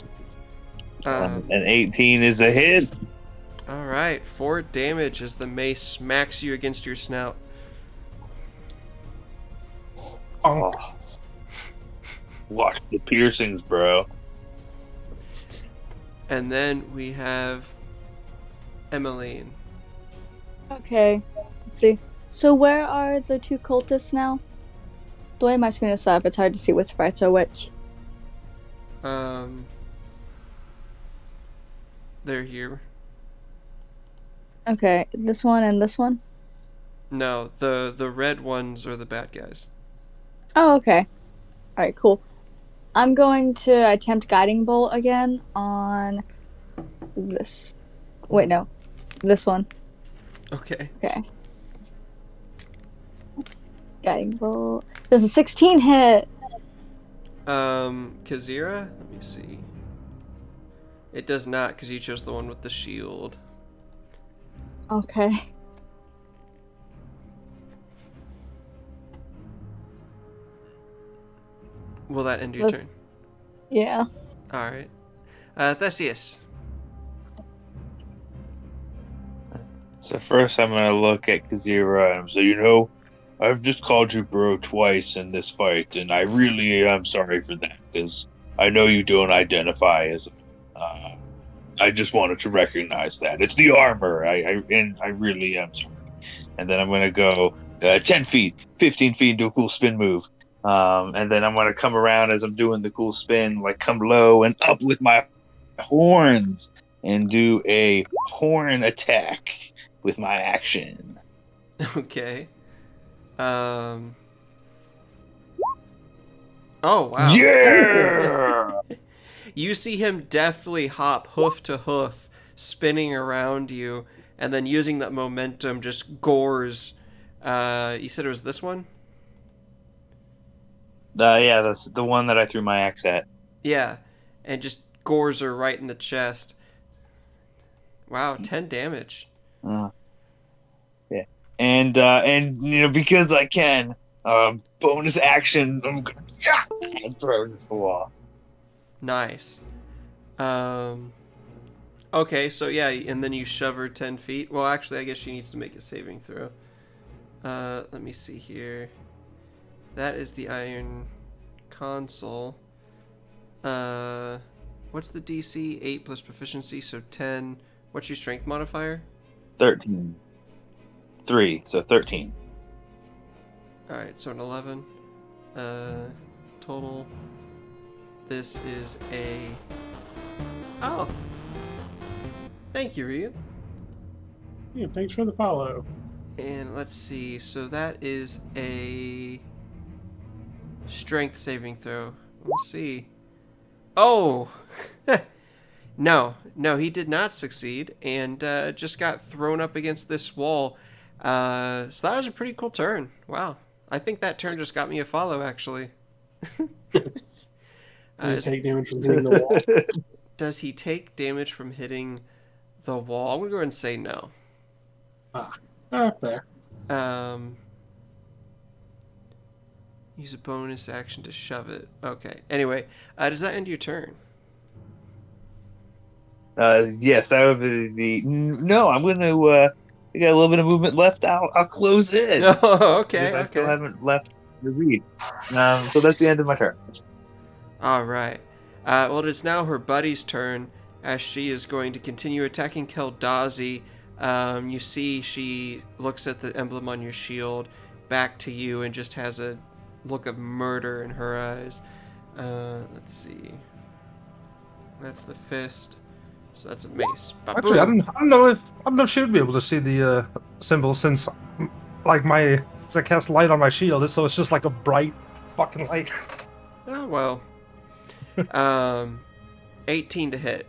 An 18 is a hit. All right, 4 damage as the mace smacks you against your snout. Oh. Watch the piercings, bro. And then we have Emmeline. Okay, let's see. So where are the 2 cultists now? The way my screen is set up, it's hard to see which sprites are which. They're here. Okay, this one and this one? No, the red ones are the bad guys. Oh, okay. Alright, cool. I'm going to attempt Guiding Bolt again on this. Wait, no. This one. Okay. Okay. Guiding Bolt. There's a 16 hit. Kazira? Let me see. It does not, because you chose the one with the shield. Okay. Will that end your turn? Yeah. Alright. Theseus. So first I'm gonna look at Kazira and say, you know, I've just called you bro twice in this fight, and I really am sorry for that, because I know you don't identify as I just wanted to recognize that. It's the armor. I really am sorry. And then I'm gonna go 10 feet, 15 feet into a cool spin move. And then I'm gonna come around as I'm doing the cool spin, like come low and up with my horns and do a horn attack with my action. Okay. Oh, wow. Yeah! You see him deftly hop hoof to hoof, spinning around you, and then using that momentum just gores. You said it was this one? Yeah, that's the one that I threw my axe at. Yeah, and just gores her right in the chest. Wow, 10 damage. Yeah, and you know, because I can, bonus action, I'm gonna throw against the wall. Nice. Okay, so yeah, and then you shove her 10 feet. Well, actually, I guess she needs to make a saving throw. Let me see here. That is the Iron Console. What's the DC? 8 plus proficiency, so 10. What's your strength modifier? 13. 3, so 13. Alright, so an 11. Total. This is a... Oh! Thank you, Ryu. Yeah, thanks for the follow. And let's see, so that is a strength saving throw. We'll see. Oh! No, he did not succeed, and just got thrown up against this wall. So that was a pretty cool turn. Wow. I think that turn just got me a follow, actually. Does he take damage from hitting the wall? Does he take damage from hitting the wall? I'm going to go ahead and say no. Fair. Use a bonus action to shove it. Okay. Anyway, does that end your turn? Yes, that would be the. No, I'm going to. We got a little bit of movement left. I'll close in. Oh, okay, Because I still okay. haven't left the read. So that's the end of my turn. All right. Well, it is now her buddy's turn, as she is going to continue attacking Keldazi. You see she looks at the emblem on your shield, back to you, and just has a look of murder in her eyes. Let's see. That's the fist. So that's a mace. Actually, I don't know if she would be able to see the symbol since, like, since I cast light on my shield, so it's just like a bright fucking light. Oh, well. 18 to hit.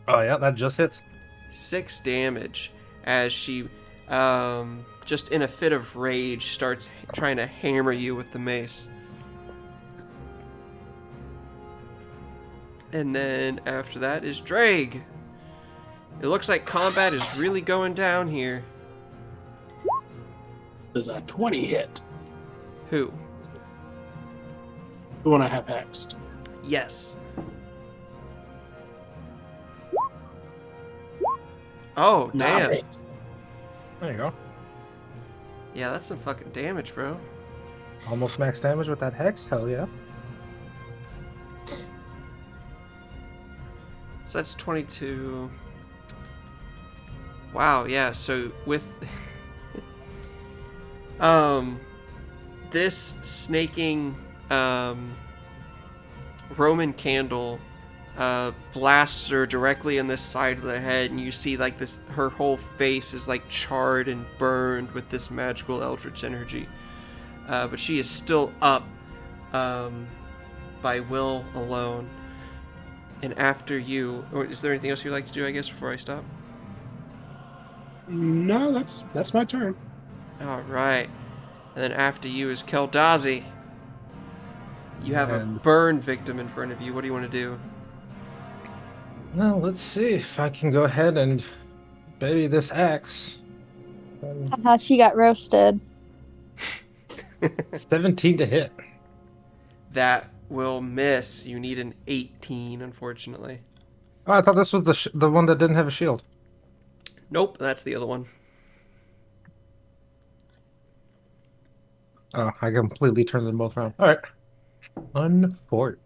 Oh yeah, that just hits. 6 damage as she, just in a fit of rage, starts trying to hammer you with the mace. And then after that is Drake. It looks like combat is really going down here. Does a 20 hit? Who? The one I have hexed. Yes. Oh, damn. Nice. There you go. Yeah, that's some fucking damage, bro. Almost max damage with that hex. Hell yeah. So that's 22. Wow, yeah, so with this snaking Roman candle blasts her directly in this side of the head, and you see like this, her whole face is like charred and burned with this magical eldritch energy. But she is still up by will alone. And after you, or is there anything else you'd like to do, I guess, before I stop? No, that's my turn. Alright. And then after you is Keldazi. You have a And- burn victim in front of you. What do you want to do? Well, let's see if I can go ahead and baby this axe. She got roasted. 17 to hit. That will miss. You need an 18, unfortunately. Oh, I thought this was the one that didn't have a shield. Nope, that's the other one. Oh, I completely turned them both around. All right. Unfort.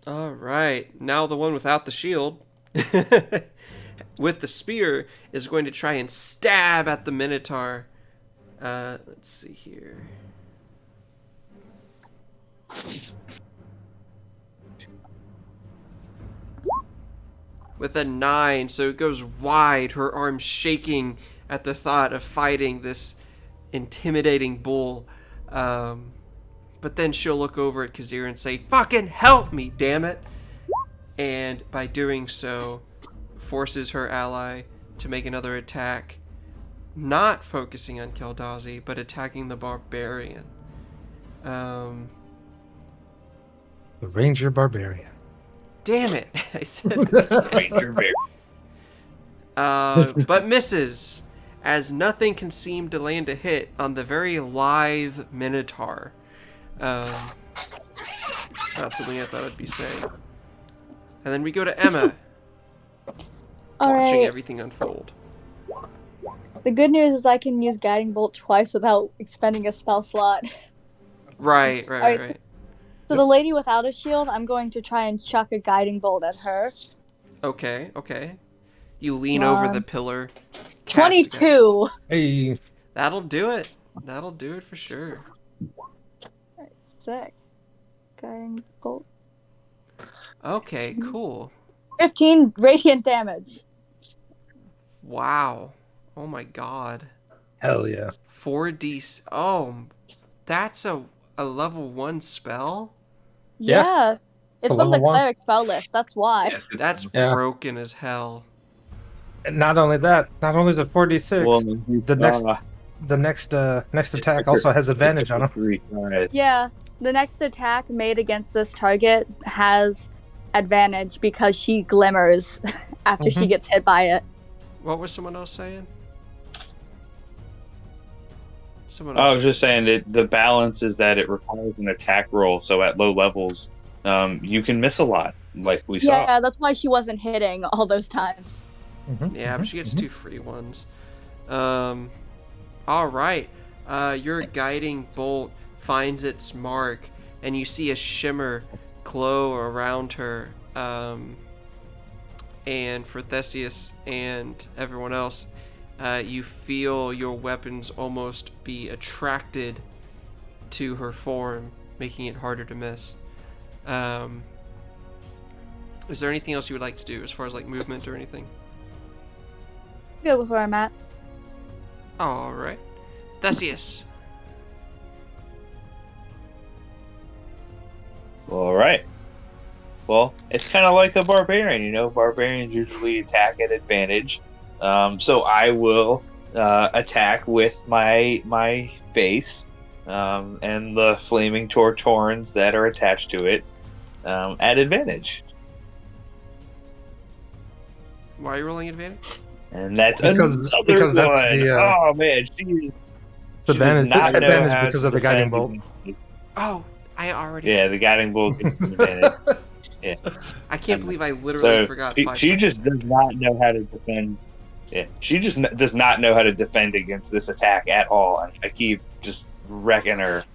Alright, now the one without the shield, with the spear, is going to try and stab at the Minotaur. Let's see here. With a 9, so it goes wide, her arm shaking at the thought of fighting this intimidating bull. But then she'll look over at Kazir and say, "Fucking help me, damn it!" And by doing so, forces her ally to make another attack, not focusing on Keldazi, but attacking the barbarian. The Ranger Barbarian. Damn it! I said, Ranger bear. but misses, as nothing can seem to land a hit on the very lithe Minotaur. Not something I thought I'd be saying. And then we go to Emma, All watching right. everything unfold. The good news is I can use Guiding Bolt twice without expending a spell slot. Right. Alright, So the lady without a shield, I'm going to try and chuck a Guiding Bolt at her. Okay. You lean over the pillar. cast a 22! Hey. That'll do it. That'll do it for sure. Alright, sick. Guiding Bolt. Okay, cool. 15 radiant damage. Wow. Oh my god. Hell yeah. 4d. Oh, that's a level 1 spell? Yeah. Yeah. It's a from the level 1. cleric spell list, that's why. That's Yeah. broken as hell. And not only that, not only is it 4d6, Well, the next attack also has advantage on him. 3 tries. Yeah, the next attack made against this target has advantage because she glimmers after she gets hit by it. What was someone else saying? Someone I else. was just saying that the balance is that it requires an attack roll, so at low levels, you can miss a lot. like we saw. Yeah, that's why she wasn't hitting all those times. Yeah, but she gets 2 free ones. All right. Your guiding bolt finds its mark, and you see a shimmer glow around her. And for Theseus and everyone else, you feel your weapons almost be attracted to her form, making it harder to miss. Is there anything else you would like to do as far as like movement or anything? Good with where I'm at. All right, Theseus. All right. Well, it's kind of like a barbarian, you know. Barbarians usually attack at advantage, so I will attack with my face and the flaming tortorns that are attached to it at advantage. Why are you rolling advantage? And that's Because another that's one. the, Oh man, she does advantage, not know advantage how because to of the guiding bolt. defend. Oh, I already. Yeah, the guiding bolt gives an advantage. Yeah. I can't believe I literally So forgot. she 5 seconds. just does not know how to defend. Yeah, she just does not know how to defend against this attack at all. And I keep just wrecking her.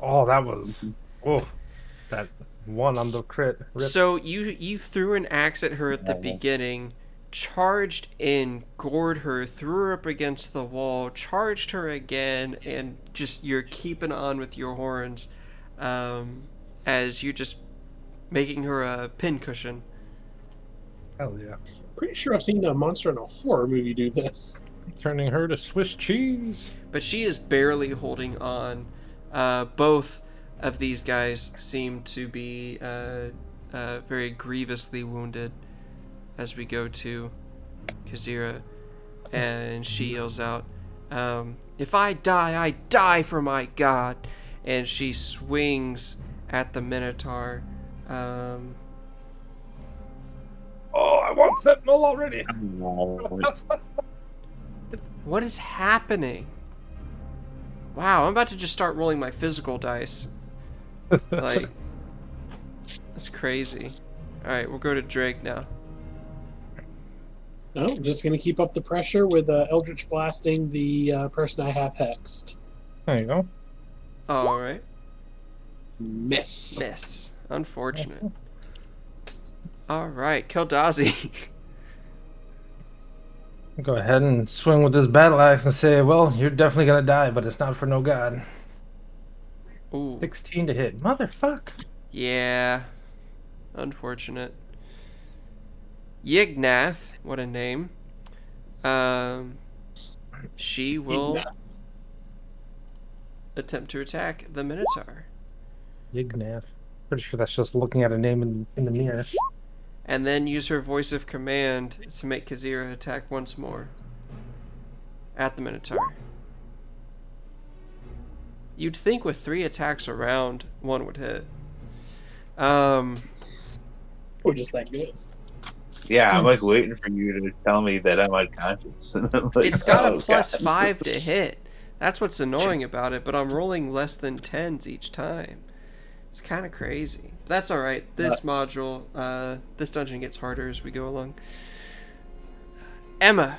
Oh, that was. Oh, that one on the crit. Rip. So you threw an axe at her at the beginning, charged in, gored her, threw her up against the wall, charged her again, and just you're keeping on with your horns, as you just making her a pincushion. Hell yeah. Pretty sure I've seen a monster in a horror movie do this. Turning her to Swiss cheese. But she is barely holding on. Both of these guys seem to be very grievously wounded as we go to Kazira, and she yells out, "If I die for my god!" And she swings at the Minotaur. Oh, I want Sentinel already. What is happening? Wow, I'm about to just start rolling my physical dice. Like, that's crazy. Alright, we'll go to Drake now. No, I'm just going to keep up the pressure with Eldritch Blasting the person I have hexed. There you go. Alright. Miss. Miss. Unfortunate. Alright, Keldazi. Go ahead and swing with this battle axe and say, well, you're definitely gonna die, but it's not for no god. Ooh. 16 to hit. Motherfuck. Yeah. Unfortunate. Yignath, what a name. She will attempt to attack the Minotaur. Yignath. Pretty sure that's just looking at a name in the mirror. And then use her voice of command to make Kazira attack once more at the Minotaur. You'd think with 3 attacks around, 1 would hit. We're just that good. Yeah, I'm like waiting for you to tell me that I'm unconscious. Like, It's got a oh, plus God. 5 to hit. That's what's annoying about it, but I'm rolling less than 10s each time. It's kind of crazy. That's alright. This module, this dungeon gets harder as we go along. Emma.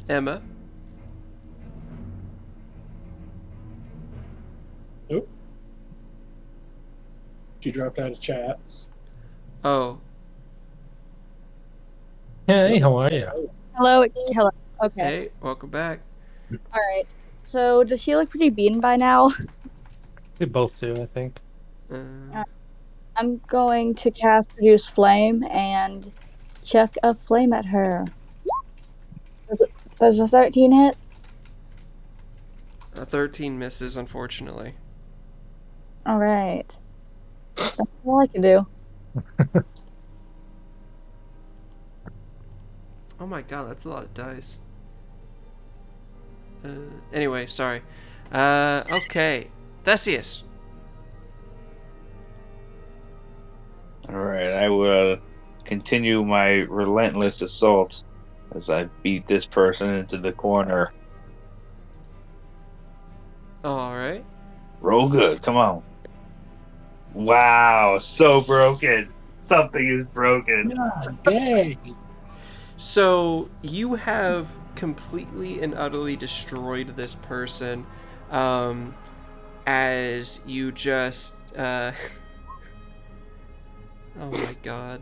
Emma. Nope. She dropped out of chat. Oh. Hey, how are you? Hello. Hello. Okay. Hey, welcome back. All right. So does she look pretty beaten by now? They both do, I think. I'm going to cast Reduce Flame and chuck a flame at her. Does a 13 hit? A 13 misses, unfortunately. All right. That's all I can do. Oh my god, that's a lot of dice. Anyway, sorry. Okay. Theseus. All right, I will continue my relentless assault as I beat this person into the corner. All right. Roll good. Come on. Wow, so broken. Something is broken. God dang. So you have completely and utterly destroyed this person, as you just. Oh my god.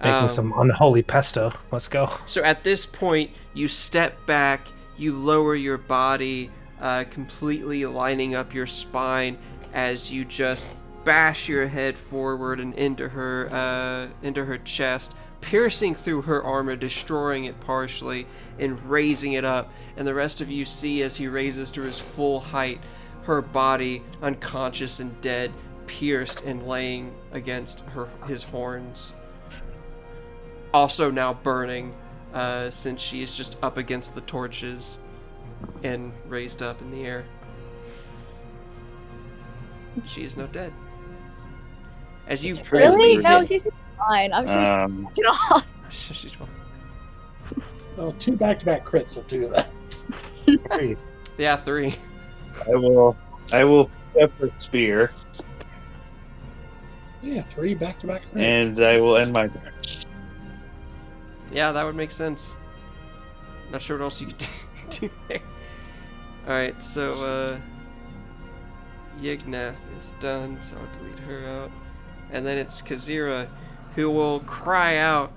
Making some unholy pesto. Let's go. So at this point, you step back, you lower your body, completely lining up your spine as you just bash your head forward and into her chest, piercing through her armor, destroying it partially, and raising it up. And the rest of you see as he raises to his full height, her body unconscious and dead, pierced and laying against his horns. Also now burning, since she is just up against the torches and raised up in the air. She is now dead. As you Really? hit- No, she's fine. I'm sure she's get off. She's fine. Well, 2 back-to-back crits will do that. Hey, Yeah, 3. I will separate spear, Yeah, 3 back-to-back crits. and I will end my turn. Yeah, that would make sense. Not sure what else you could do there. Alright, so, Yignath is done, so I'll delete her out. And then it's Kazira, who will cry out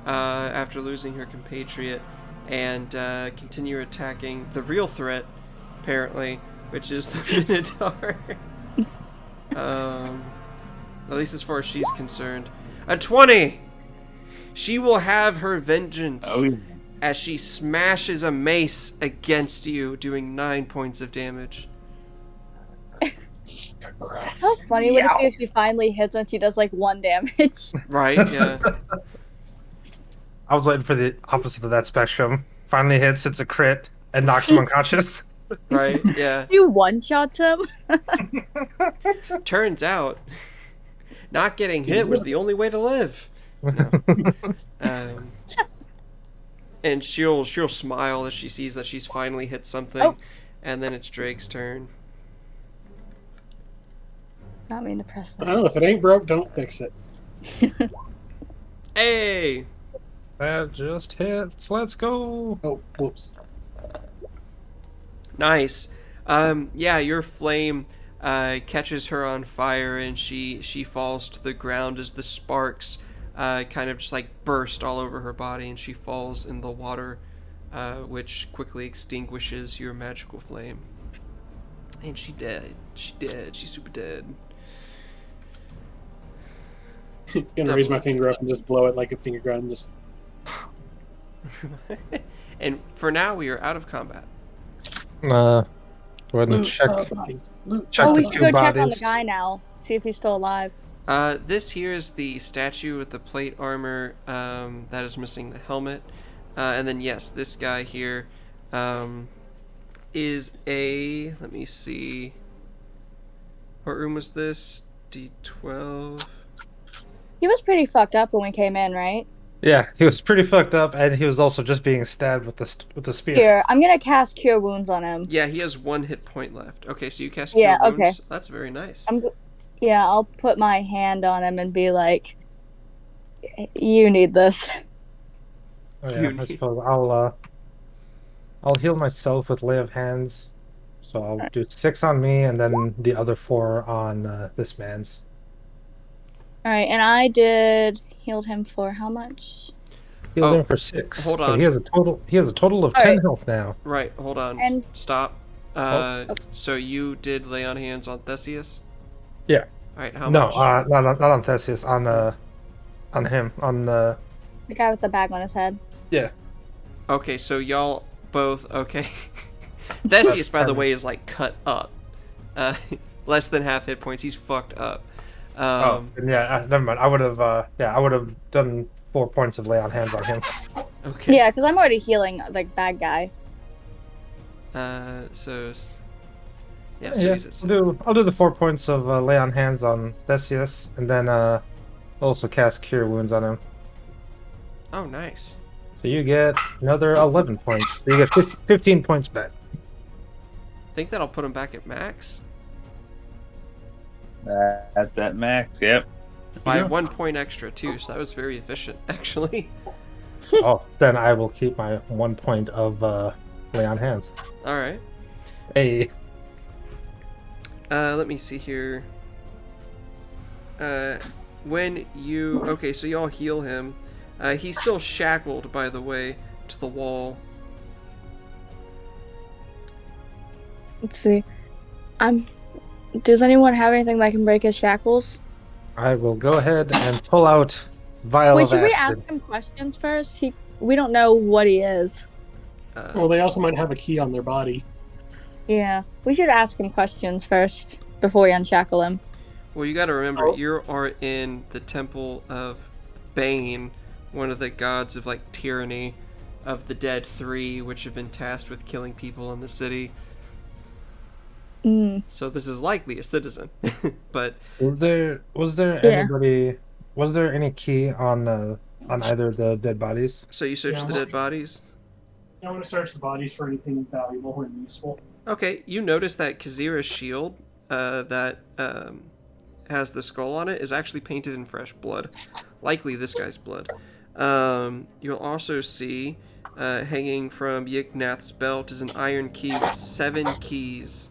after losing her compatriot and continue attacking the real threat, apparently, which is the Minotaur. At least as far as she's concerned. A 20! She will have her vengeance Oh, yeah. as she smashes a mace against you, doing 9 points of damage. How funny would it be if she finally hits and she does like 1 damage? Right, yeah. I was waiting for the opposite of that spectrum. Finally hits, it's a crit, and knocks him unconscious. Right, yeah. You one-shots him? Turns out, not getting hit was the only way to live. No. And she'll smile as she sees that she's finally hit something. Oh. And then it's Drake's turn. Not mean to press that. Well, if it ain't broke, don't fix it. Hey! That just hits. Let's go. Oh, whoops. Nice. Yeah, your flame catches her on fire, and she falls to the ground as the sparks kind of just like burst all over her body, and she falls in the water, which quickly extinguishes your magical flame. And she dead. She dead. She's super dead. Gonna raise my finger up and just blow it like a finger gun. And just And for now, we are out of combat. Go ahead and loot, check. bodies, loot. Check Oh, the we should two go check on the bodies. guy now. See if he's still alive. This here is the statue with the plate armor that is missing the helmet. And then, yes, this guy here is a... Let me see. What room was this? D12. He was pretty fucked up when we came in, right? Yeah, he was pretty fucked up, and he was also just being stabbed with the spear. Here, I'm gonna cast Cure Wounds on him. Yeah, he has 1 hit point left. Okay, so you cast Yeah, Cure Wounds. okay. That's very nice. Yeah, I'll put my hand on him and be like, "You need this." Oh, yeah, I suppose I'll heal myself with Lay of Hands. So I'll do 6 on me, and then the other 4 on this man's. All right, and I did healed him for how much? Healed Oh, him for 6. hold So on. he has a total of All 10 right. health now. Right, hold on. And Stop. So you did lay on hands on Theseus? Yeah. Alright, how No, much? not on Theseus, on him, on the. the guy with the bag on his head. Yeah. Okay, so y'all both... Okay. Theseus, by the way, is like cut up. Less than half hit points. He's fucked up. Yeah, never mind. I would have done 4 points of Lay on Hands on him. Okay. Yeah, because I'm already healing the bad guy. So Yeah, he's at I'll do the 4 points of Lay on Hands on Theseus, and then also cast Cure Wounds on him. Oh, nice. So you get another 11 points. So you get 15 points back. I think that'll put him back at max. That's at max. Yep. By Yeah. 1 point extra, too, so that was very efficient, actually. Oh, then I will keep my 1 point of lay on hands. Alright. Hey. Let me see here. When you... Okay, so you all heal him. He's still shackled, by the way, to the wall. Let's see. Does anyone have anything that can break his shackles? I will go ahead and pull out vial Wait, of should we acid. ask him questions first? We don't know what he is. Well, they also might have a key on their body. Yeah, we should ask him questions first before we unshackle him. Well, you gotta remember, Oh. you are in the Temple of Bane, one of the gods of, like, tyranny of the Dead Three, which have been tasked with killing people in the city. Mm. So this is likely a citizen. But Was there Yeah. anybody? Was there any key on either of the dead bodies? so you search Yeah, the dead bodies. I want to search the bodies for anything valuable and useful. Okay, you notice that Kazira's shield that has the skull on it is actually painted in fresh blood. Likely this guy's blood. You'll also see hanging from Yignath's belt is an iron key with 7 keys.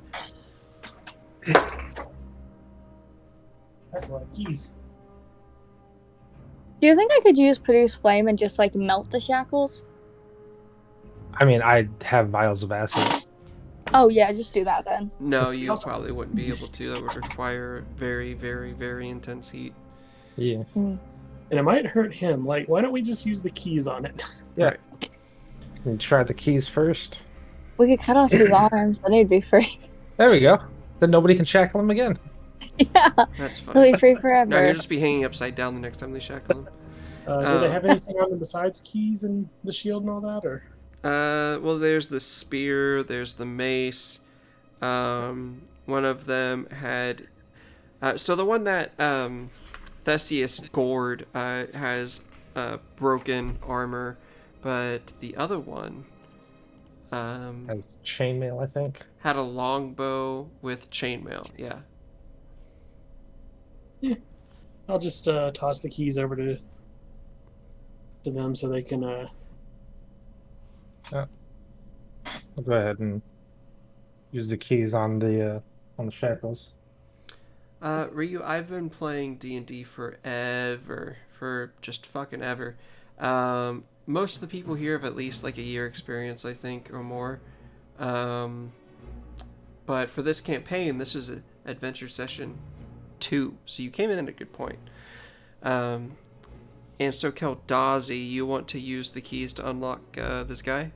That's a lot of keys. Do you think I could use produce flame and just like melt the shackles? I mean, I have vials of acid. Oh yeah, just do that then. No, you probably wouldn't be able to. That would require very, very, very intense heat. Yeah. And it might hurt him. Like, why don't we just use the keys on it? Yeah. Right. Can you try the keys first? We could cut off his arms, then he'd be free. There we go. Then nobody can shackle him again. Yeah, That's he'll fine. be free forever. No, he'll just be hanging upside down the next time they shackle him. Do they have anything on them besides keys and the shield and all that? Or Well, there's the spear, there's the mace. One of them had... so the one that Theseus gored has broken armor, but the other one And chainmail, I think. had a longbow with chainmail, yeah. I'll just toss the keys over to them so they can. I'll go ahead and use the keys on the shackles. Ryu, I've been playing D&D forever. For just fucking ever. Most of the people here have at least like a year experience, I think, or more. But for this campaign, this is Adventure Session 2, so you came in at a good point. And so, Keldazi, you want to use the keys to unlock this guy?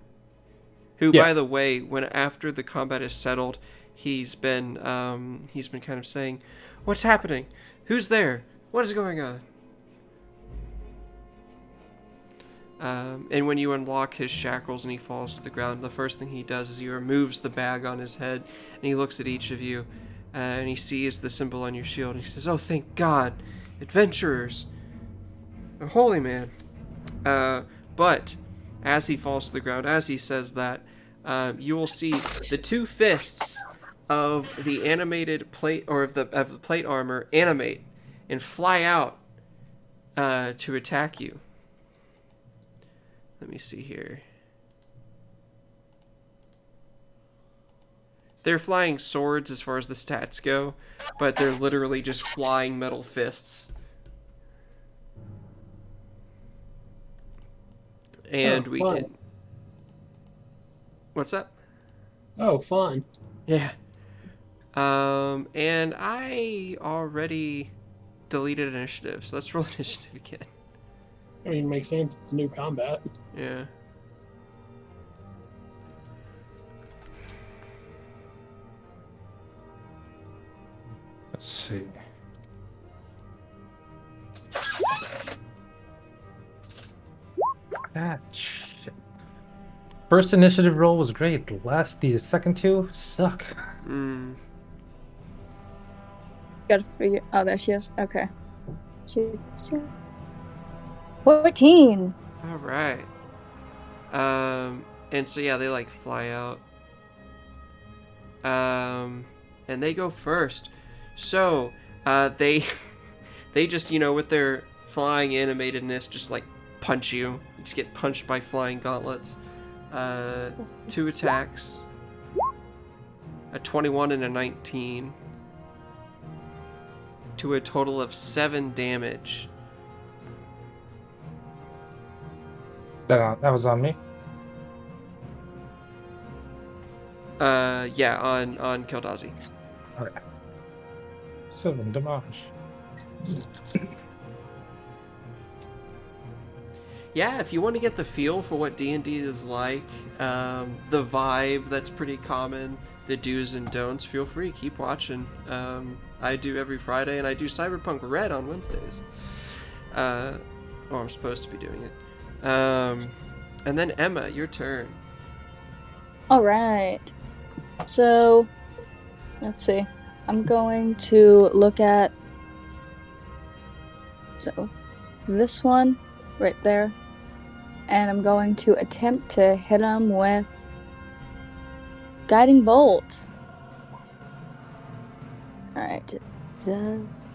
Who, Yeah. by the way, when after the combat is settled, he's been kind of saying, "What's happening? Who's there? What is going on?" And when you unlock his shackles and he falls to the ground, the first thing he does is he removes the bag on his head and he looks at each of you and he sees the symbol on your shield and he says, "Oh, thank God, adventurers, a holy man." But as he falls to the ground, as he says that, you will see the 2 fists of the animated plate, or of the plate armor, animate and fly out to attack you. Let me see here. They're flying swords as far as the stats go, but they're literally just flying metal fists. And we fun. can... What's up? Oh, fun. Yeah. And I already deleted initiative, so let's roll initiative again. I mean, it makes sense. It's new combat. Yeah. Let's see. Ah, shit. First initiative roll was great. The second 2 suck. Mm. Gotta figure. Oh, there she is. Okay. 14. All right. And so yeah, they like fly out. And they go first. So, they just, with their flying animatedness, just like punch you. You just get punched by flying gauntlets. 2 attacks. A 21 and a 19. To a total of 7 damage. That was on me. Yeah, on Keldazi. Okay. 7 damage. Yeah, if you want to get the feel for what D&D is like, the vibe that's pretty common, the do's and don'ts, feel free, keep watching. I do every Friday, and I do Cyberpunk Red on Wednesdays. Or I'm supposed to be doing it. And then Emma, your turn. All right. So, let's see. I'm going to look at this one right there, and I'm going to attempt to hit him with Guiding Bolt. All right. Does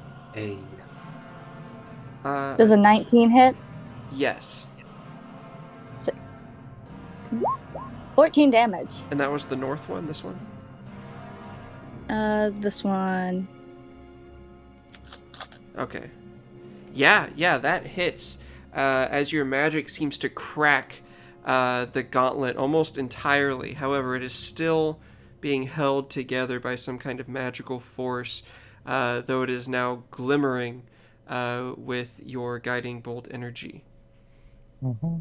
a 19 hit? Yes. 14 damage. And that was the north one, this one? This one. Okay. Yeah, that hits. As your magic seems to crack the gauntlet almost entirely. However, it is still being held together by some kind of magical force, though it is now glimmering with your guiding bolt energy. Mm-hmm.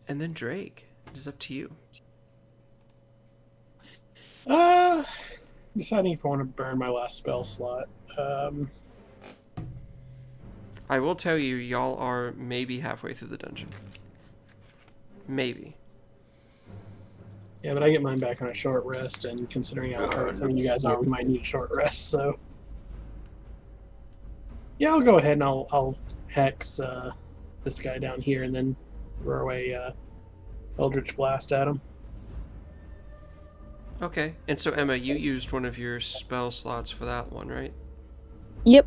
And then Drake, it is up to you. Deciding if I want to burn my last spell slot. I will tell you, y'all are maybe halfway through the dungeon. Maybe. Yeah, but I get mine back on a short rest, and considering how hurt some of you guys are, we might need a short rest, so... Yeah, I'll go ahead and I'll hex this guy down here, and then throw a Eldritch Blast at him. Okay, and so Emma, you used one of your spell slots for that one, right? Yep.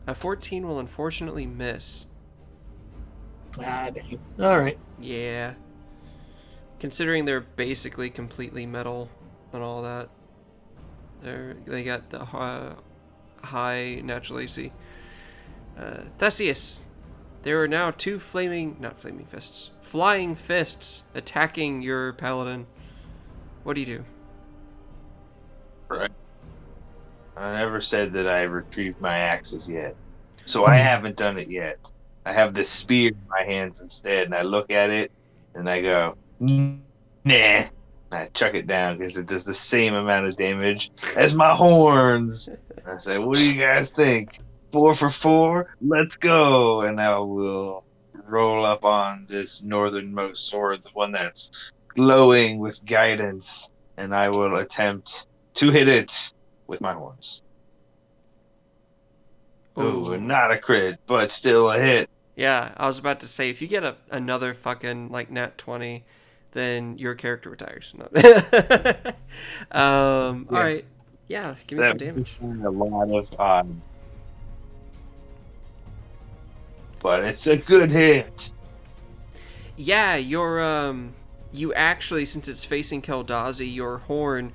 A 14 will unfortunately miss. Ah, dang. Alright. Yeah. Considering they're basically completely metal and all that. They got the high natural AC. Theseus, there are now 2 flying fists attacking your paladin. What do you do? Right. I never said that I retrieved my axes yet. So I haven't done it yet. I have this spear in my hands instead, and I look at it, and I go, nah. I chuck it down because it does the same amount of damage as my horns. I say, what do you guys think? 4 for 4? Let's go! And I will roll up on this northernmost sword, the one that's glowing with guidance, and I will attempt to hit it with my horns. Ooh, not a crit, but still a hit. Yeah, I was about to say, if you get another fucking, nat 20, then your character retires. No. Alright. Yeah, give me some damage. A lot of odds. But it's a good hit. Yeah, you actually, since it's facing Keldazi, your horn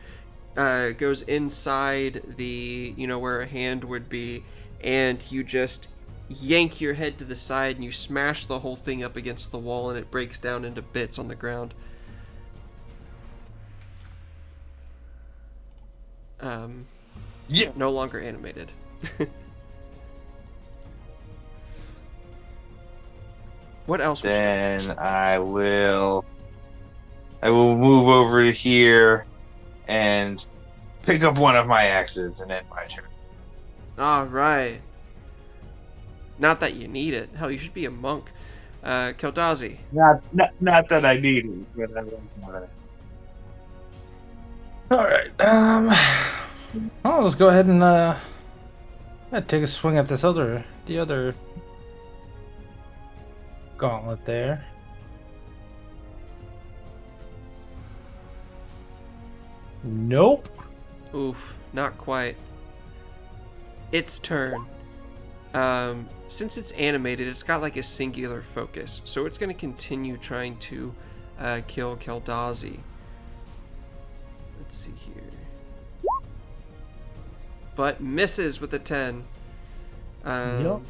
goes inside the, where a hand would be, and you just yank your head to the side and you smash the whole thing up against the wall, and it breaks down into bits on the ground. Yeah. No longer animated. What else would you like to do? I will move over to here and pick up one of my axes and end my turn. Alright. Not that you need it. Hell, you should be a monk. Keldazi. Not that I need it, but I want it. Alright, I'll just go ahead and take a swing at the other gauntlet there. Nope. Oof, not quite. Its turn. Since it's animated, it's got like a singular focus, so it's going to continue trying to kill Keldazi. Let's see here. But misses with a 10. Yep.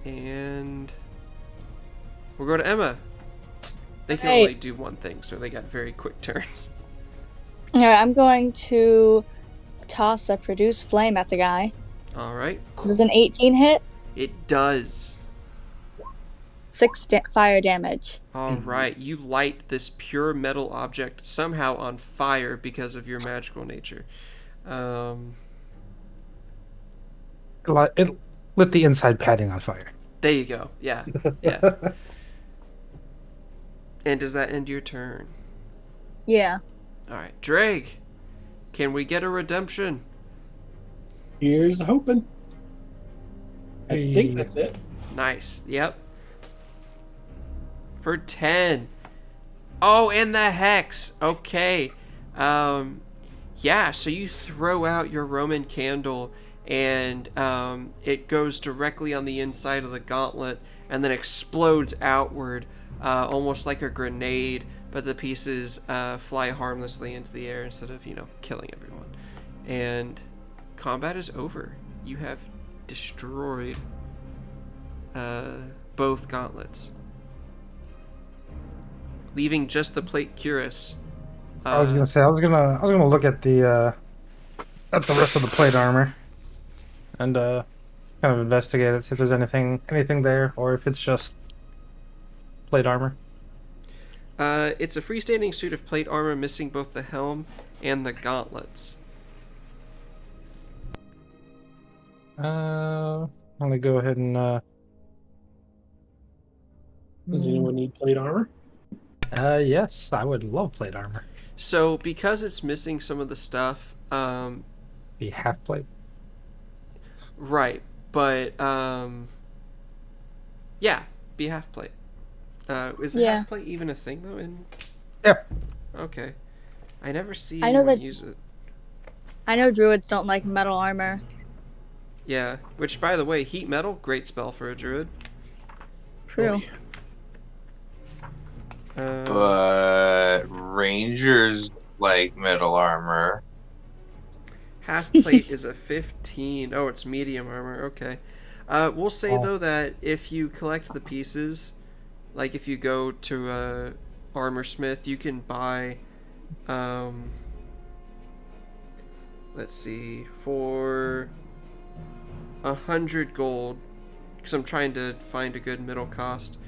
And we'll go to Emma. They can Right. only do one thing, so they got very quick turns. Alright, I'm going to toss a produce flame at the guy. All right. Does an 18 hit? It does. 6 fire damage. All right. You light this pure metal object somehow on fire because of your magical nature. It lit the inside padding on fire. There you go. Yeah. Yeah. And does that end your turn? Yeah. All right. Drake, can we get a redemption? Here's hoping. I think that's it. Nice. Yep. For 10. Oh, and the hex. Okay. Yeah, so you throw out your Roman candle and it goes directly on the inside of the gauntlet and then explodes outward, almost like a grenade, but the pieces fly harmlessly into the air instead of, killing everyone. And combat is over. You have destroyed both gauntlets, leaving just the plate cuirass. I was gonna look at the rest of the plate armor and kind of investigate it, see if there's anything there, or if it's just plate armor. It's a freestanding suit of plate armor missing both the helm and the gauntlets. I'm gonna go ahead and Does anyone need plate armor? yes, I would love plate armor. So because it's missing some of the stuff, Be half plate. right, but yeah, be half plate. Is Yeah. half plate even a thing though? Yeah. Okay, I never see I know anyone that- use it. I know druids don't like metal armor. Yeah, which by the way, heat metal, great spell for a druid. True. But rangers like metal armor. Half plate is a 15. Oh, it's medium armor. Okay. We'll say though that if you collect the pieces, like if you go to a armor smith, you can buy, let's see, for 100 gold, because I'm trying to find a good middle cost.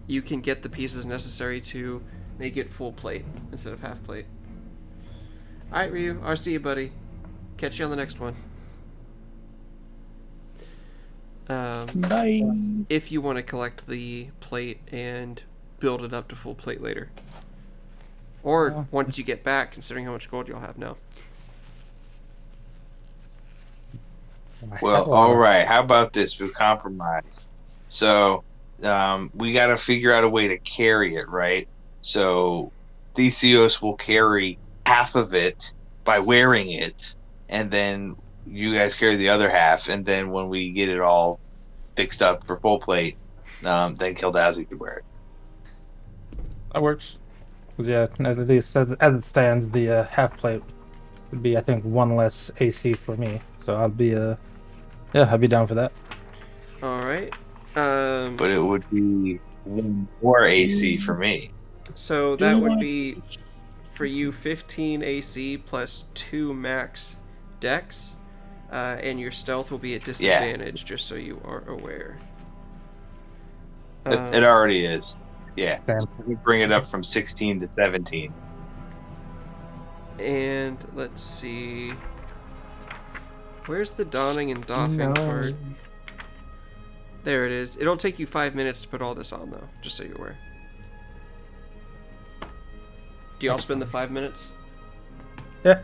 You can get the pieces necessary to make it full plate instead of half plate. Alright, Ryu, I'll see you, buddy. Catch you on the next one. Bye. If you want to collect the plate and build it up to full plate later. Or once you get back, considering how much gold you'll have now. Well, all right. How about this? We compromise. So, we got to figure out a way to carry it, right? So, Theseus will carry half of it by wearing it, and then you guys carry the other half, and then when we get it all fixed up for full plate, then Keldazi could wear it. That works. 'Cause, yeah, at least as it stands, the half plate would be, I think, one less AC for me. So I'd be I'd be down for that. Alright. But it would be one more AC for me. So that would be for you 15 AC plus 2 max dex, and your stealth will be at disadvantage, just so you are aware. It already is. Yeah. Damn. We bring it up from 16 to 17. And let's see. Where's the donning and doffing part? There it is. It'll take you 5 minutes to put all this on, though, just so you're aware. Do y'all spend the 5 minutes? Yeah,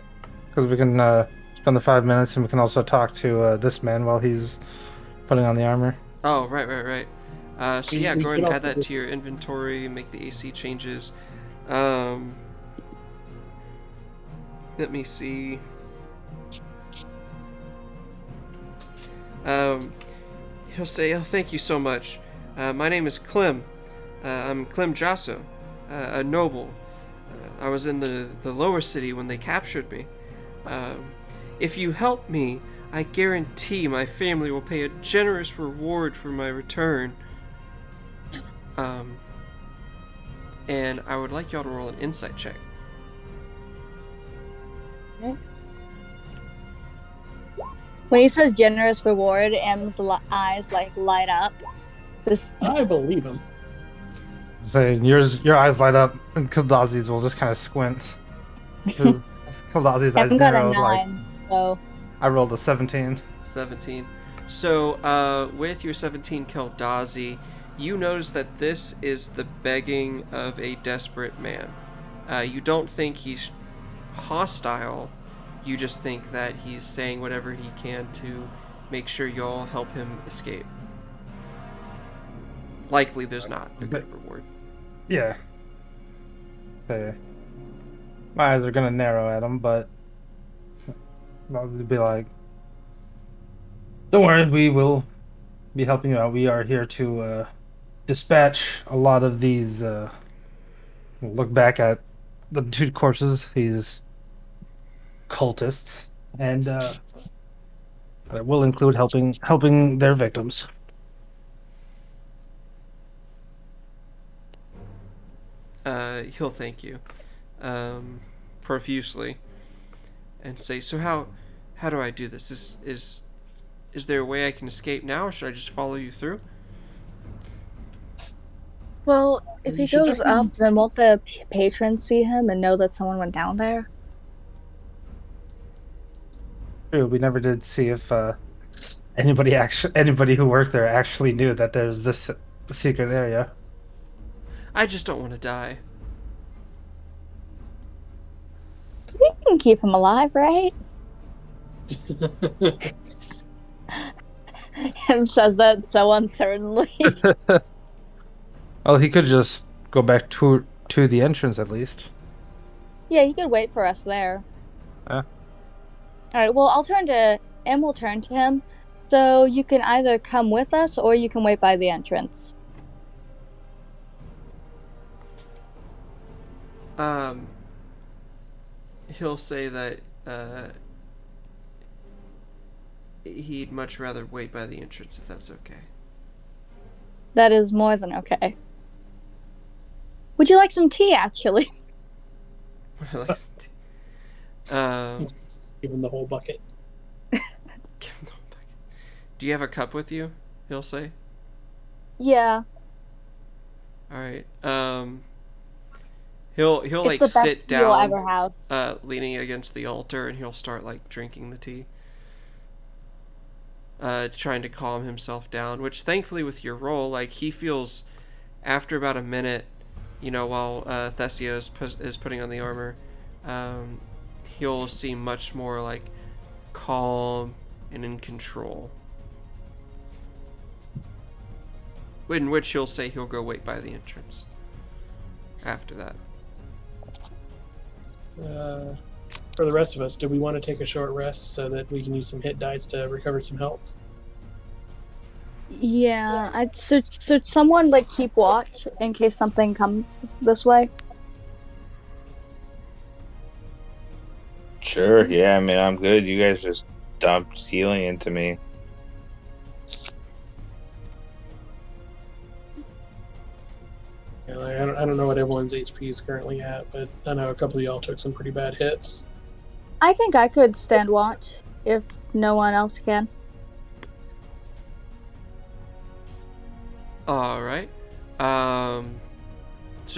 because we can spend the 5 minutes, and we can also talk to this man while he's putting on the armor. Oh, right. So yeah, We go ahead and can add that also- to your inventory, make the AC changes. Let me see. He'll say, "Oh, thank you so much. My name is Clem. I'm Clem Jasso, a noble. I was in the lower city when they captured me. If you help me, I guarantee my family will pay a generous reward for my return. And I would like y'all to roll an insight check." When he says generous reward, M's eyes like light up. This I believe him. Saying your eyes light up, and Kaldazi's will just kind of squint. Kaldazi's eyes M got a narrowed. 9, so I rolled a 17. 17. So, with your 17, Keldazi, you notice that this is the begging of a desperate man. You don't think he's hostile. You just think that he's saying whatever he can to make sure y'all help him escape. Likely there's not a good reward. Yeah. Okay. My eyes are gonna narrow at him, but I'll be like, "Don't worry, we will be helping you out. We are here to dispatch a lot of these. Look back at the 2 corpses. These cultists, and it will include helping their victims." He'll thank you profusely and say, "So how do I do this? Is there a way I can escape now, or should I just follow you through?" well, if he You should goes definitely- up, then won't the patrons see him and know that someone went down there? True, we never did see if anybody who worked there actually knew that there's this secret area. I just don't want to die. We can keep him alive, right? M says that so uncertainly. Well, he could just go back to the entrance at least. Yeah, he could wait for us there. Yeah. Alright, well, M will turn to him. So you can either come with us or you can wait by the entrance. He'll say that he'd much rather wait by the entrance if that's okay. That is more than okay. Would you like some tea, actually? I like some tea. Give him the whole bucket. Give him the whole bucket. Do you have a cup with you? He'll say. Yeah. All right. He'll It's like the best sit tea you'll down, ever have. leaning against the altar, and he'll start like drinking the tea, trying to calm himself down. Which, thankfully, with your roll, like he feels, after about a minute, while Thessia is putting on the armor, he'll seem much more like calm and in control. In which he'll say he'll go wait by the entrance. After that. For the rest of us, do we want to take a short rest so that we can use some hit dice to recover some health? Yeah. So someone like keep watch in case something comes this way. Sure, yeah, I mean, I'm good. You guys just dumped healing into me. Yeah, I don't know what everyone's HP is currently at, but I know a couple of y'all took some pretty bad hits. I think I could stand watch if no one else can. All right. So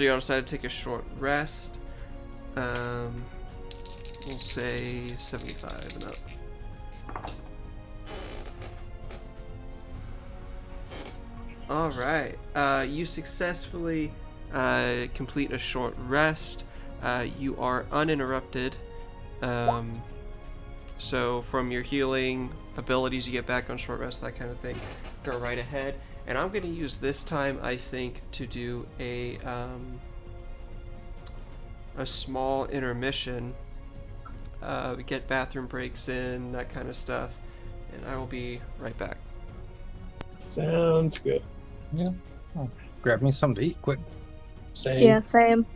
y'all decided to take a short rest. We'll say 75 and up. All right. You successfully complete a short rest. You are uninterrupted. So from your healing abilities, you get back on short rest, that kind of thing. Go right ahead. And I'm going to use this time, I think, to do a small intermission. get bathroom breaks in, that kind of stuff. And I will be right back. Sounds good. Yeah. Grab me something to eat quick. Same. Yeah, same.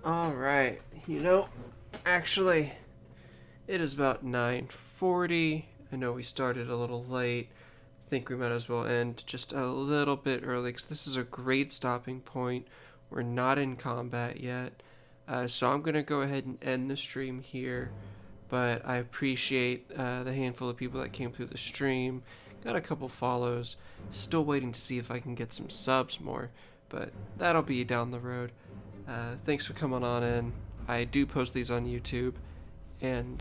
All right. Actually, it is about 9:40. I know we started a little late. I think we might as well end just a little bit early because this is a great stopping point. We're not in combat yet. So I'm going to go ahead and end the stream here. But I appreciate the handful of people that came through the stream. Got a couple follows. Still waiting to see if I can get some subs more. But that'll be down the road. Thanks for coming on in. I do post these on YouTube. And